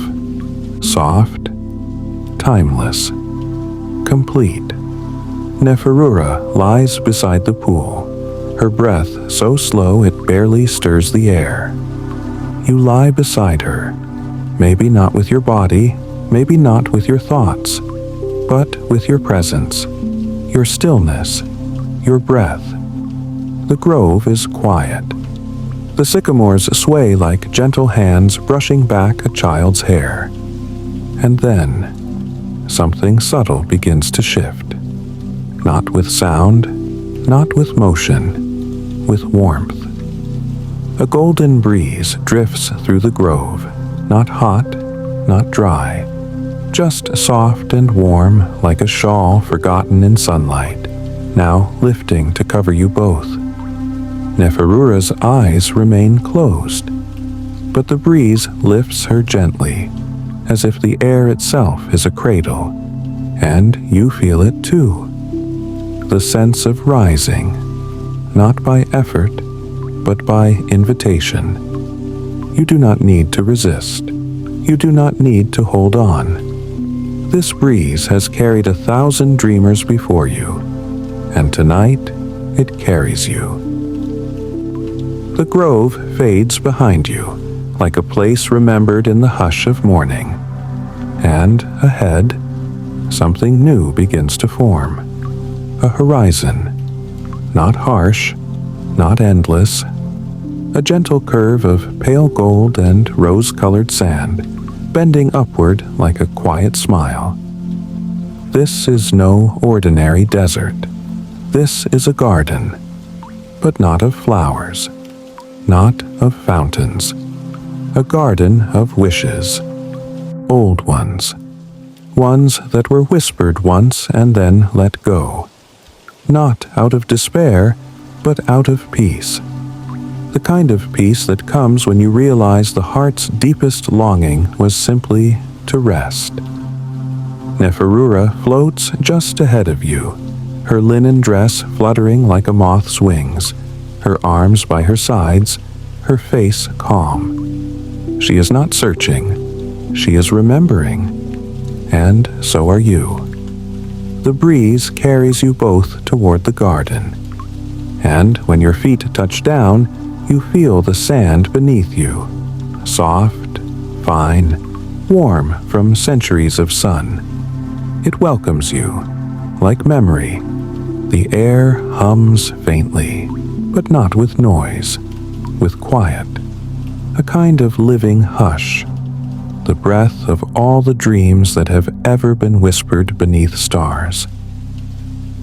Speaker 1: Soft, timeless, complete. Neferura lies beside the pool, her breath so slow it barely stirs the air. You lie beside her, maybe not with your body, maybe not with your thoughts, but with your presence, your stillness, your breath. The grove is quiet. The sycamores sway like gentle hands brushing back a child's hair. And then, something subtle begins to shift. Not with sound, not with motion, with warmth. A golden breeze drifts through the grove, not hot, not dry, just soft and warm like a shawl forgotten in sunlight, now lifting to cover you both. Neferura's eyes remain closed, but the breeze lifts her gently, as if the air itself is a cradle, and you feel it too. The sense of rising, not by effort, but by invitation. You do not need to resist. You do not need to hold on. This breeze has carried 1,000 dreamers before you, and tonight it carries you. The grove fades behind you, like a place remembered in the hush of morning. And ahead, something new begins to form. A horizon, not harsh, not endless, a gentle curve of pale gold and rose-colored sand, bending upward like a quiet smile. This is no ordinary desert. This is a garden, but not of flowers, not of fountains. A garden of wishes, old ones that were whispered once and then let go. Not out of despair, but out of peace. The kind of peace that comes when you realize the heart's deepest longing was simply to rest. Neferura floats just ahead of you, her linen dress fluttering like a moth's wings, her arms by her sides, her face calm. She is not searching, she is remembering, and so are you. The breeze carries you both toward the garden, and when your feet touch down, you feel the sand beneath you, soft, fine, warm from centuries of sun. It welcomes you, like memory. The air hums faintly, but not with noise, with quiet, a kind of living hush. the breath of all the dreams that have ever been whispered beneath stars.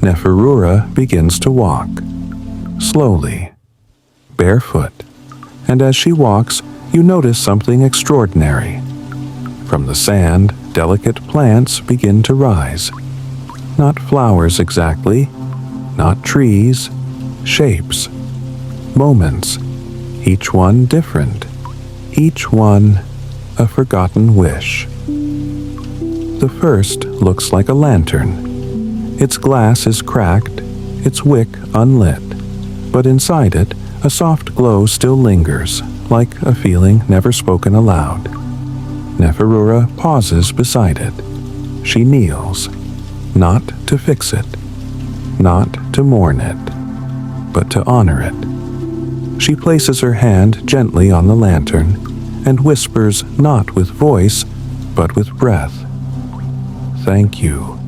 Speaker 1: Neferura begins to walk, slowly, barefoot, and as she walks, you notice something extraordinary. From the sand, delicate plants begin to rise. Not flowers exactly, not trees, shapes, moments, each one different, each one a forgotten wish. The first looks like a lantern. Its glass is cracked, its wick unlit, but inside it, a soft glow still lingers, like a feeling never spoken aloud. Neferura pauses beside it. She kneels, not to fix it, not to mourn it, but to honor it. She places her hand gently on the lantern and whispers not with voice, but with breath, "Thank you."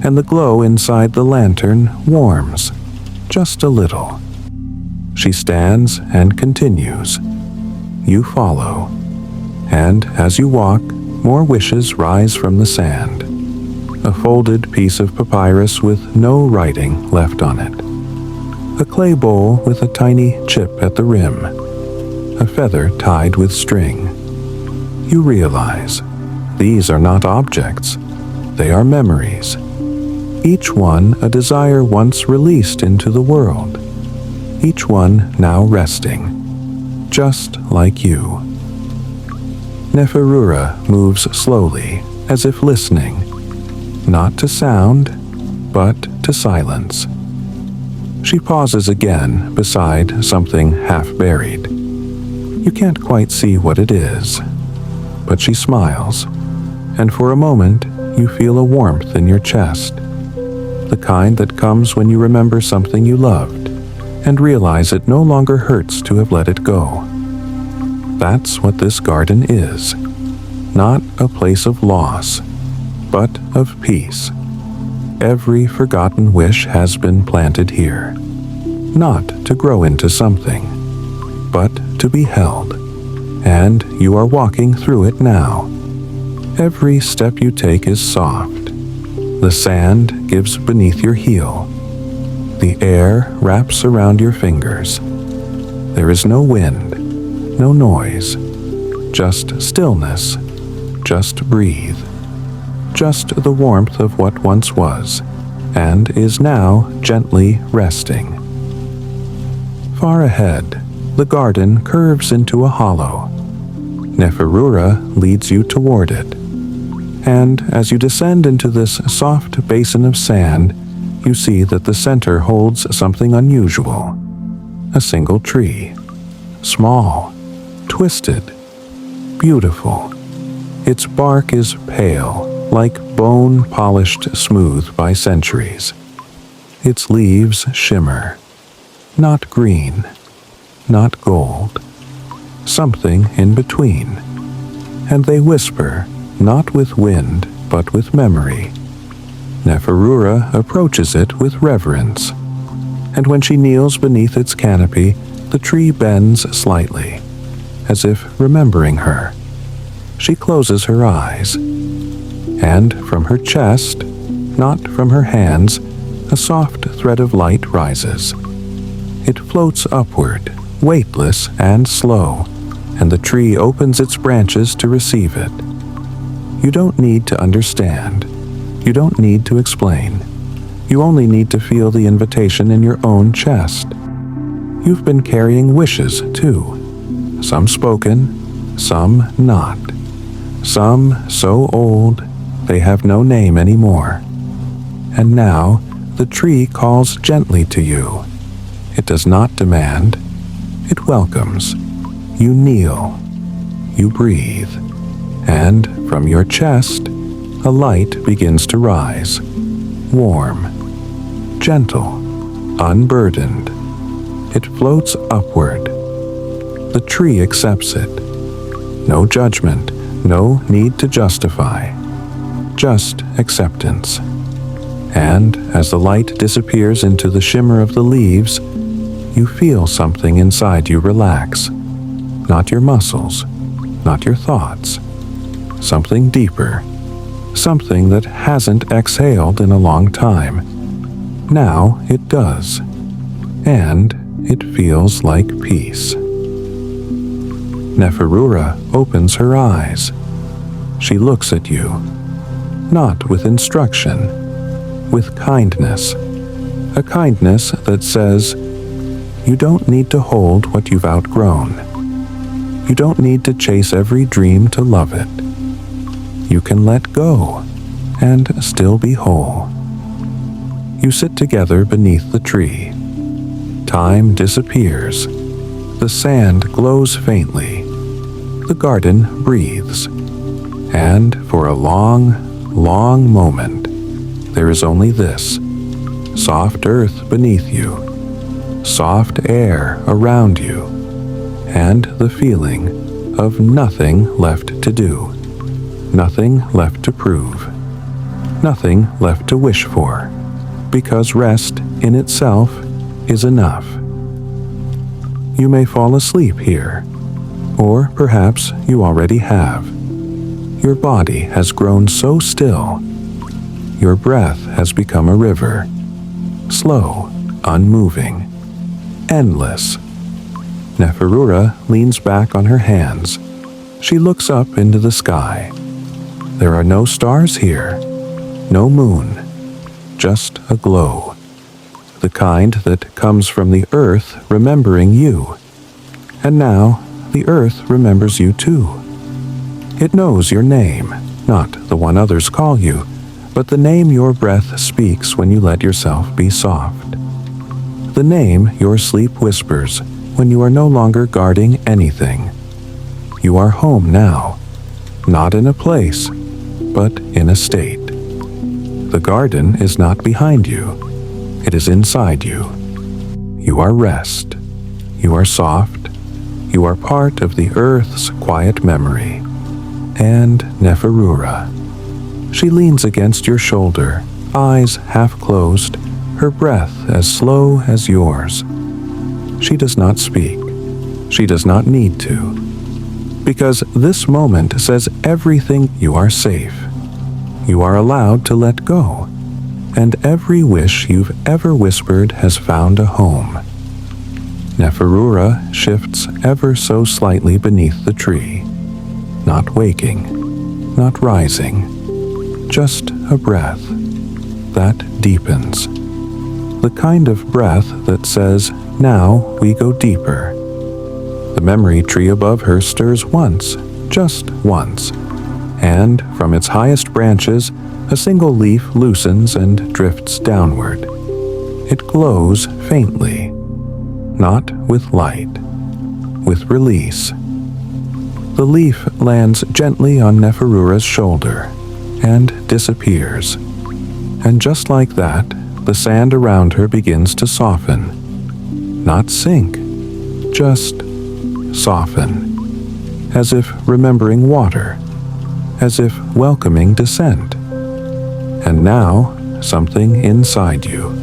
Speaker 1: And the glow inside the lantern warms, just a little. She stands and continues. You follow, and as you walk, more wishes rise from the sand. A folded piece of papyrus with no writing left on it. A clay bowl with a tiny chip at the rim. A feather tied with string. You realize these are not objects, they are memories. Each one a desire once released into the world. Each one now resting, just like you. Neferura moves slowly, as if listening, not to sound, but to silence. She pauses again beside something half-buried. You can't quite see what it is, but she smiles, and for a moment you feel a warmth in your chest, the kind that comes when you remember something you loved and realize it no longer hurts to have let it go. That's what this garden is, not a place of loss, but of peace. Every forgotten wish has been planted here, not to grow into something, but to be held, and you are walking through it now. Every step you take is soft. The sand gives beneath your heel. The air wraps around your fingers. There is no wind, no noise, just stillness, just breathe, just the warmth of what once was, and is now gently resting. Far ahead, the garden curves into a hollow. Neferura leads you toward it. And as you descend into this soft basin of sand, you see that the center holds something unusual. A single tree. Small, twisted, beautiful. Its bark is pale, like bone polished smooth by centuries. Its leaves shimmer. Not green, not gold. Something in between. And they whisper, not with wind, but with memory. Neferura approaches it with reverence, and when she kneels beneath its canopy, the tree bends slightly, as if remembering her. She closes her eyes, and from her chest, not from her hands, a soft thread of light rises. It floats upward, weightless and slow, and the tree opens its branches to receive it. You don't need to understand. You don't need to explain. You only need to feel the invitation in your own chest. You've been carrying wishes, too. Some spoken, some not. Some so old, they have no name anymore. And now, the tree calls gently to you. It does not demand. It welcomes. You kneel. You breathe. And from your chest, a light begins to rise. Warm. Gentle. Unburdened. It floats upward. The tree accepts it. No judgment. No need to justify. Just acceptance. And as the light disappears into the shimmer of the leaves, you feel something inside you relax. Not your muscles, not your thoughts, something deeper, something that hasn't exhaled in a long time. Now it does, and it feels like peace. Neferura opens her eyes. She looks at you, not with instruction, with kindness, a kindness that says, you don't need to hold what you've outgrown. You don't need to chase every dream to love it. You can let go and still be whole. You sit together beneath the tree. Time disappears. The sand glows faintly. The garden breathes. And for a long, long moment, there is only this: soft earth beneath you, soft air around you, and the feeling of nothing left to do, nothing left to prove, nothing left to wish for, because rest in itself is enough. You may fall asleep here, or perhaps you already have. Your body has grown so still. Your breath has become a river, slow, unmoving, endless. Neferura leans back on her hands. She looks up into the sky. There are no stars here, no moon, just a glow. The kind that comes from the earth remembering you. And now the earth remembers you too. It knows your name, not the one others call you, but the name your breath speaks when you let yourself be soft. The name your sleep whispers when you are no longer guarding anything. You are home now, not in a place, but in a state. The garden is not behind you, it is inside you. You are rest. You are soft. You are part of the earth's quiet memory. And Neferura. She leans against your shoulder, eyes half closed, her breath as slow as yours. She does not speak. She does not need to. Because this moment says everything. You are safe. You are allowed to let go. And every wish you've ever whispered has found a home. Neferura shifts ever so slightly beneath the tree. Not waking, not rising, just a breath that deepens. The kind of breath that says, now we go deeper. The memory tree above her stirs once, just once, and from its highest branches, a single leaf loosens and drifts downward. It glows faintly, not with light, with release. The leaf lands gently on Neferura's shoulder and disappears. And just like that, the sand around her begins to soften. Not sink, just soften. As if remembering water, as if welcoming descent. And now, something inside you,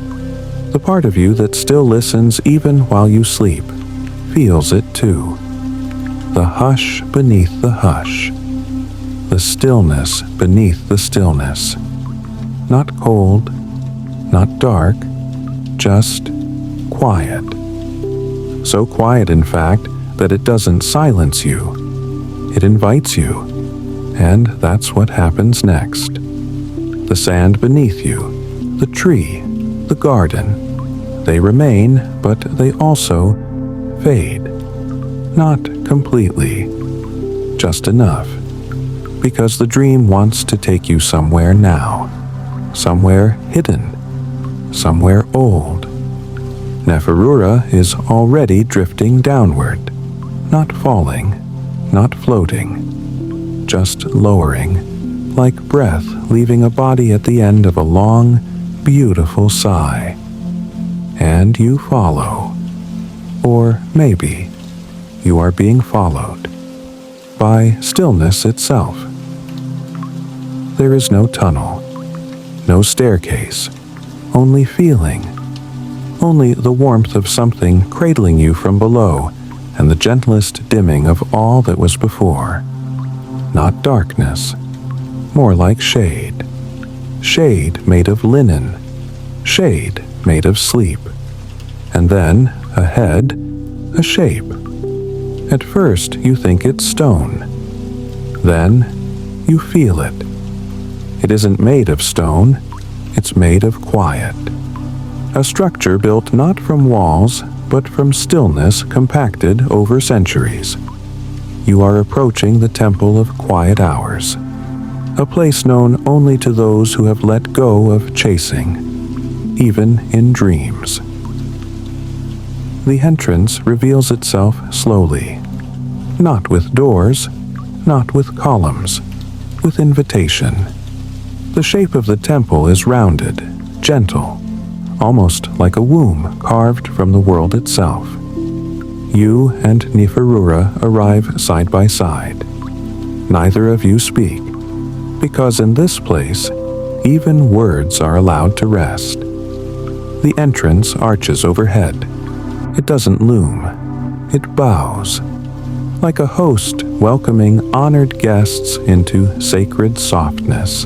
Speaker 1: the part of you that still listens even while you sleep, feels it too. The hush beneath the hush. The stillness beneath the stillness. Not cold, not dark, just quiet. So quiet, in fact, that it doesn't silence you. It invites you. And that's what happens next. The sand beneath you, the tree, the garden, they remain, but they also fade. Not completely, just enough, because the dream wants to take you somewhere now, somewhere hidden, somewhere old. Neferura is already drifting downward, not falling, not floating, just lowering, like breath leaving a body at the end of a long, beautiful sigh. And you follow, or maybe you are being followed by stillness itself. There is no tunnel, no staircase, only feeling, only the warmth of something cradling you from below and the gentlest dimming of all that was before. not darkness, more like shade. Shade made of linen, shade made of sleep. And then, ahead, a shape. At first you think it's stone. Then you feel it. It isn't made of stone, it's made of quiet. A structure built not from walls, but from stillness compacted over centuries. You are approaching the Temple of Quiet Hours, a place known only to those who have let go of chasing, even in dreams. The entrance reveals itself slowly, not with doors, not with columns, with invitation. The shape of the temple is rounded, gentle, almost like a womb carved from the world itself. You and Neferura arrive side by side. Neither of you speak, because in this place, even words are allowed to rest. The entrance arches overhead. It doesn't loom. It bows, like a host welcoming honored guests into sacred softness.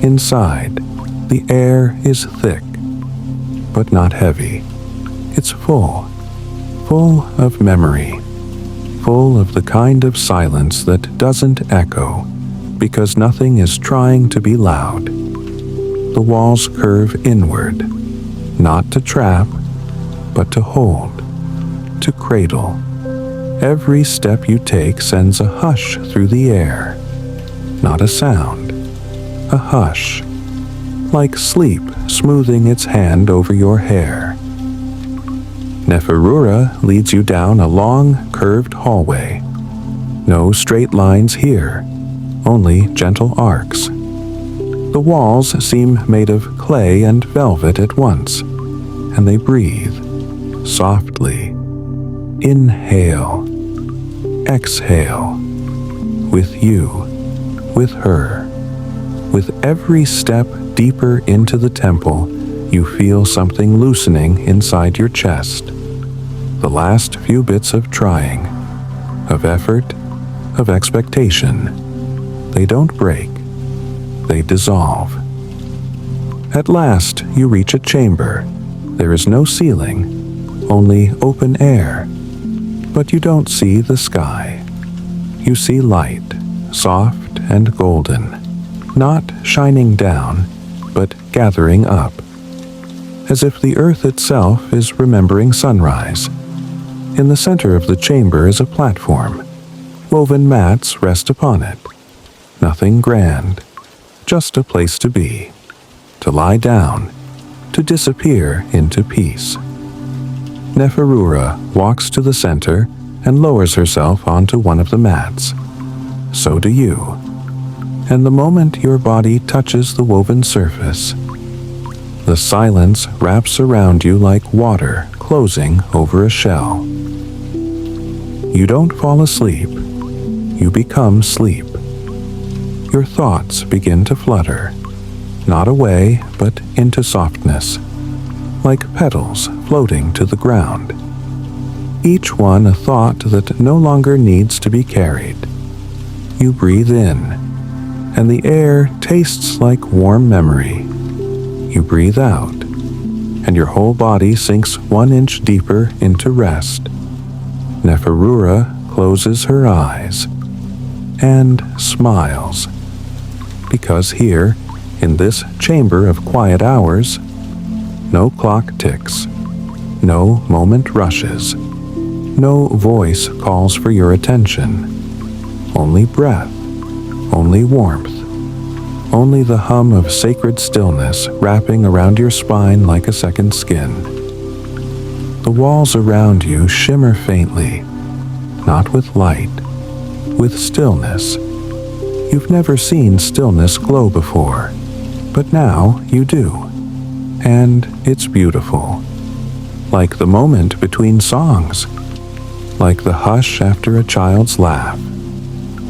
Speaker 1: Inside, the air is thick, but not heavy. It's full of memory, full of the kind of silence that doesn't echo, because nothing is trying to be loud. The walls curve inward, not to trap, but to hold, to cradle. Every step you take sends a hush through the air, not a sound, a hush, like sleep smoothing its hand over your hair. Neferura leads you down a long, curved hallway. No straight lines here, only gentle arcs. The walls seem made of clay and velvet at once, and they breathe softly. Inhale, exhale, with you, with her. With every step deeper into the temple, you feel something loosening inside your chest. The last few bits of trying, of effort, of expectation. They don't break, they dissolve. At last, you reach a chamber. There is no ceiling, only open air. But you don't see the sky. You see light, soft and golden, not shining down, but gathering up, as if the earth itself is remembering sunrise. In the center of the chamber is a platform. Woven mats rest upon it. Nothing grand, just a place to be, to lie down, to disappear into peace. Neferura walks to the center and lowers herself onto one of the mats. So do you. And the moment your body touches the woven surface, the silence wraps around you like water closing over a shell. You don't fall asleep, you become sleep. Your thoughts begin to flutter, not away, but into softness, like petals floating to the ground. Each one a thought that no longer needs to be carried. You breathe in, and the air tastes like warm memory. You breathe out, and your whole body sinks 1 inch deeper into rest. Neferura closes her eyes and smiles, because here, in this chamber of quiet hours, no clock ticks, no moment rushes, no voice calls for your attention, only breath, only warmth, only the hum of sacred stillness wrapping around your spine like a second skin. The walls around you shimmer faintly, not with light, with stillness. You've never seen stillness glow before, but now you do, and it's beautiful. Like the moment between songs, like the hush after a child's laugh,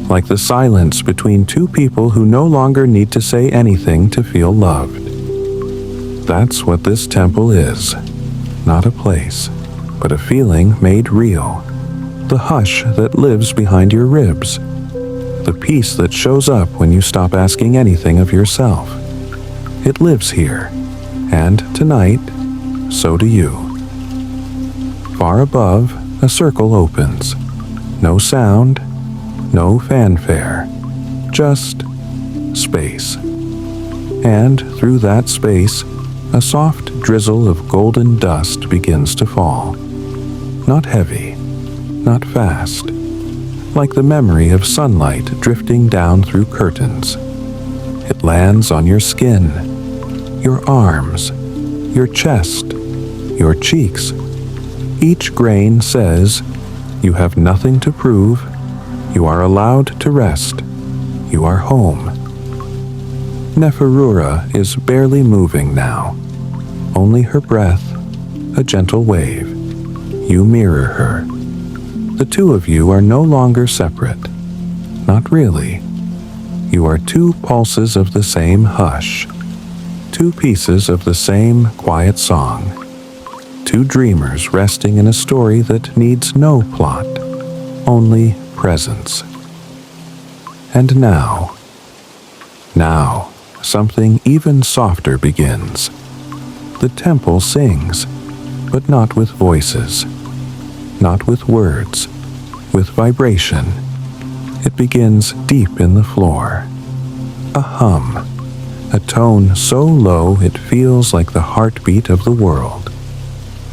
Speaker 1: like the silence between two people who no longer need to say anything to feel loved. That's what this temple is, not a place, but a feeling made real, the hush that lives behind your ribs, the peace that shows up when you stop asking anything of yourself. It lives here, and tonight, so do you. Far above, a circle opens. No sound, no fanfare, just space. And through that space, a soft drizzle of golden dust begins to fall. Not heavy, not fast, like the memory of sunlight drifting down through curtains. It lands on your skin, your arms, your chest, your cheeks. Each grain says, you have nothing to prove, you are allowed to rest, you are home. Neferura is barely moving now, only her breath, a gentle wave. You mirror her. The two of you are no longer separate. Not really. You are two pulses of the same hush, two pieces of the same quiet song, two dreamers resting in a story that needs no plot, only presence. And now, something even softer begins. The temple sings, but not with voices, not with words, with vibration. It begins deep in the floor. A hum, a tone so low it feels like the heartbeat of the world.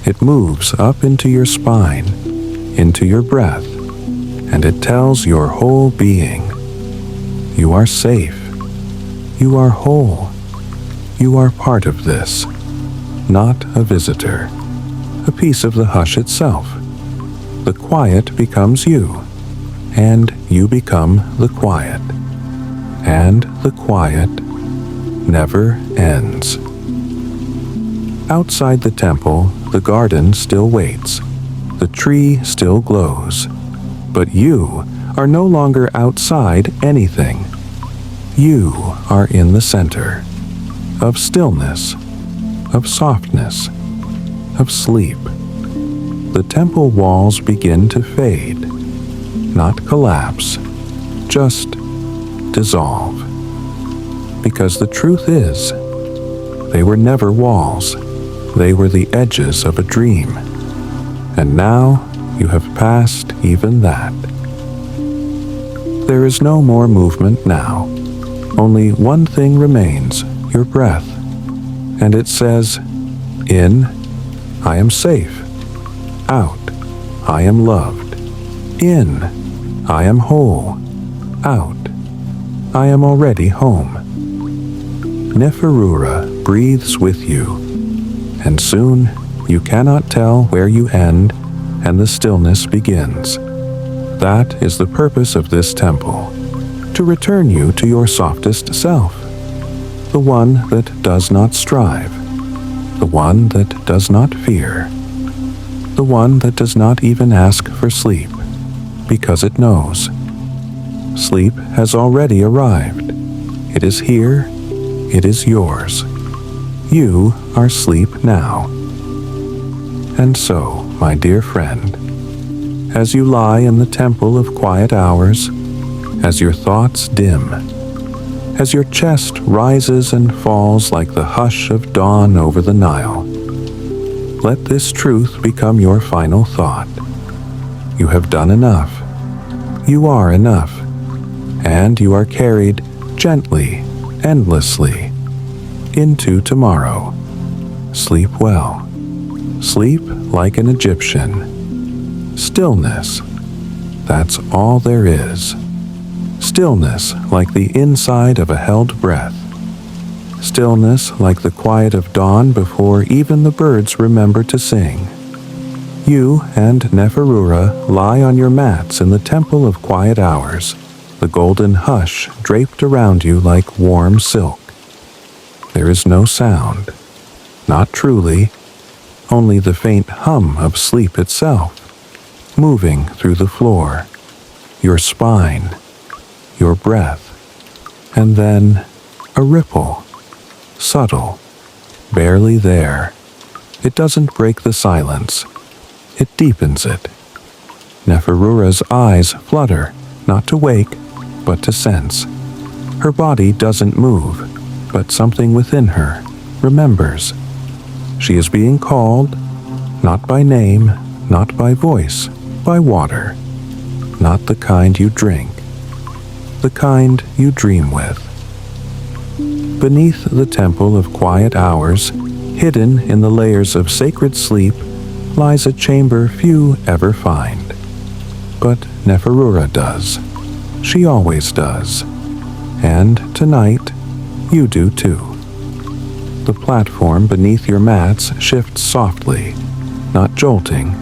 Speaker 1: It moves up into your spine, into your breath, and it tells your whole being, you are safe, you are whole, you are part of this, not a visitor, a piece of the hush itself. The quiet becomes you, and you become the quiet, and the quiet never ends. Outside the temple, the garden still waits, the tree still glows, but you are no longer outside anything. You are in the center of stillness, of softness, of sleep. The temple walls begin to fade, not collapse, just dissolve. Because the truth is, they were never walls, they were the edges of a dream. And now you have passed even that. There is no more movement now. Only one thing remains, your breath. And it says, in, I am safe. Out, I am loved. In, I am whole. Out, I am already home. Neferura breathes with you, and soon you cannot tell where you end and the stillness begins. That is the purpose of this temple, to return you to your softest self, the one that does not strive, the one that does not fear, the one that does not even ask for sleep, because it knows. Sleep has already arrived. It is here, it is yours. You are asleep now. And so, my dear friend, as you lie in the temple of quiet hours, as your thoughts dim, as your chest rises and falls like the hush of dawn over the Nile, let this truth become your final thought. You have done enough. You are enough. And you are carried gently, endlessly, into tomorrow. Sleep well. Sleep like an Egyptian. Stillness. That's all there is. Stillness like the inside of a held breath. Stillness like the quiet of dawn before even the birds remember to sing. You and Neferura lie on your mats in the temple of quiet hours, the golden hush draped around you like warm silk. There is no sound, not truly, only the faint hum of sleep itself, moving through the floor, your spine, your breath, and then a ripple, subtle, barely there. It doesn't break the silence, it deepens it. Neferura's eyes flutter, not to wake, but to sense. Her body doesn't move, but something within her remembers. She is being called, not by name, not by voice, by water. Not the kind you drink, the kind you dream with. Beneath the temple of quiet hours, hidden in the layers of sacred sleep, lies a chamber few ever find. But Neferura does. She always does. And tonight, you do too. The platform beneath your mats shifts softly, not jolting,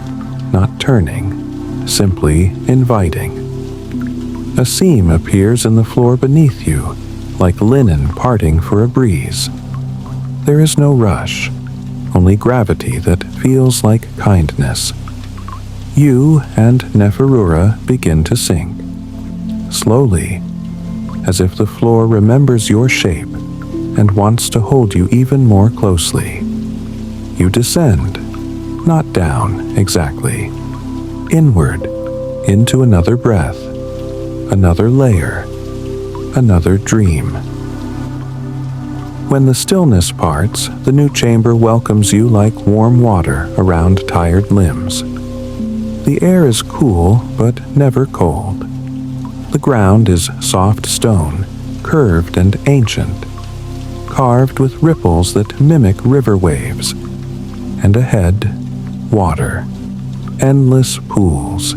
Speaker 1: not turning, simply inviting. A seam appears in the floor beneath you, like linen parting for a breeze. There is no rush, only gravity that feels like kindness. You and Neferura begin to sink. Slowly, as if the floor remembers your shape and wants to hold you even more closely. You descend, not down exactly, inward, into another breath, another layer, another dream. When the stillness parts, the new chamber welcomes you like warm water around tired limbs. The air is cool, but never cold. The ground is soft stone, curved and ancient, carved with ripples that mimic river waves. And ahead, water, endless pools,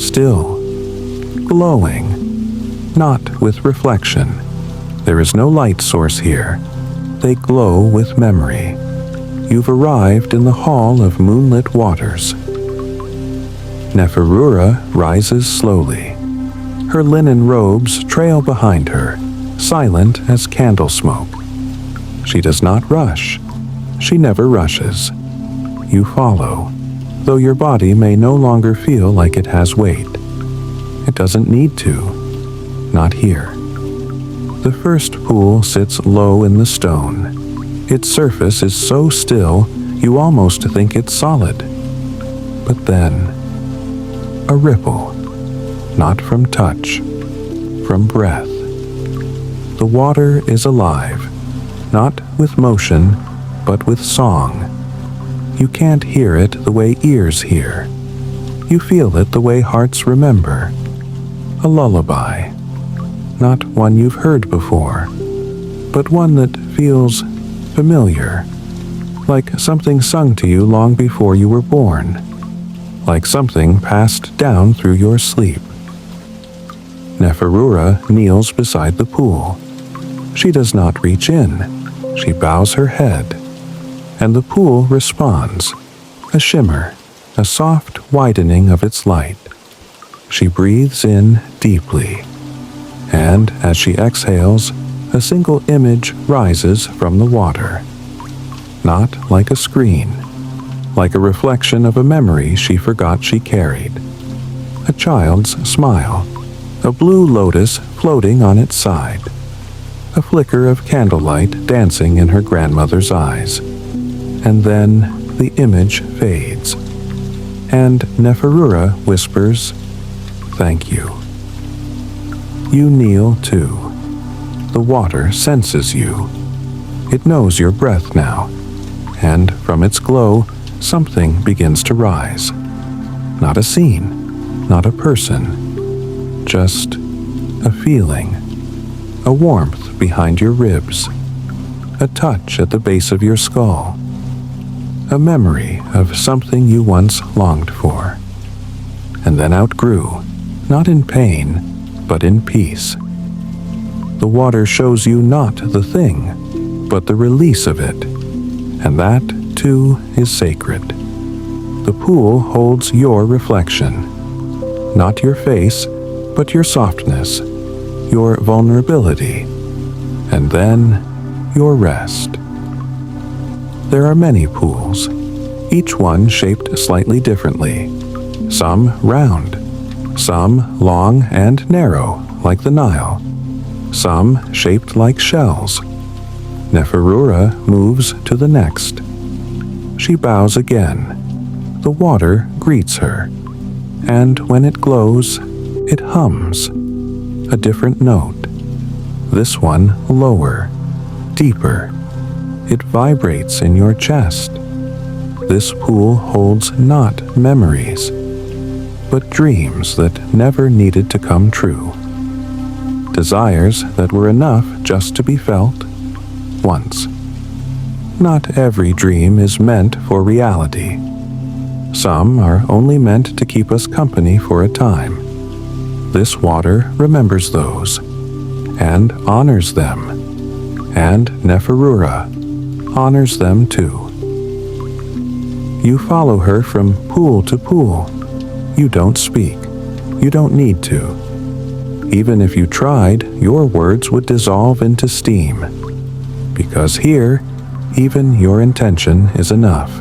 Speaker 1: still, glowing, not with reflection. There is no light source here. They glow with memory. You've arrived in the hall of moonlit waters. Neferura rises slowly. Her linen robes trail behind her, silent as candle smoke. She does not rush. She never rushes. You follow, though your body may no longer feel like it has weight. It doesn't need to. Not here. The first pool sits low in the stone. Its surface is so still, you almost think it's solid. But then, a ripple, not from touch, from breath. The water is alive, not with motion, but with song. You can't hear it the way ears hear. You feel it the way hearts remember. A lullaby. Not one you've heard before, but one that feels familiar, like something sung to you long before you were born, like something passed down through your sleep. Neferura kneels beside the pool. She does not reach in. She bows her head, and the pool responds, a shimmer, a soft widening of its light. She breathes in deeply. And as she exhales, a single image rises from the water. Not like a screen, like a reflection of a memory she forgot she carried. A child's smile, a blue lotus floating on its side, a flicker of candlelight dancing in her grandmother's eyes. And then the image fades, and Neferura whispers, "Thank you." You kneel too. The water senses you. It knows your breath now, and from its glow, something begins to rise. Not a scene, not a person, just a feeling, a warmth behind your ribs, a touch at the base of your skull, a memory of something you once longed for, and then outgrew, not in pain, but in peace. The water shows you not the thing, but the release of it, and that, too, is sacred. The pool holds your reflection, not your face, but your softness, your vulnerability, and then your rest. There are many pools, each one shaped slightly differently, some round, some long and narrow like the Nile, some shaped like shells. Neferura moves to the next. She bows again. The water greets her, and when it glows, it hums. a different note. This one lower, deeper. It vibrates in your chest. This pool holds not memories, but dreams that never needed to come true. Desires that were enough just to be felt once. Not every dream is meant for reality. Some are only meant to keep us company for a time. This water remembers those and honors them, and Neferura honors them too. You follow her from pool to pool. You don't speak. You don't need to. Even if you tried, your words would dissolve into steam. Because here, even your intention is enough.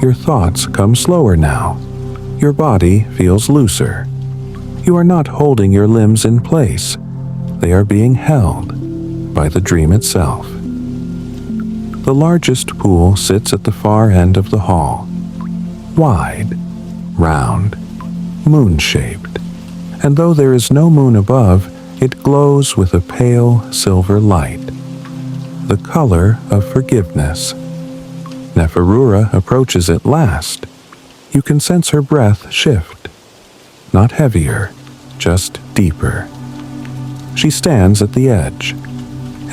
Speaker 1: Your thoughts come slower now. Your body feels looser. You are not holding your limbs in place. They are being held by the dream itself. The largest pool sits at the far end of the hall. Wide, round, moon-shaped, and though there is no moon above, it glows with a pale silver light, the color of forgiveness. Neferura approaches it last. You can sense her breath shift, not heavier, just deeper. She stands at the edge,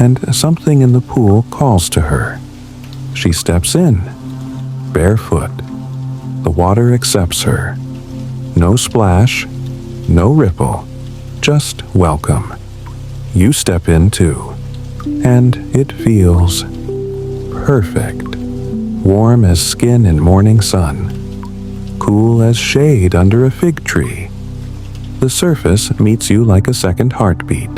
Speaker 1: and something in the pool calls to her. She steps in, barefoot. The water accepts her. No splash, no ripple, just welcome. You step in too, and it feels perfect. Warm as skin in morning sun, cool as shade under a fig tree. The surface meets you like a second heartbeat.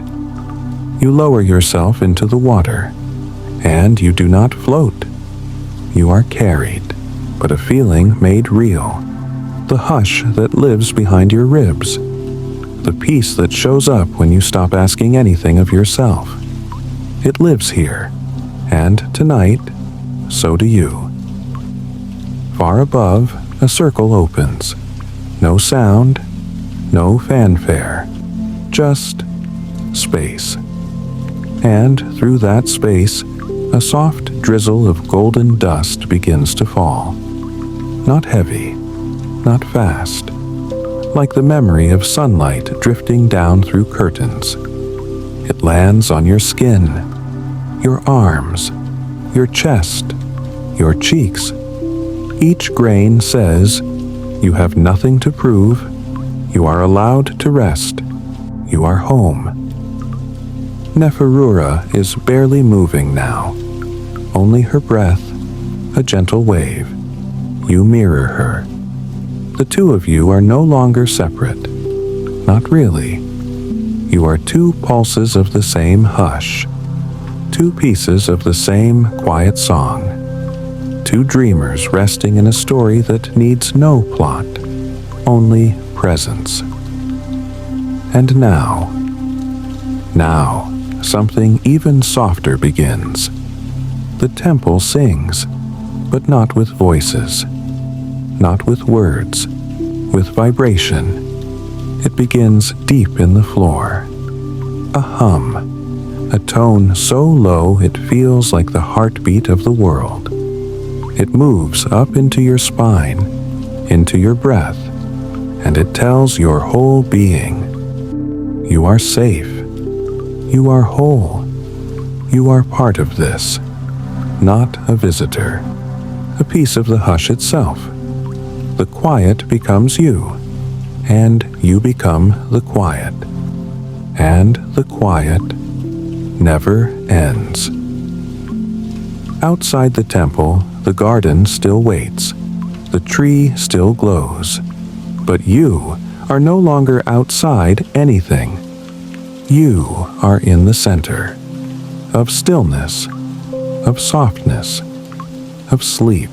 Speaker 1: You lower yourself into the water, and you do not float. You are carried, but a feeling made real. The hush that lives behind your ribs. The peace that shows up when you stop asking anything of yourself. It lives here, and tonight, so do you. Far above, a circle opens. No sound, no fanfare, just space. And through that space, a soft drizzle of golden dust begins to fall. Not heavy, not fast, like the memory of sunlight drifting down through curtains. It lands on your skin, your arms, your chest, your cheeks. Each grain says, you have nothing to prove, you are allowed to rest, you are home. Neferura is barely moving now, only her breath, a gentle wave. You mirror her. The two of you are no longer separate. Not really. You are two pulses of the same hush, two pieces of the same quiet song, two dreamers resting in a story that needs no plot, only presence. And now, something even softer begins. The temple sings, but not with voices, not with words, with vibration. It begins deep in the floor. A hum, a tone so low it feels like the heartbeat of the world. It moves up into your spine, into your breath, and it tells your whole being, you are safe, you are whole, you are part of this, not a visitor, a piece of the hush itself. The quiet becomes you, and you become the quiet, and the quiet never ends. Outside the temple, the garden still waits, the tree still glows, but you are no longer outside anything. You are in the center of stillness, of softness, of sleep.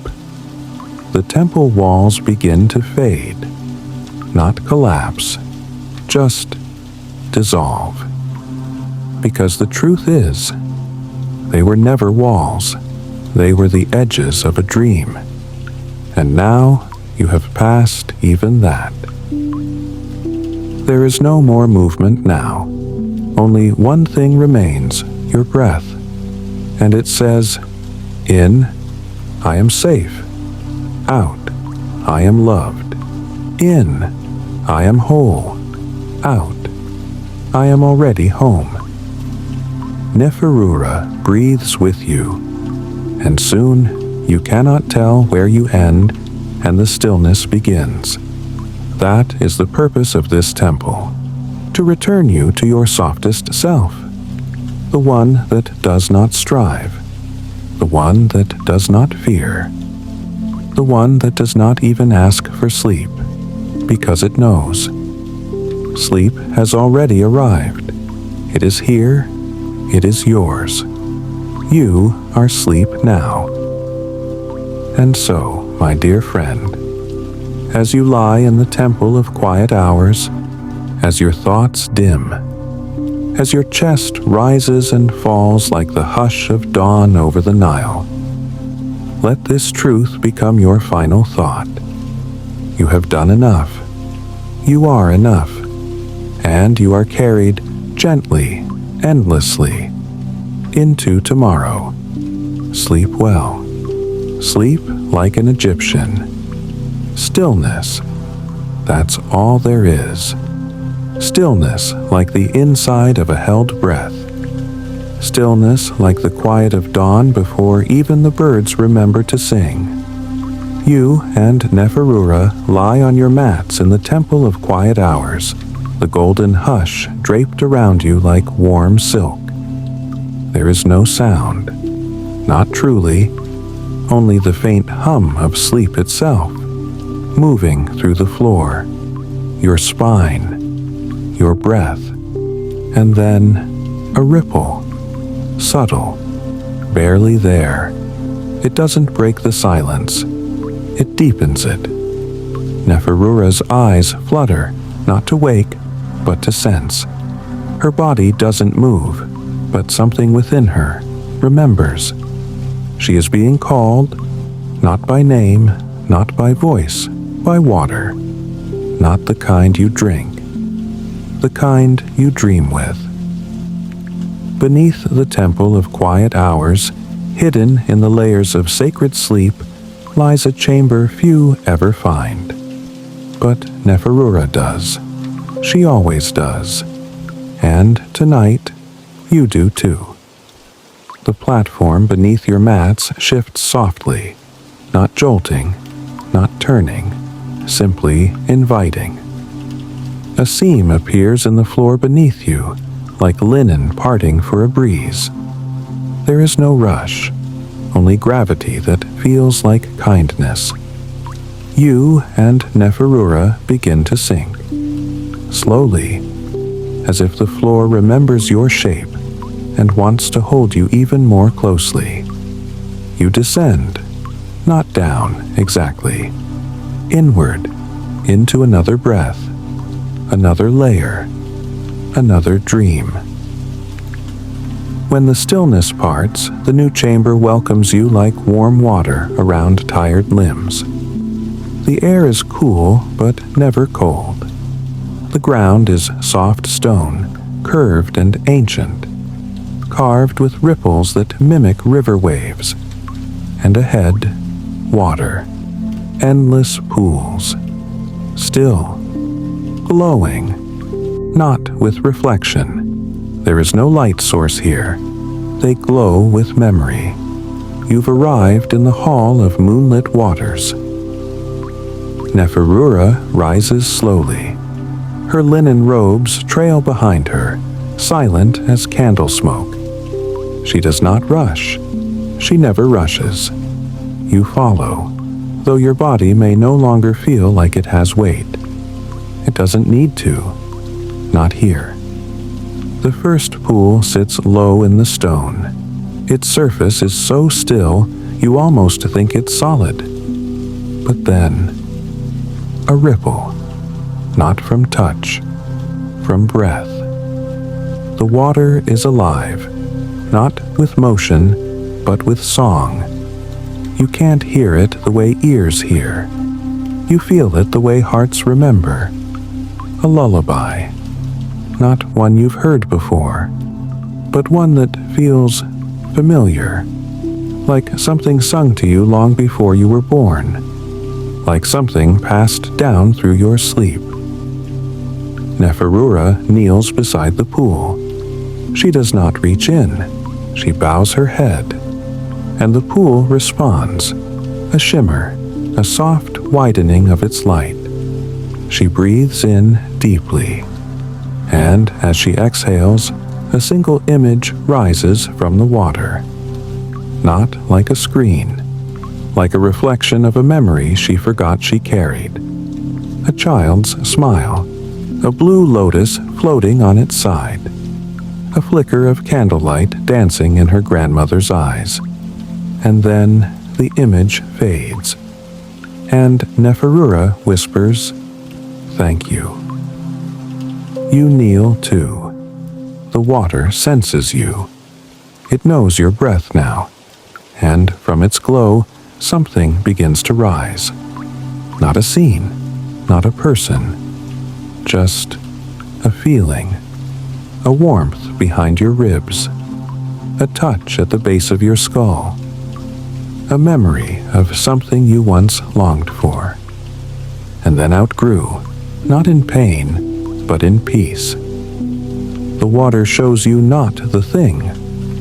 Speaker 1: The temple walls begin to fade, not collapse, just dissolve. Because the truth is, they were never walls, they were the edges of a dream. And now you have passed even that. There is no more movement now. only one thing remains, your breath. And it says, in, I am safe. Out, I am loved. In, I am whole. Out, I am already home. Neferura breathes with you, and soon you cannot tell where you end and the stillness begins. That is the purpose of this temple, to return you to your softest self, the one that does not strive, the one that does not fear, the one that does not even ask for sleep, because it knows. Sleep has already arrived. It is here. It is yours. You are asleep now. And so, my dear friend, as you lie in the temple of quiet hours, as your thoughts dim, as your chest rises and falls like the hush of dawn over the Nile, let this truth become your final thought. You have done enough. You are enough. And you are carried gently, endlessly, into tomorrow. Sleep well. Sleep like an Egyptian. Stillness. That's all there is. Stillness like the inside of a held breath. Stillness like the quiet of dawn before even the birds remember to sing. You and Neferura lie on your mats in the temple of quiet hours, the golden hush draped around you like warm silk. There is no sound, not truly, only the faint hum of sleep itself, moving through the floor, your spine, your breath, and then a ripple, subtle, barely there. It doesn't break the silence, it deepens it. Neferura's eyes flutter, not to wake, but to sense. Her body doesn't move, but something within her remembers. She is being called, not by name, not by voice, by water. Not the kind you drink, the kind you dream with. Beneath the temple of quiet hours, hidden in the layers of sacred sleep, lies a chamber few ever find. But Neferura does. She always does. And tonight, you do too. The platform beneath your mats shifts softly, not jolting, not turning, simply inviting. A seam appears in the floor beneath you, like linen parting for a breeze. There is no rush, only gravity that feels like kindness. You and Neferura begin to sink, slowly, as if the floor remembers your shape and wants to hold you even more closely. You descend, not down exactly, inward, into another breath, another layer, another dream. When the stillness parts, the new chamber welcomes you like warm water around tired limbs. The air is cool, but never cold. The ground is soft stone, curved and ancient, carved with ripples that mimic river waves. And ahead, water, endless pools, still, glowing, not with reflection. There is no light source here. They glow with memory. You've arrived in the hall of moonlit waters. Neferura rises slowly. Her linen robes trail behind her, silent as candle smoke. She does not rush. She never rushes. You follow, though your body may no longer feel like it has weight. It doesn't need to. Not here. The first pool sits low in the stone. Its surface is so still, you almost think it's solid. But then, a ripple, not from touch, from breath. The water is alive, not with motion, but with song. You can't hear it the way ears hear. You feel it the way hearts remember. A lullaby. not one you've heard before, but one that feels familiar, like something sung to you long before you were born, like something passed down through your sleep. Neferura kneels beside the pool. She does not reach in. She bows her head, and the pool responds, a shimmer, a soft widening of its light. She breathes in deeply, and as she exhales, a single image rises from the water. Not like a screen, like a reflection of a memory she forgot she carried. A child's smile, a blue lotus floating on its side, a flicker of candlelight dancing in her grandmother's eyes. And then the image fades, and Neferura whispers, "Thank you." You kneel too. The water senses you. It knows your breath now, and from its glow, something begins to rise. Not a scene, not a person, just a feeling, a warmth behind your ribs, a touch at the base of your skull, a memory of something you once longed for, and then outgrew, not in pain, but in peace. The water shows you not the thing,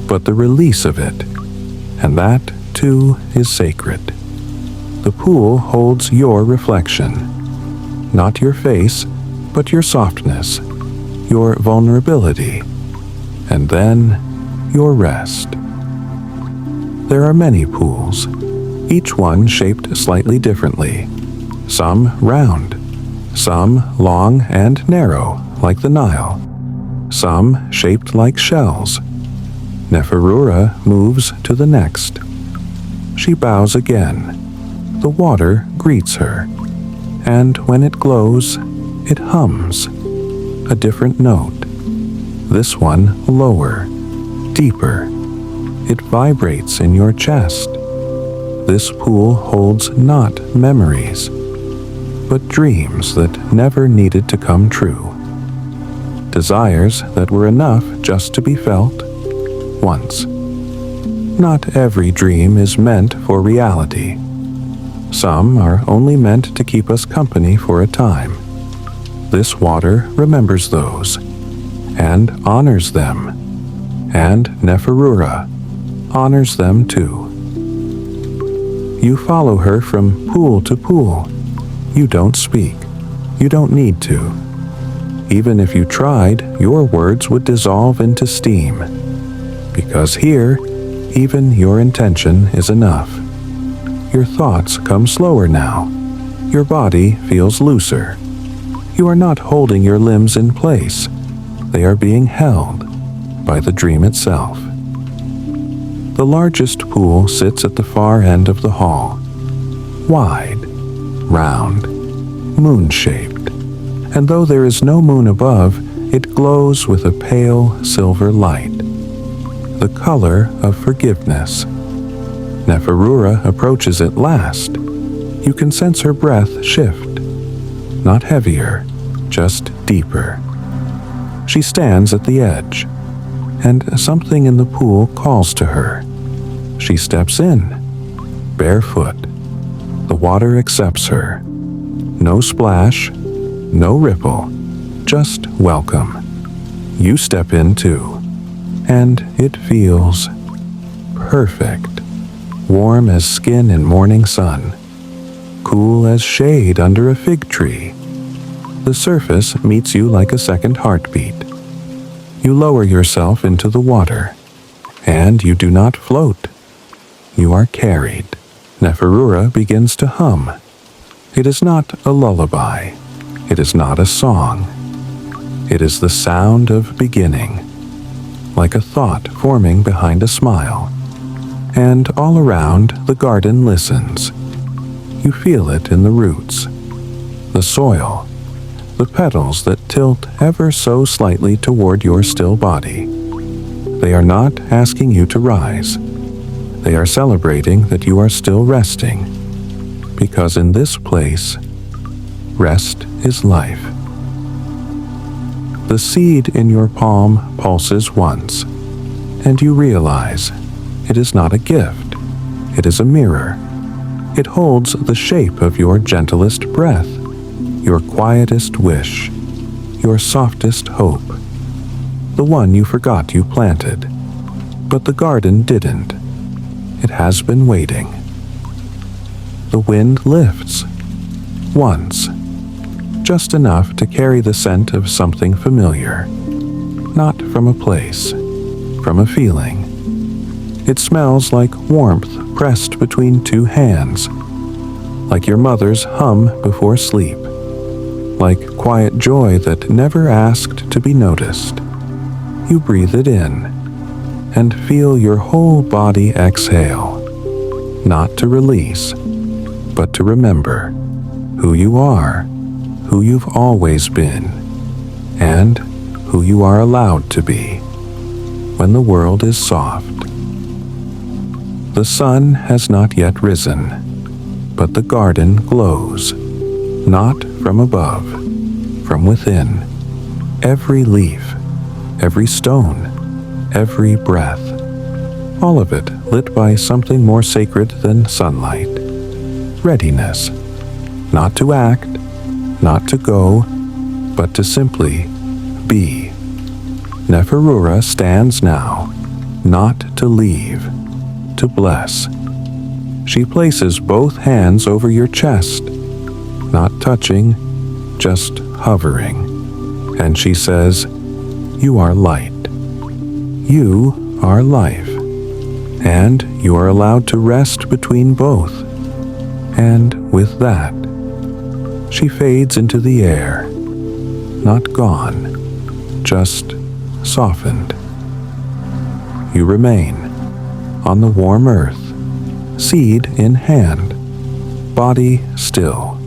Speaker 1: but the release of it, and that, too, is sacred. The pool holds your reflection, not your face, but your softness, your vulnerability, and then your rest. There are many pools, each one shaped slightly differently, some round, some long and narrow like the Nile, some shaped like shells. Neferura moves to the next. She bows again. The water greets her, and when it glows, it hums, a different note. This one lower, deeper. It vibrates in your chest. This pool holds not memories, but dreams that never needed to come true. Desires that were enough just to be felt once. Not every dream is meant for reality. Some are only meant to keep us company for a time. This water remembers those, and honors them, and Neferura honors them too. You follow her from pool to pool. You don't speak. You don't need to. Even if you tried, your words would dissolve into steam. Because here, even your intention is enough. Your thoughts come slower now. Your body feels looser. You are not holding your limbs in place. They are being held by the dream itself. The largest pool sits at the far end of the hall. Wide, round, moon-shaped, and though there is no moon above, it glows with a pale silver light, the color of forgiveness. Neferura approaches it last. You can sense her breath shift, not heavier, just deeper. She stands at the edge, and something in the pool calls to her. She steps in, barefoot. The water accepts her. No splash, no ripple, just welcome. You step in too, and it feels perfect. Warm as skin in morning sun, cool as shade under a fig tree. The surface meets you like a second heartbeat. You lower yourself into the water, and you do not float. You are carried. Neferura begins to hum. It is not a lullaby. It is not a song. It is the sound of beginning, like a thought forming behind a smile. And all around, the garden listens. You feel it in the roots, the soil, the petals that tilt ever so slightly toward your still body. They are not asking you to rise. They are celebrating that you are still resting, because in this place, rest is life. The seed in your palm pulses once, and you realize it is not a gift, it is a mirror. It holds the shape of your gentlest breath, your quietest wish, your softest hope, the one you forgot you planted. But the garden didn't. It has been waiting. The wind lifts, once, just enough to carry the scent of something familiar, not from a place, from a feeling. It smells like warmth pressed between two hands, like your mother's hum before sleep, like quiet joy that never asked to be noticed. You breathe it in and feel your whole body exhale, not to release, but to remember who you are, who you've always been, and who you are allowed to be when the world is soft. The sun has not yet risen, but the garden glows, not from above, from within. Every leaf, every stone, every breath, all of it lit by something more sacred than sunlight. Readiness, not to act, not to go, but to simply be. Neferura stands now, not to leave, to bless. She places both hands over your chest, not touching, just hovering, and she says, "You are light. You are life, and you are allowed to rest between both." And with that, she fades into the air, not gone, just softened. You remain on the warm earth, seed in hand, body still,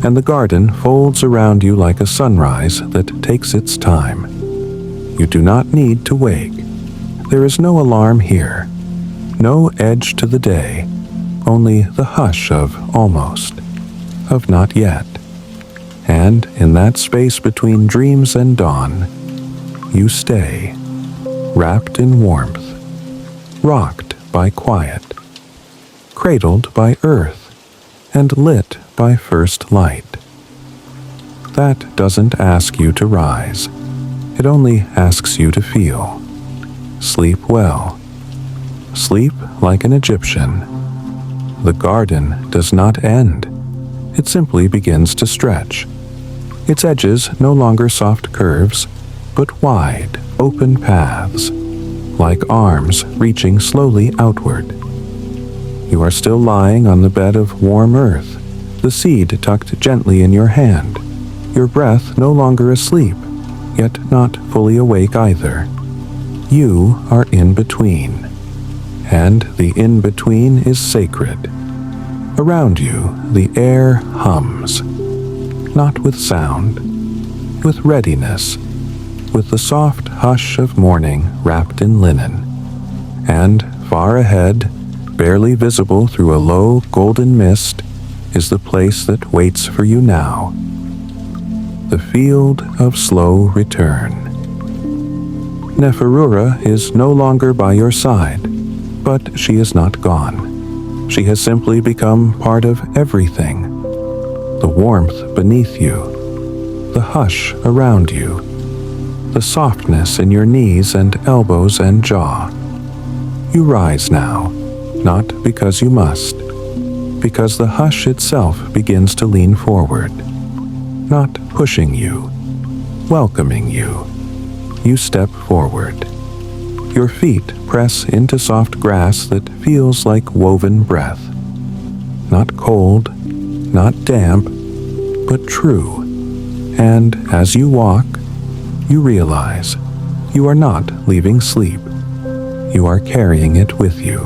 Speaker 1: and the garden folds around you like a sunrise that takes its time. You do not need to wake. There is no alarm here, no edge to the day, only the hush of almost, of not yet. And in that space between dreams and dawn, you stay, wrapped in warmth, rocked by quiet, cradled by earth, and lit by first light. That doesn't ask you to rise. It only asks you to feel. Sleep well. Sleep like an Egyptian. The garden does not end. It simply begins to stretch. Its edges no longer soft curves, but wide, open paths, like arms reaching slowly outward. You are still lying on the bed of warm earth, the seed tucked gently in your hand, your breath no longer asleep, yet not fully awake either. You are in between, and the in-between is sacred. Around you, the air hums, not with sound, with readiness, with the soft hush of morning wrapped in linen. And far ahead, barely visible through a low golden mist, is the place that waits for you now. The field of slow return. Neferura is no longer by your side, but she is not gone. She has simply become part of everything. The warmth beneath you, the hush around you, the softness in your knees and elbows and jaw. You rise now, not because you must, because the hush itself begins to lean forward, not pushing you, welcoming you. You step forward. Your feet press into soft grass that feels like woven breath. Not cold, not damp, but true. And as you walk, you realize you are not leaving sleep. You are carrying it with you.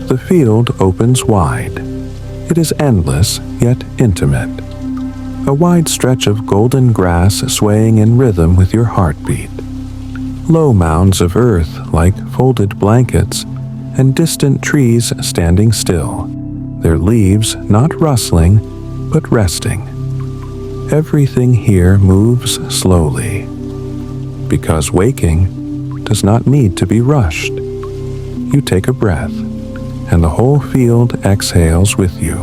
Speaker 1: The field opens wide. It is endless, yet intimate. A wide stretch of golden grass swaying in rhythm with your heartbeat. Low mounds of earth like folded blankets, and distant trees standing still, their leaves not rustling, but resting. everything here moves slowly. Because waking does not need to be rushed. You take a breath, and the whole field exhales with you.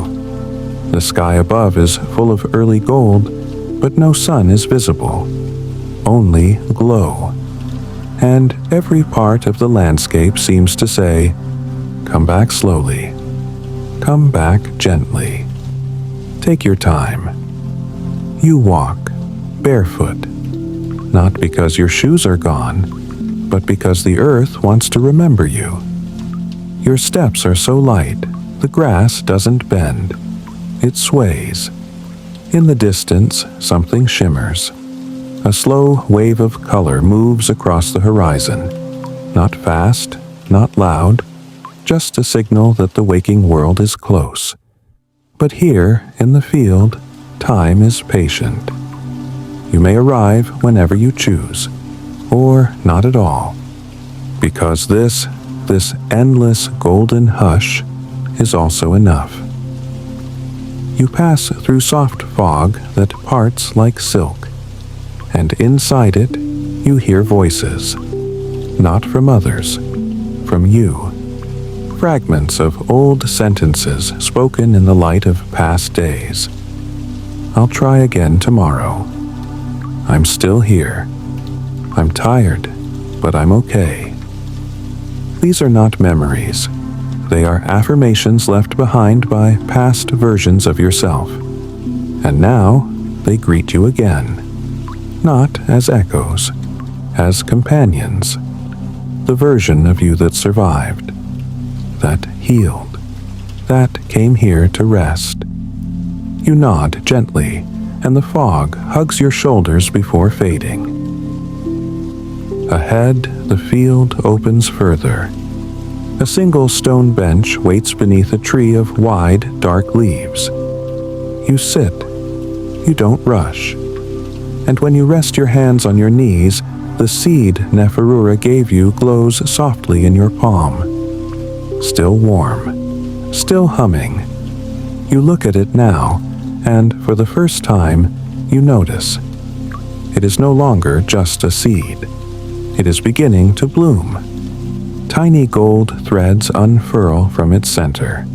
Speaker 1: The sky above is full of early gold, but no sun is visible, only glow. And every part of the landscape seems to say, "Come back slowly. Come back gently. Take your time." You walk, barefoot, not because your shoes are gone, but because the earth wants to remember you. Your steps are so light, the grass doesn't bend. It sways. In the distance, something shimmers. A slow wave of color moves across the horizon. Not fast, not loud, just a signal that the waking world is close. But here, in the field, time is patient. You may arrive whenever you choose, or not at all, because this endless golden hush is also enough. You pass through soft fog that parts like silk, and inside it you hear voices, not from others, from you. Fragments of old sentences spoken in the light of past days. I'll try again tomorrow. I'm still here. I'm tired, but I'm okay. These are not memories. They are affirmations left behind by past versions of yourself. And now they greet you again. Not as echoes, as companions. The version of you that survived, that healed, that came here to rest. You nod gently, and the fog hugs your shoulders before fading. Ahead, the field opens further. A single stone bench waits beneath a tree of wide, dark leaves. You sit. You don't rush. And when you rest your hands on your knees, the seed Neferura gave you glows softly in your palm. Still warm, still humming. You look at it now, and for the first time, you notice. It is no longer just a seed. It is beginning to bloom. Tiny gold threads unfurl from its center,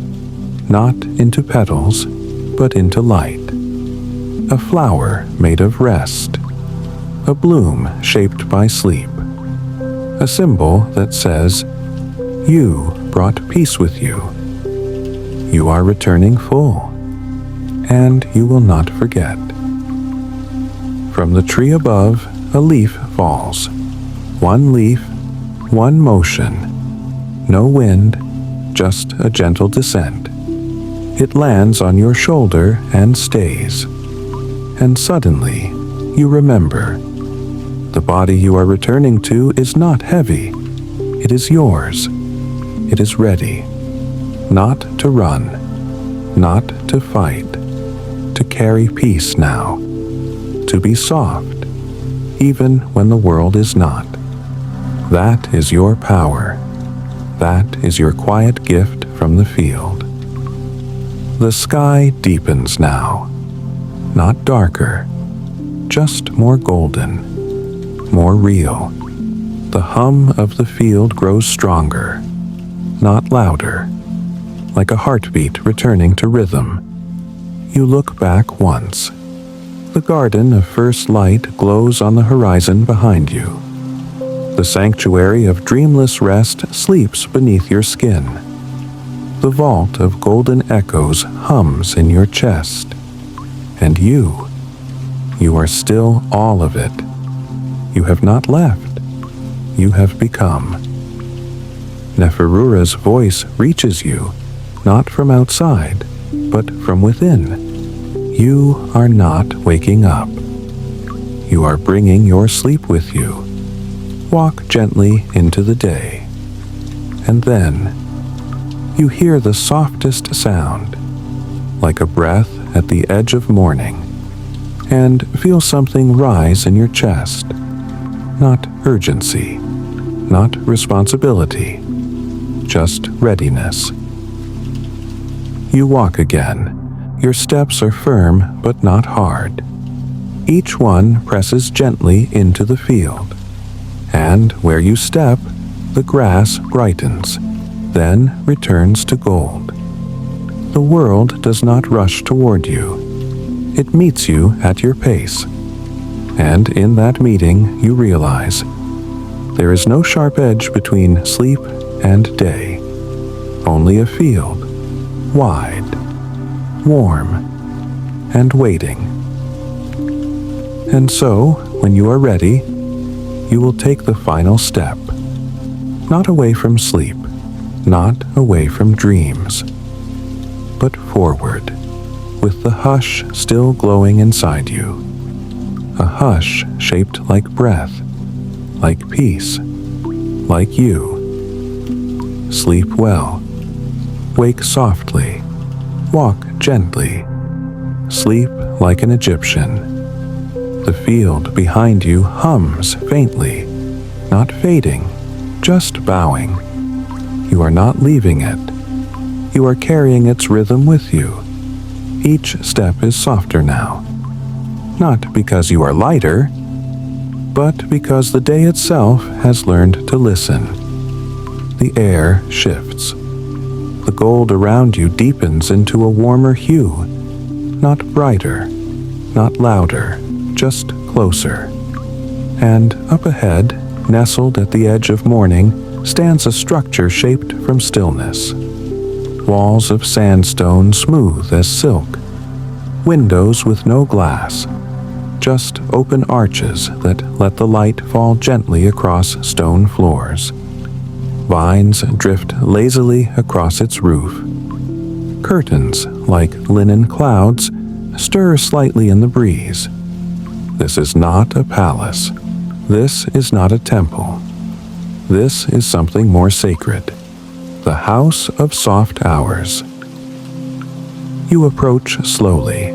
Speaker 1: not into petals, but into light. A flower made of rest. A bloom shaped by sleep. A symbol that says, "You brought peace with you. You are returning full, and you will not forget." From the tree above, a leaf falls. One leaf, one motion. No wind, just a gentle descent. It lands on your shoulder and stays. And suddenly, you remember. The body you are returning to is not heavy. It is yours. It is ready. Not to run. Not to fight. To carry peace now. To be soft, even when the world is not. That is your power. That is your quiet gift from the field. The sky deepens now. Not darker, just more golden, more real. The hum of the field grows stronger, not louder, like a heartbeat returning to rhythm. You look back once. The garden of first light glows on the horizon behind you. The sanctuary of dreamless rest sleeps beneath your skin. The vault of golden echoes hums in your chest. And you are still all of it. You have not left. You have become. Neferura's voice reaches you, not from outside, but from within. You are not waking up. You are bringing your sleep with you. Walk gently into the day. And then, you hear the softest sound, like a breath at the edge of morning, and feel something rise in your chest. Not urgency, not responsibility, just readiness. You walk again. Your steps are firm but not hard. Each one presses gently into the field, and where you step, the grass brightens, then returns to gold. The world does not rush toward you. It meets you at your pace, and in that meeting you realize there is no sharp edge between sleep and day, only a field, wide, warm, and waiting. And so, when you are ready, you will take the final step, not away from sleep, not away from dreams, but forward, with the hush still glowing inside you, a hush shaped like breath, like peace, like you. Sleep well, wake softly, walk gently, sleep like an Egyptian. The field behind you hums faintly, not fading, just bowing. You are not leaving it. You are carrying its rhythm with you. Each step is softer now, not because you are lighter, but because the day itself has learned to listen. The air shifts. The gold around you deepens into a warmer hue, not brighter, not louder, just closer. And up ahead, nestled at the edge of morning, stands a structure shaped from stillness. Walls of sandstone smooth as silk, windows with no glass, just open arches that let the light fall gently across stone floors. Vines drift lazily across its roof. Curtains, like linen clouds, stir slightly in the breeze. This is not a palace. This is not a temple. This is something more sacred. The house of soft hours. You approach slowly.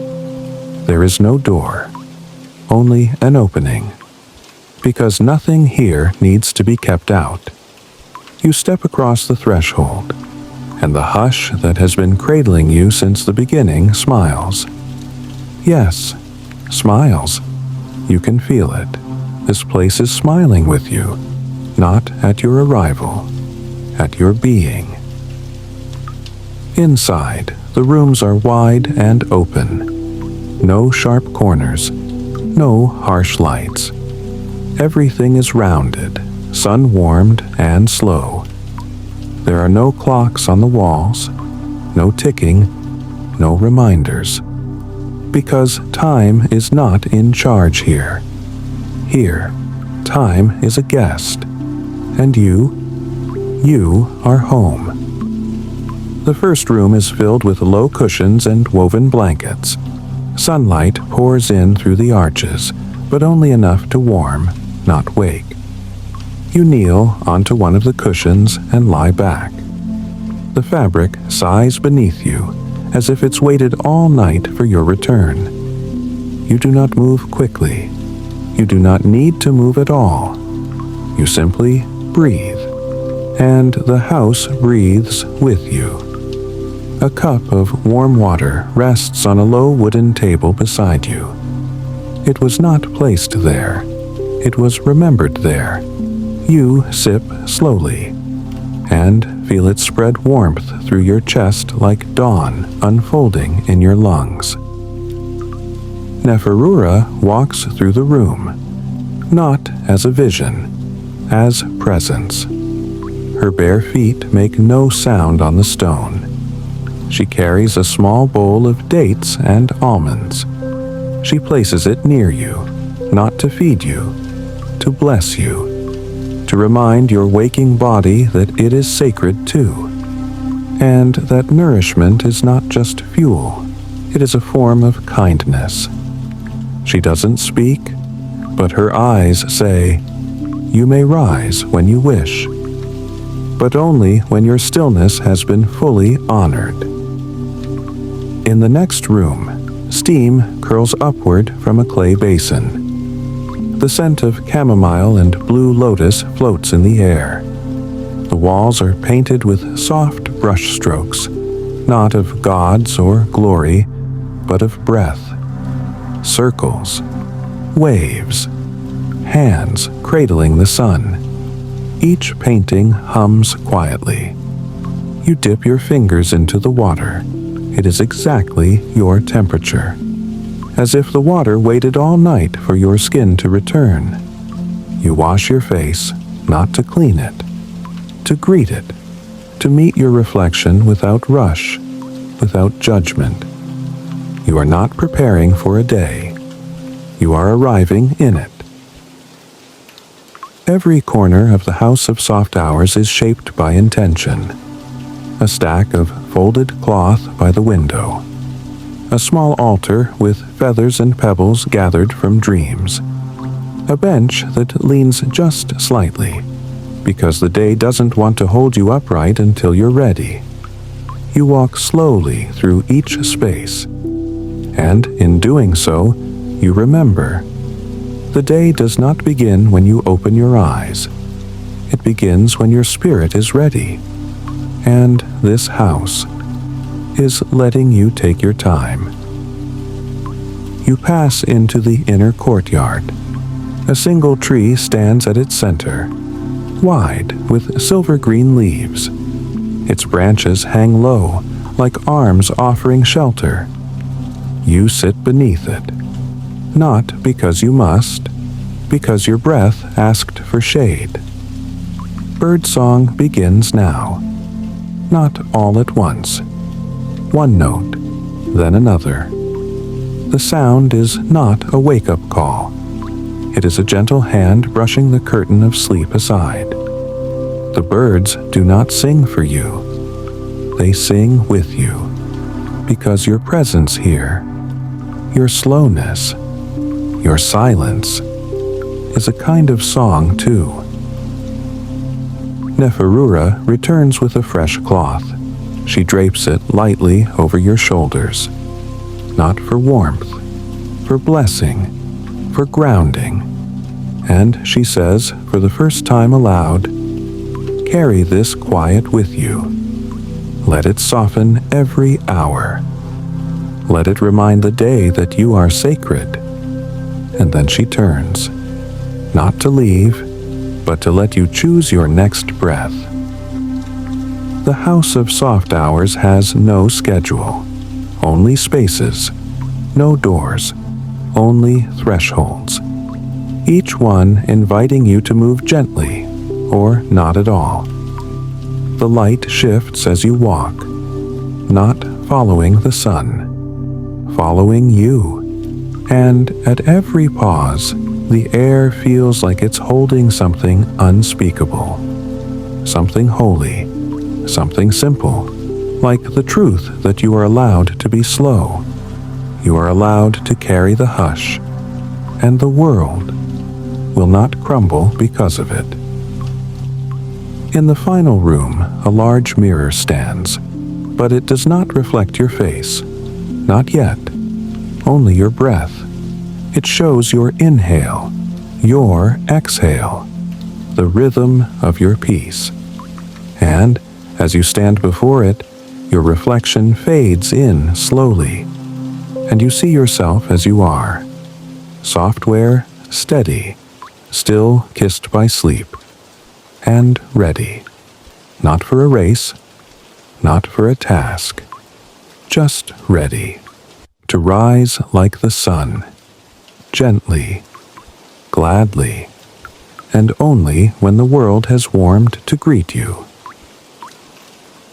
Speaker 1: There is no door, only an opening, because nothing here needs to be kept out. You step across the threshold, and the hush that has been cradling you since the beginning smiles. Yes, smiles. You can feel it. This place is smiling with you, not at your arrival, at your being. Inside, the rooms are wide and open. No sharp corners, no harsh lights. Everything is rounded, sun-warmed, and slow. There are no clocks on the walls, no ticking, no reminders. Because time is not in charge here. Here, time is a guest, and you are home. The first room is filled with low cushions and woven blankets. Sunlight pours in through the arches, but only enough to warm, not wake. You kneel onto one of the cushions and lie back. The fabric sighs beneath you, as if it's waited all night for your return. You do not move quickly. You do not need to move at all. You simply breathe, and the house breathes with you. A cup of warm water rests on a low wooden table beside you. It was not placed there. It was remembered there. You sip slowly, and feel it spread warmth through your chest like dawn unfolding in your lungs. Neferura walks through the room, not as a vision, as presence. Her bare feet make no sound on the stone. She carries a small bowl of dates and almonds. She places it near you, not to feed you, to bless you, to remind your waking body that it is sacred too, and that nourishment is not just fuel, it is a form of kindness. She doesn't speak, but her eyes say, "You may rise when you wish," but only when your stillness has been fully honored. In the next room, steam curls upward from a clay basin. The scent of chamomile and blue lotus floats in the air. The walls are painted with soft brush strokes, not of gods or glory, but of breath. Circles, waves, hands cradling the sun. Each painting hums quietly. You dip your fingers into the water. It is exactly your temperature, as if the water waited all night for your skin to return. You wash your face, not to clean it, to greet it, to meet your reflection without rush, without judgment. You are not preparing for a day. You are arriving in it. Every corner of the House of Soft Hours is shaped by intention. A stack of folded cloth by the window. A small altar with feathers and pebbles gathered from dreams. A bench that leans just slightly, because the day doesn't want to hold you upright until you're ready. You walk slowly through each space, and in doing so, you remember. The day does not begin when you open your eyes. It begins when your spirit is ready. And this house is letting you take your time. You pass into the inner courtyard. A single tree stands at its center, wide with silver green leaves. Its branches hang low, like arms offering shelter. You sit beneath it, not because you must, because your breath asked for shade. Birdsong begins now. Not all at once. One note, then another. The sound is not a wake-up call. It is a gentle hand brushing the curtain of sleep aside. The birds do not sing for you. They sing with you, because your presence here, your slowness, your silence, is a kind of song too. Neferura returns with a fresh cloth. She drapes it lightly over your shoulders, not for warmth, for blessing, for grounding. And she says, for the first time aloud, carry this quiet with you. Let it soften every hour. Let it remind the day that you are sacred. And then she turns, not to leave, but to let you choose your next breath. The House of Soft Hours has no schedule, only spaces, no doors, only thresholds, each one inviting you to move gently or not at all. The light shifts as you walk, not following the sun, following you, and at every pause, the air feels like it's holding something unspeakable, something holy, something simple, like the truth that you are allowed to be slow. You are allowed to carry the hush, and the world will not crumble because of it. In the final room, a large mirror stands, but it does not reflect your face. Not yet, only your breath. It shows your inhale, your exhale, the rhythm of your peace. And as you stand before it, your reflection fades in slowly, and you see yourself as you are, software, steady, still kissed by sleep, and ready, not for a race, not for a task, just ready to rise like the sun, gently, gladly, and only when the world has warmed to greet you.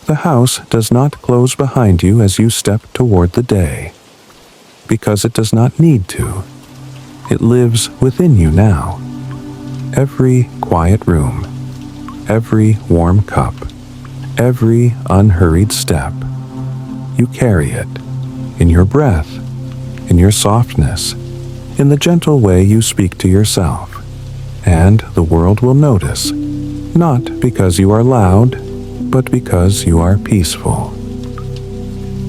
Speaker 1: The house does not close behind you as you step toward the day, because it does not need to. It lives within you now. Every quiet room, every warm cup, every unhurried step. You carry it in your breath, in your softness, in the gentle way you speak to yourself, and the world will notice, not because you are loud, but because you are peaceful.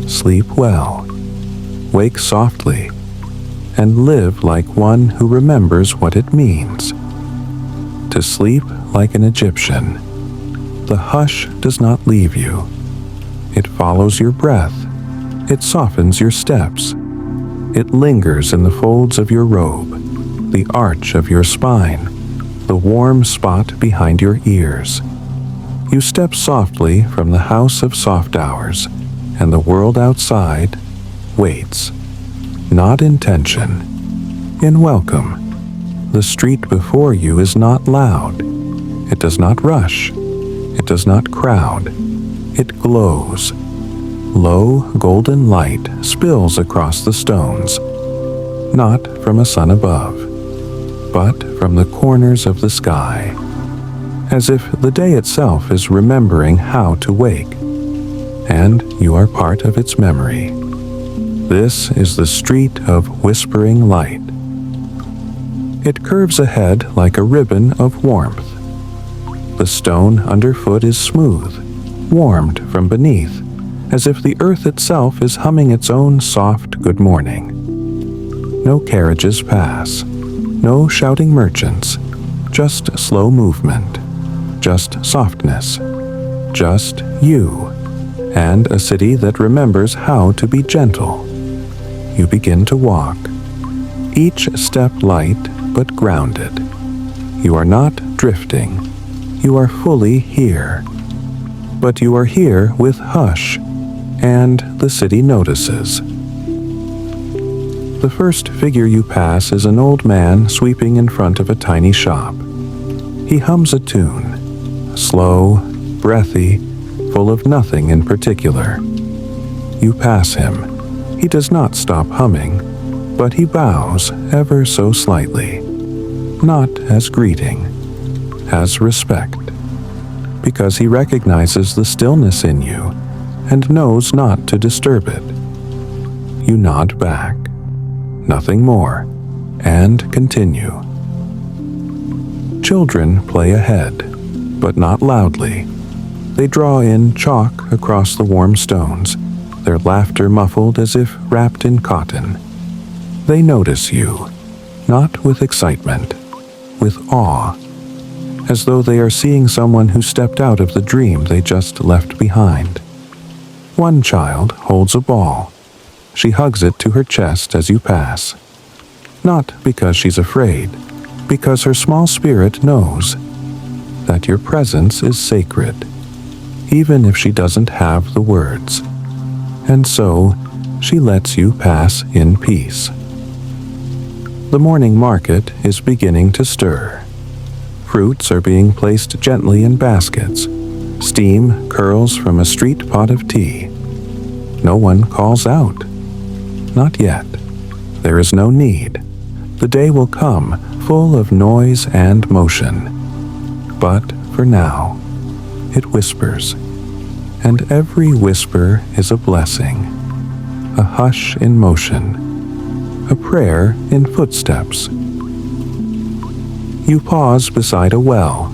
Speaker 1: Sleep well, wake softly, and live like one who remembers what it means. To sleep like an Egyptian. The hush does not leave you. It follows your breath. It softens your steps. It lingers in the folds of your robe, the arch of your spine, the warm spot behind your ears. You step softly from the house of soft hours, and the world outside waits, not in tension, in welcome. The street before you is not loud. It does not rush. It does not crowd. It glows. Low golden light spills across the stones, not from a sun above, but from the corners of the sky, as if the day itself is remembering how to wake, and you are part of its memory. This is the street of whispering light. It curves ahead like a ribbon of warmth. The stone underfoot is smooth, warmed from beneath, as if the earth itself is humming its own soft good morning. No carriages pass, no shouting merchants, just slow movement, just softness, just you, and a city that remembers how to be gentle. You begin to walk, each step light but grounded. You are not drifting, you are fully here. But you are here with hush, and the city notices. The first figure you pass is an old man sweeping in front of a tiny shop. He hums a tune, slow, breathy, full of nothing in particular. You pass him. He does not stop humming, but he bows ever so slightly, not as greeting, as respect, because he recognizes the stillness in you and knows not to disturb it. You nod back, nothing more, and continue. Children play ahead, but not loudly. They draw in chalk across the warm stones, their laughter muffled as if wrapped in cotton. They notice you, not with excitement, with awe, as though they are seeing someone who stepped out of the dream they just left behind. One child holds a ball. She hugs it to her chest as you pass. Not because she's afraid, because her small spirit knows that your presence is sacred, even if she doesn't have the words. And so, she lets you pass in peace. The morning market is beginning to stir. Fruits are being placed gently in baskets. Steam curls from a street pot of tea. No one calls out. Not yet. There is no need. The day will come, full of noise and motion. But for now, it whispers. And every whisper is a blessing, a hush in motion, a prayer in footsteps. You pause beside a well,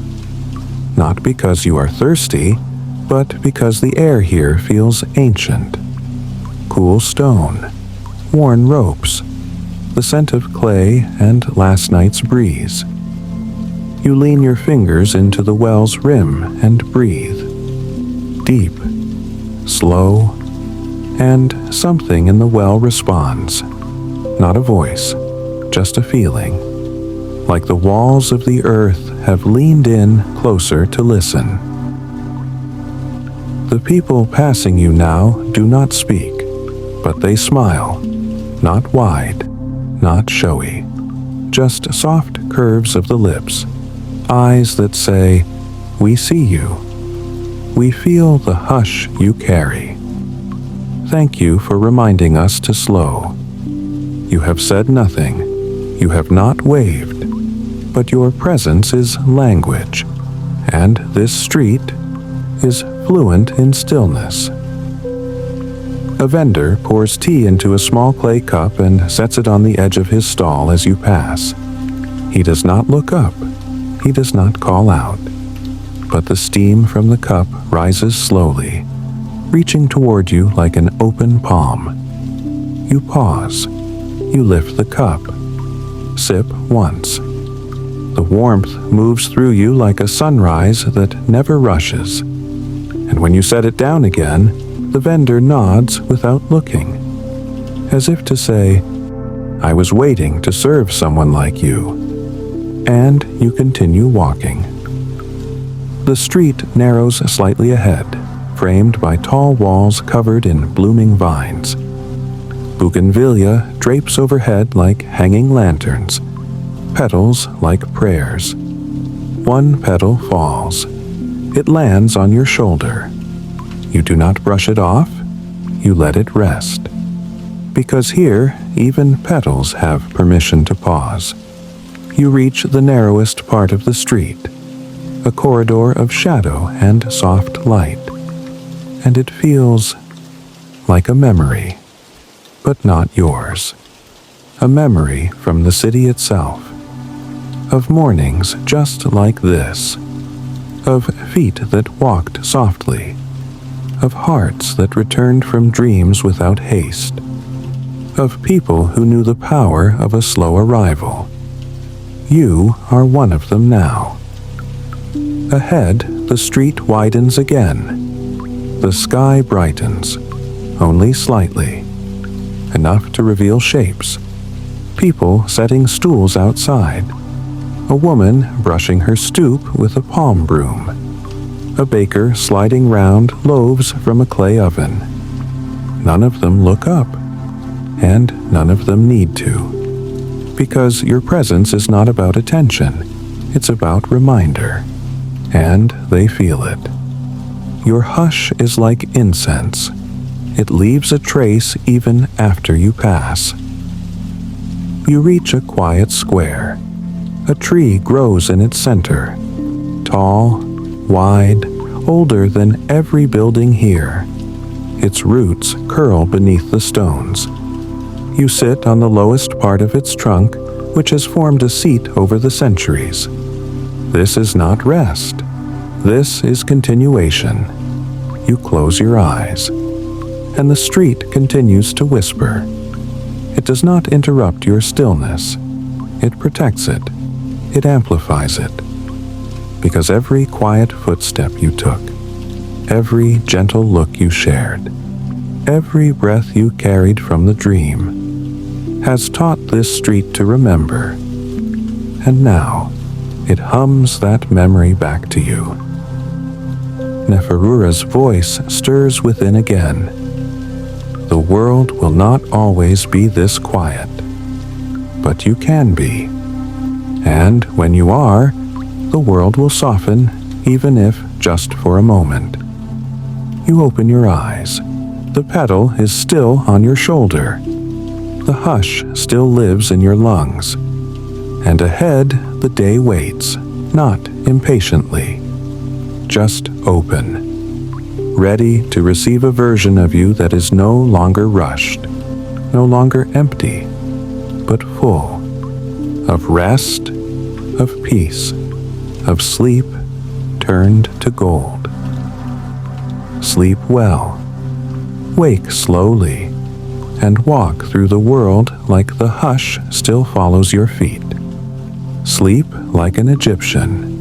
Speaker 1: not because you are thirsty, but because the air here feels ancient. Cool stone, worn ropes, the scent of clay and last night's breeze. You lean your fingers into the well's rim and breathe. Deep, slow, and something in the well responds. Not a voice, just a feeling. Like the walls of the earth have leaned in closer to listen. The people passing you now do not speak, but they smile, not wide, not showy, just soft curves of the lips, eyes that say, "We see you. We feel the hush you carry. Thank you for reminding us to slow. You have said nothing, you have not waved, but your presence is language, and this street is fluent in stillness." A vendor pours tea into a small clay cup and sets it on the edge of his stall as you pass. He does not look up, he does not call out, but the steam from the cup rises slowly, reaching toward you like an open palm. You pause. You lift the cup. Sip once. The warmth moves through you like a sunrise that never rushes. And when you set it down again, the vendor nods without looking, as if to say, I was waiting to serve someone like you." And you continue walking. The street narrows slightly ahead, framed by tall walls covered in blooming vines. Bougainvillea drapes overhead like hanging lanterns, petals like prayers. One petal falls. It lands on your shoulder. You do not brush it off, you let it rest. Because here, even petals have permission to pause. You reach the narrowest part of the street, a corridor of shadow and soft light, and it feels like a memory, but not yours. A memory from the city itself, of mornings just like this, of feet that walked softly, of hearts that returned from dreams without haste, of people who knew the power of a slow arrival. You are one of them now. Ahead, the street widens again. The sky brightens, only slightly, enough to reveal shapes. People setting stools outside. A woman brushing her stoop with a palm broom. A baker sliding round loaves from a clay oven. None of them look up, and none of them need to. Because your presence is not about attention, it's about reminder, and they feel it. Your hush is like incense. It leaves a trace even after you pass. You reach a quiet square. A tree grows in its center, tall, wide, older than every building here. Its roots curl beneath the stones. You sit on the lowest part of its trunk, which has formed a seat over the centuries. This is not rest. This is continuation. You close your eyes, and the street continues to whisper. It does not interrupt your stillness. It protects it. It amplifies it. Because every quiet footstep you took, every gentle look you shared, every breath you carried from the dream, has taught this street to remember, and now it hums that memory back to you. Neferura's voice stirs within again. The world will not always be this quiet, but you can be. And when you are, the world will soften, even if just for a moment. You open your eyes. The petal is still on your shoulder. The hush still lives in your lungs. And ahead, the day waits, not impatiently, just open, ready to receive a version of you that is no longer rushed, no longer empty, but full of rest, of peace, of sleep turned to gold. Sleep well, wake slowly, and walk through the world like the hush still follows your feet. Sleep like an Egyptian,